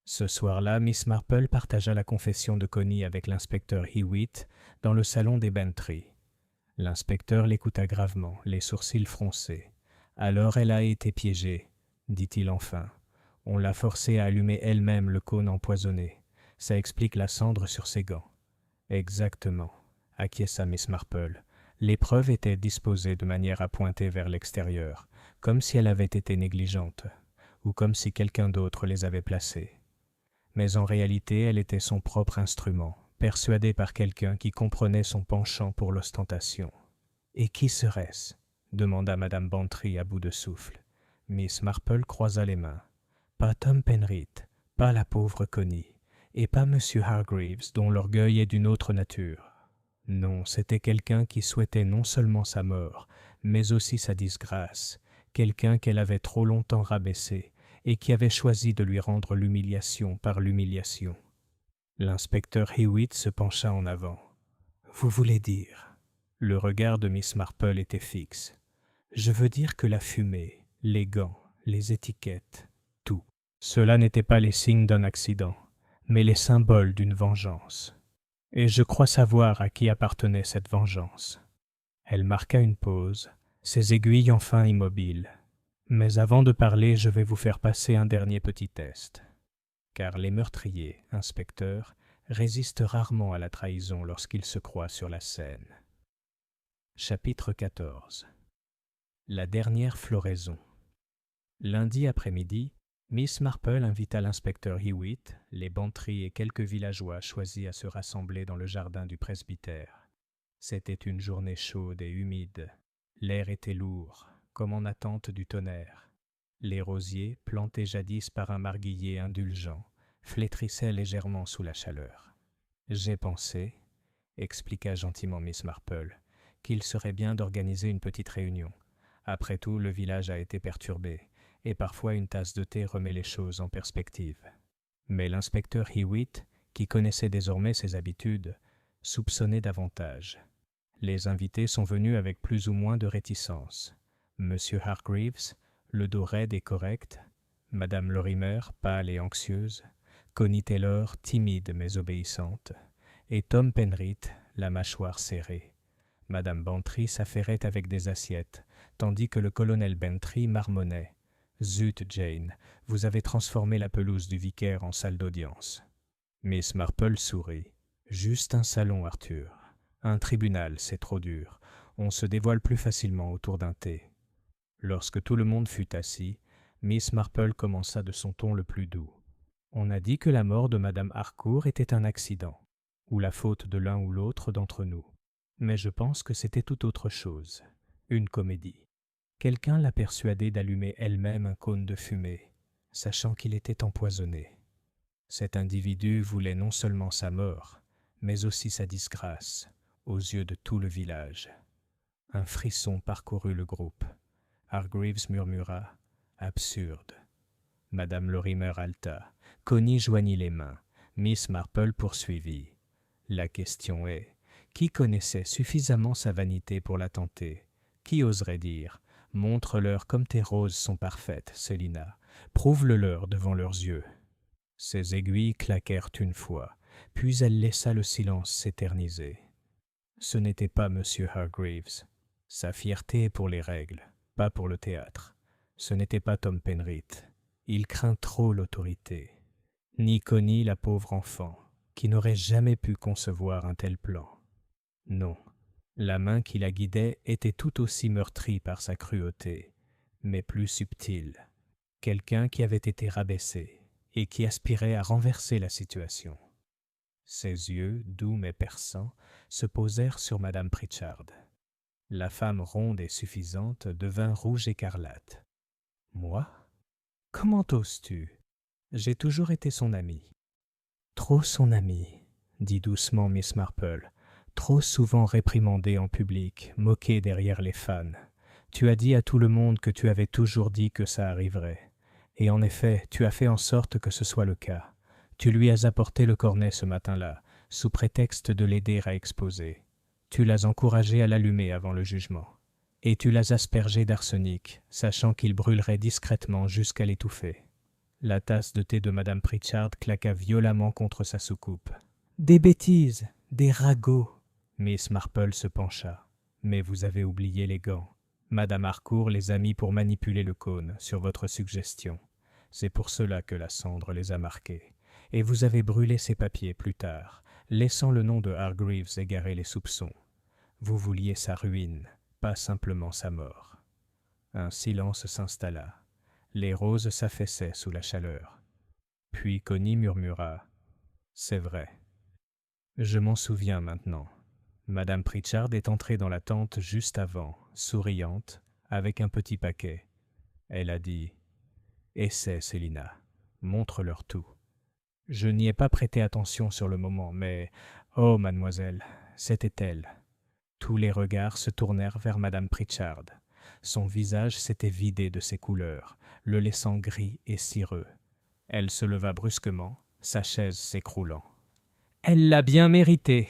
Ce soir-là, Miss Marple partagea la confession de Connie avec l'inspecteur Hewitt dans le salon des Bantry. L'inspecteur l'écouta gravement, les sourcils froncés. « Alors elle a été piégée, dit-il enfin. On l'a forcée à allumer elle-même le cône empoisonné. Ça explique la cendre sur ses gants. » Exactement, acquiesça Miss Marple. L'épreuve était disposée de manière à pointer vers l'extérieur, comme si elle avait été négligente, ou comme si quelqu'un d'autre les avait placées. Mais en réalité, elle était son propre instrument, persuadée par quelqu'un qui comprenait son penchant pour l'ostentation. « Et qui serait-ce » demanda Madame Bantry à bout de souffle. Miss Marple croisa les mains. Pas Tom Penrith, pas la pauvre Connie, et pas M. Hargreaves, dont l'orgueil est d'une autre nature. Non, c'était quelqu'un qui souhaitait non seulement sa mort, mais aussi sa disgrâce, quelqu'un qu'elle avait trop longtemps rabaissé, et qui avait choisi de lui rendre l'humiliation par l'humiliation. L'inspecteur Hewitt se pencha en avant. « Vous voulez dire ?» Le regard de Miss Marple était fixe. « Je veux dire que la fumée, les gants, les étiquettes, tout. Cela n'était pas les signes d'un accident, mais les symboles d'une vengeance. Et je crois savoir à qui appartenait cette vengeance. » Elle marqua une pause, ses aiguilles enfin immobiles. « Mais avant de parler, je vais vous faire passer un dernier petit test. Car les meurtriers, inspecteur, résistent rarement à la trahison lorsqu'ils se croient sur la scène. » Chapitre 14. La dernière floraison. Lundi après-midi, Miss Marple invita l'inspecteur Hewitt, les Bantry et quelques villageois choisis à se rassembler dans le jardin du presbytère. C'était une journée chaude et humide. L'air était lourd, comme en attente du tonnerre. Les rosiers, plantés jadis par un marguillier indulgent, flétrissaient légèrement sous la chaleur. « J'ai pensé, » expliqua gentiment Miss Marple, « qu'il serait bien d'organiser une petite réunion. Après tout, le village a été perturbé, et parfois une tasse de thé remet les choses en perspective. » Mais l'inspecteur Hewitt, qui connaissait désormais ses habitudes, soupçonnait davantage. Les invités sont venus avec plus ou moins de réticence. Monsieur Hargreaves, le dos raide et correct, Madame Lorimer, pâle et anxieuse, Connie Taylor, timide mais obéissante, et Tom Penrith, la mâchoire serrée. Madame Bantry s'affairait avec des assiettes, tandis que le colonel Bantry marmonnait. « Zut, Jane, vous avez transformé la pelouse du vicaire en salle d'audience. » Miss Marple sourit. « Juste un salon, Arthur. Un tribunal, c'est trop dur. On se dévoile plus facilement autour d'un thé. » Lorsque tout le monde fut assis, Miss Marple commença de son ton le plus doux. « On a dit que la mort de Madame Harcourt était un accident, ou la faute de l'un ou l'autre d'entre nous. Mais je pense que c'était tout autre chose, une comédie. Quelqu'un l'a persuadée d'allumer elle-même un cône de fumée, sachant qu'il était empoisonné. Cet individu voulait non seulement sa mort, mais aussi sa disgrâce, aux yeux de tout le village. » Un frisson parcourut le groupe. Hargreaves murmura « Absurde ». Madame Lorimer halta. Connie joignit les mains. Miss Marple poursuivit. « La question est, qui connaissait suffisamment sa vanité pour la tenter? Qui oserait dire « Montre-leur comme tes roses sont parfaites, Célina. Prouve-le-leur devant leurs yeux. » Ses aiguilles claquèrent une fois, puis elle laissa le silence s'éterniser. Ce n'était pas M. Hargreaves. Sa fierté est pour les règles, pas pour le théâtre. Ce n'était pas Tom Penrith. Il craint trop l'autorité. Ni Connie, la pauvre enfant, qui n'aurait jamais pu concevoir un tel plan. Non, la main qui la guidait était tout aussi meurtrie par sa cruauté, mais plus subtile. Quelqu'un qui avait été rabaissé et qui aspirait à renverser la situation. Ses yeux, doux mais perçants, se posèrent sur Madame Pritchard. La femme ronde et suffisante devint rouge écarlate. « Moi ? Comment oses-tu? J'ai toujours été son amie. Trop son amie, dit doucement Miss Marple. Trop souvent réprimandée en public, moquée derrière les fans. Tu as dit à tout le monde que tu avais toujours dit que ça arriverait. Et en effet, tu as fait en sorte que ce soit le cas. Tu lui as apporté le cornet ce matin-là, sous prétexte de l'aider à exposer. Tu l'as encouragé à l'allumer avant le jugement. Et tu l'as aspergé d'arsenic, sachant qu'il brûlerait discrètement jusqu'à l'étouffer. La tasse de thé de Madame Pritchard claqua violemment contre sa soucoupe. « Des bêtises, des ragots !» Miss Marple se pencha. « Mais vous avez oublié les gants. Madame Harcourt les a mis pour manipuler le cône, sur votre suggestion. C'est pour cela que la cendre les a marqués. Et vous avez brûlé ces papiers plus tard, laissant le nom de Hargreaves égarer les soupçons. Vous vouliez sa ruine, pas simplement sa mort. » Un silence s'installa. Les roses s'affaissaient sous la chaleur. Puis Connie murmura « C'est vrai. » Je m'en souviens maintenant. Madame Pritchard est entrée dans la tente juste avant, souriante, avec un petit paquet. Elle a dit « Essaie, Célina. Montre-leur tout. » Je n'y ai pas prêté attention sur le moment, mais « Oh, mademoiselle, c'était elle. » Tous les regards se tournèrent vers Madame Pritchard. Son visage s'était vidé de ses couleurs, le laissant gris et cireux. Elle se leva brusquement, sa chaise s'écroulant. « Elle l'a bien mérité !»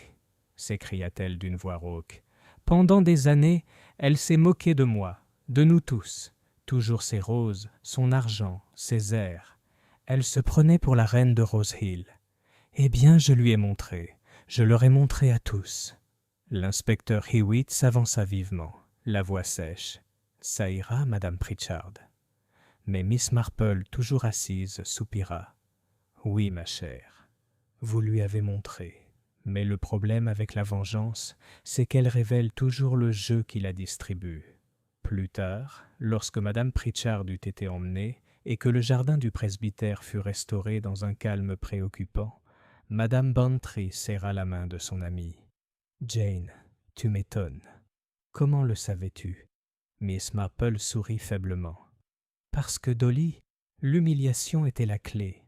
s'écria-t-elle d'une voix rauque. « Pendant des années, elle s'est moquée de moi, de nous tous. Toujours ses roses, son argent, ses airs. Elle se prenait pour la reine de Rose Hill. Eh bien, je lui ai montré, je leur ai montré à tous. » L'inspecteur Hewitt s'avança vivement, la voix sèche. « Ça ira, Madame Pritchard. » Mais Miss Marple, toujours assise, soupira. « Oui, ma chère, vous lui avez montré. Mais le problème avec la vengeance, c'est qu'elle révèle toujours le jeu qui la distribue. » Plus tard, lorsque Madame Pritchard eut été emmenée et que le jardin du presbytère fut restauré dans un calme préoccupant, Madame Bantry serra la main de son amie. « Jane, tu m'étonnes. Comment le savais-tu » Miss Marple sourit faiblement. « Parce que, Dolly, l'humiliation était la clé.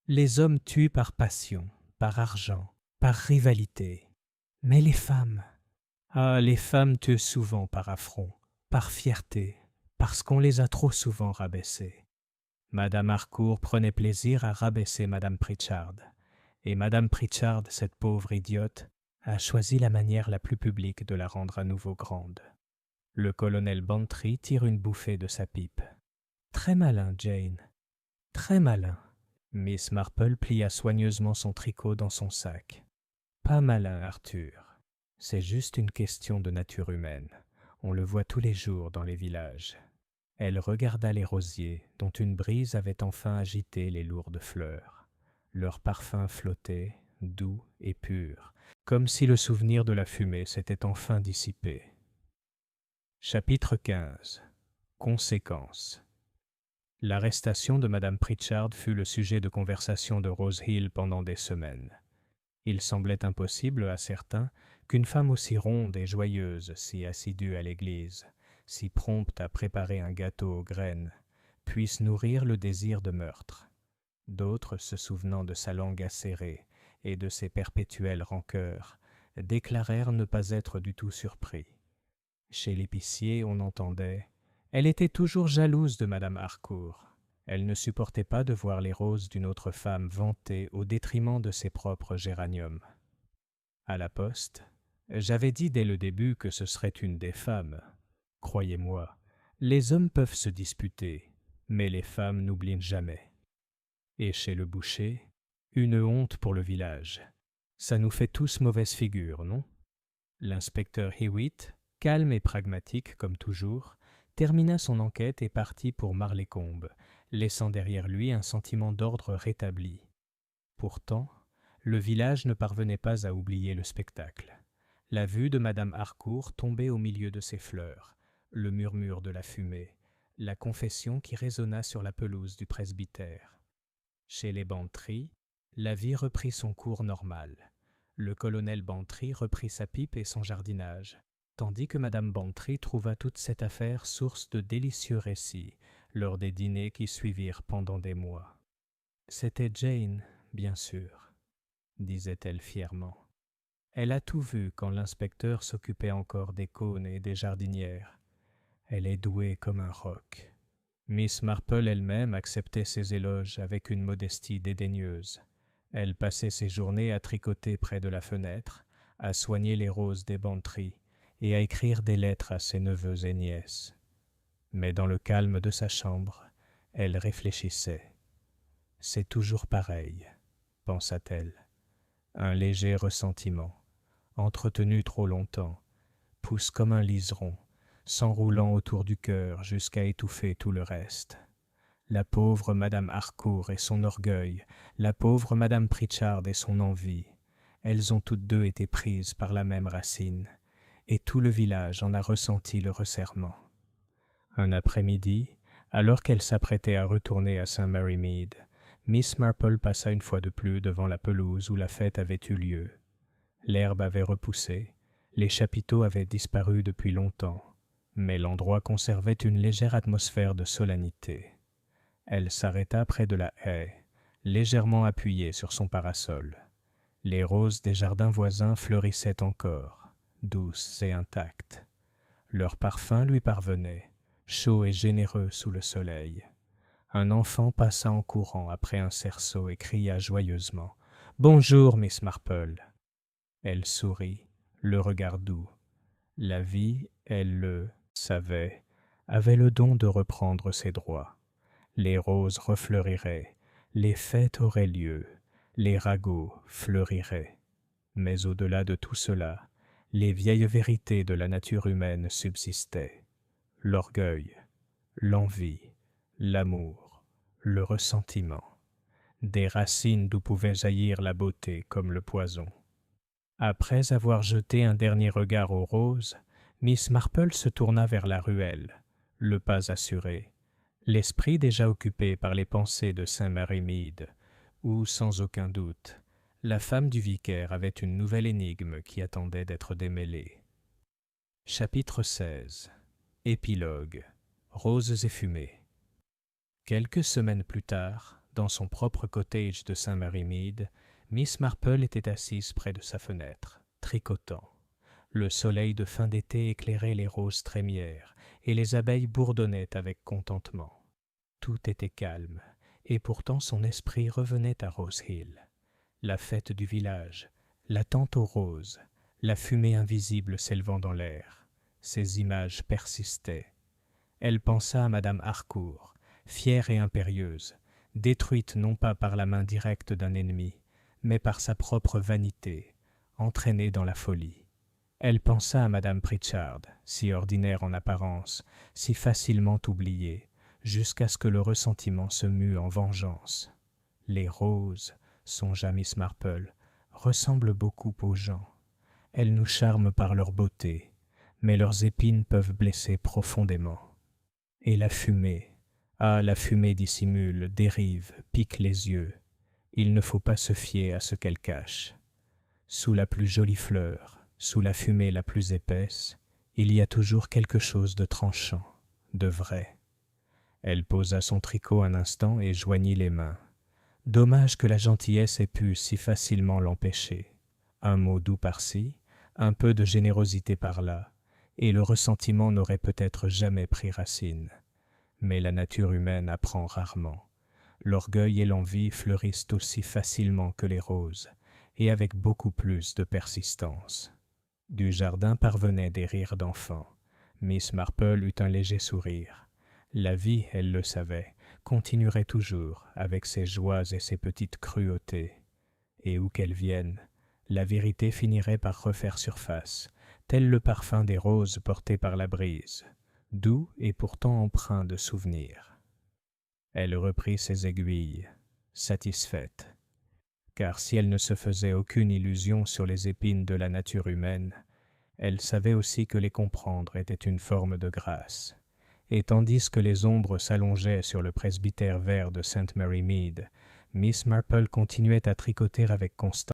Les hommes tuent par passion, par argent, par rivalité. Mais les femmes... Ah, les femmes tuent souvent par affront, par fierté, parce qu'on les a trop souvent rabaissées. » Madame Harcourt prenait plaisir à rabaisser Madame Pritchard. Et Madame Pritchard, cette pauvre idiote, a choisi la manière la plus publique de la rendre à nouveau grande. Le colonel Bantry tire une bouffée de sa pipe. « Très malin, Jane. Très malin. » Miss Marple plia soigneusement son tricot dans son sac. « Pas malin, Arthur. C'est juste une question de nature humaine. On le voit tous les jours dans les villages. » Elle regarda les rosiers, dont une brise avait enfin agité les lourdes fleurs. Leur parfum flottait, doux et pur, comme si le souvenir de la fumée s'était enfin dissipé. Chapitre 15. Conséquences. L'arrestation de Madame Pritchard fut le sujet de conversation de Rose Hill pendant des semaines. Il semblait impossible à certains qu'une femme aussi ronde et joyeuse, si assidue à l'église, si prompte à préparer un gâteau aux graines, puisse nourrir le désir de meurtre. D'autres, se souvenant de sa langue acérée et de ses perpétuelles rancœurs, déclarèrent ne pas être du tout surpris. Chez l'épicier, on entendait « Elle était toujours jalouse de Madame Harcourt. Elle ne supportait pas de voir les roses d'une autre femme vantées au détriment de ses propres géraniums. » À la poste, j'avais dit dès le début que ce serait une des femmes. Croyez-moi, les hommes peuvent se disputer, mais les femmes n'oublient jamais. Et chez le boucher, une honte pour le village. Ça nous fait tous mauvaise figure, non ? L'inspecteur Hewitt, calme et pragmatique comme toujours, termina son enquête et partit pour Marlécombe, laissant derrière lui un sentiment d'ordre rétabli. Pourtant, le village ne parvenait pas à oublier le spectacle. La vue de Madame Harcourt tombait au milieu de ses fleurs, le murmure de la fumée, la confession qui résonna sur la pelouse du presbytère. Chez les Bantry, la vie reprit son cours normal. Le colonel Bantry reprit sa pipe et son jardinage, tandis que Madame Bantry trouva toute cette affaire source de délicieux récits, lors des dîners qui suivirent pendant des mois. C'était Jane, bien sûr, disait-elle fièrement. Elle a tout vu quand l'inspecteur s'occupait encore des cônes et des jardinières. Elle est douée comme un roc. Miss Marple elle-même acceptait ses éloges avec une modestie dédaigneuse. Elle passait ses journées à tricoter près de la fenêtre, à soigner les roses des Bantry et à écrire des lettres à ses neveux et nièces. Mais dans le calme de sa chambre, elle réfléchissait. « C'est toujours pareil, » pensa-t-elle. Un léger ressentiment, entretenu trop longtemps, pousse comme un liseron, s'enroulant autour du cœur jusqu'à étouffer tout le reste. La pauvre Madame Harcourt et son orgueil, la pauvre Madame Pritchard et son envie, elles ont toutes deux été prises par la même racine, et tout le village en a ressenti le resserrement. Un après-midi, alors qu'elle s'apprêtait à retourner à St. Mary Mead, Miss Marple passa une fois de plus devant la pelouse où la fête avait eu lieu. L'herbe avait repoussé, les chapiteaux avaient disparu depuis longtemps, mais l'endroit conservait une légère atmosphère de solennité. Elle s'arrêta près de la haie, légèrement appuyée sur son parasol. Les roses des jardins voisins fleurissaient encore, douces et intactes. Leur parfum lui parvenait, chaud et généreux sous le soleil. Un enfant passa en courant après un cerceau et cria joyeusement « Bonjour, Miss Marple !» Elle sourit, le regard doux. La vie, elle le savait, avait le don de reprendre ses droits. Les roses refleuriraient, les fêtes auraient lieu, les ragots fleuriraient. Mais au-delà de tout cela, les vieilles vérités de la nature humaine subsistaient. L'orgueil, l'envie, l'amour, le ressentiment. Des racines d'où pouvait jaillir la beauté comme le poison. Après avoir jeté un dernier regard aux roses, Miss Marple se tourna vers la ruelle, le pas assuré, l'esprit déjà occupé par les pensées de St. Mary Mead, où, sans aucun doute, la femme du vicaire avait une nouvelle énigme qui attendait d'être démêlée. Chapitre 16. Épilogue. Roses et fumées. Quelques semaines plus tard, dans son propre cottage de St. Mary Mead, Miss Marple était assise près de sa fenêtre, tricotant. Le soleil de fin d'été éclairait les roses trémières, et les abeilles bourdonnaient avec contentement. Tout était calme, et pourtant son esprit revenait à Rose Hill. La fête du village, l'attente aux roses, la fumée invisible s'élevant dans l'air, ces images persistaient. Elle pensa à Madame Harcourt, fière et impérieuse, détruite non pas par la main directe d'un ennemi, mais par sa propre vanité, entraînée dans la folie. Elle pensa à Madame Pritchard, si ordinaire en apparence, si facilement oubliée, jusqu'à ce que le ressentiment se mue en vengeance. Les roses, songea Miss Marple, ressemblent beaucoup aux gens. Elles nous charment par leur beauté, mais leurs épines peuvent blesser profondément. Et la fumée, ah, la fumée dissimule, dérive, pique les yeux. Il ne faut pas se fier à ce qu'elle cache. Sous la plus jolie fleur, sous la fumée la plus épaisse, il y a toujours quelque chose de tranchant, de vrai. Elle posa son tricot un instant et joignit les mains. Dommage que la gentillesse ait pu si facilement l'empêcher. Un mot doux par-ci, un peu de générosité par-là, et le ressentiment n'aurait peut-être jamais pris racine. Mais la nature humaine apprend rarement. L'orgueil et l'envie fleurissent aussi facilement que les roses, et avec beaucoup plus de persistance. Du jardin parvenaient des rires d'enfants. Miss Marple eut un léger sourire. La vie, elle le savait, continuerait toujours avec ses joies et ses petites cruautés. Et où qu'elle vienne, la vérité finirait par refaire surface, tel le parfum des roses porté par la brise, doux et pourtant empreint de souvenirs. Elle reprit ses aiguilles, satisfaite, car si elle ne se faisait aucune illusion sur les épines de la nature humaine, elle savait aussi que les comprendre était une forme de grâce. Et tandis que les ombres s'allongeaient sur le presbytère vert de St. Mary Mead, Miss Marple continuait à tricoter avec constance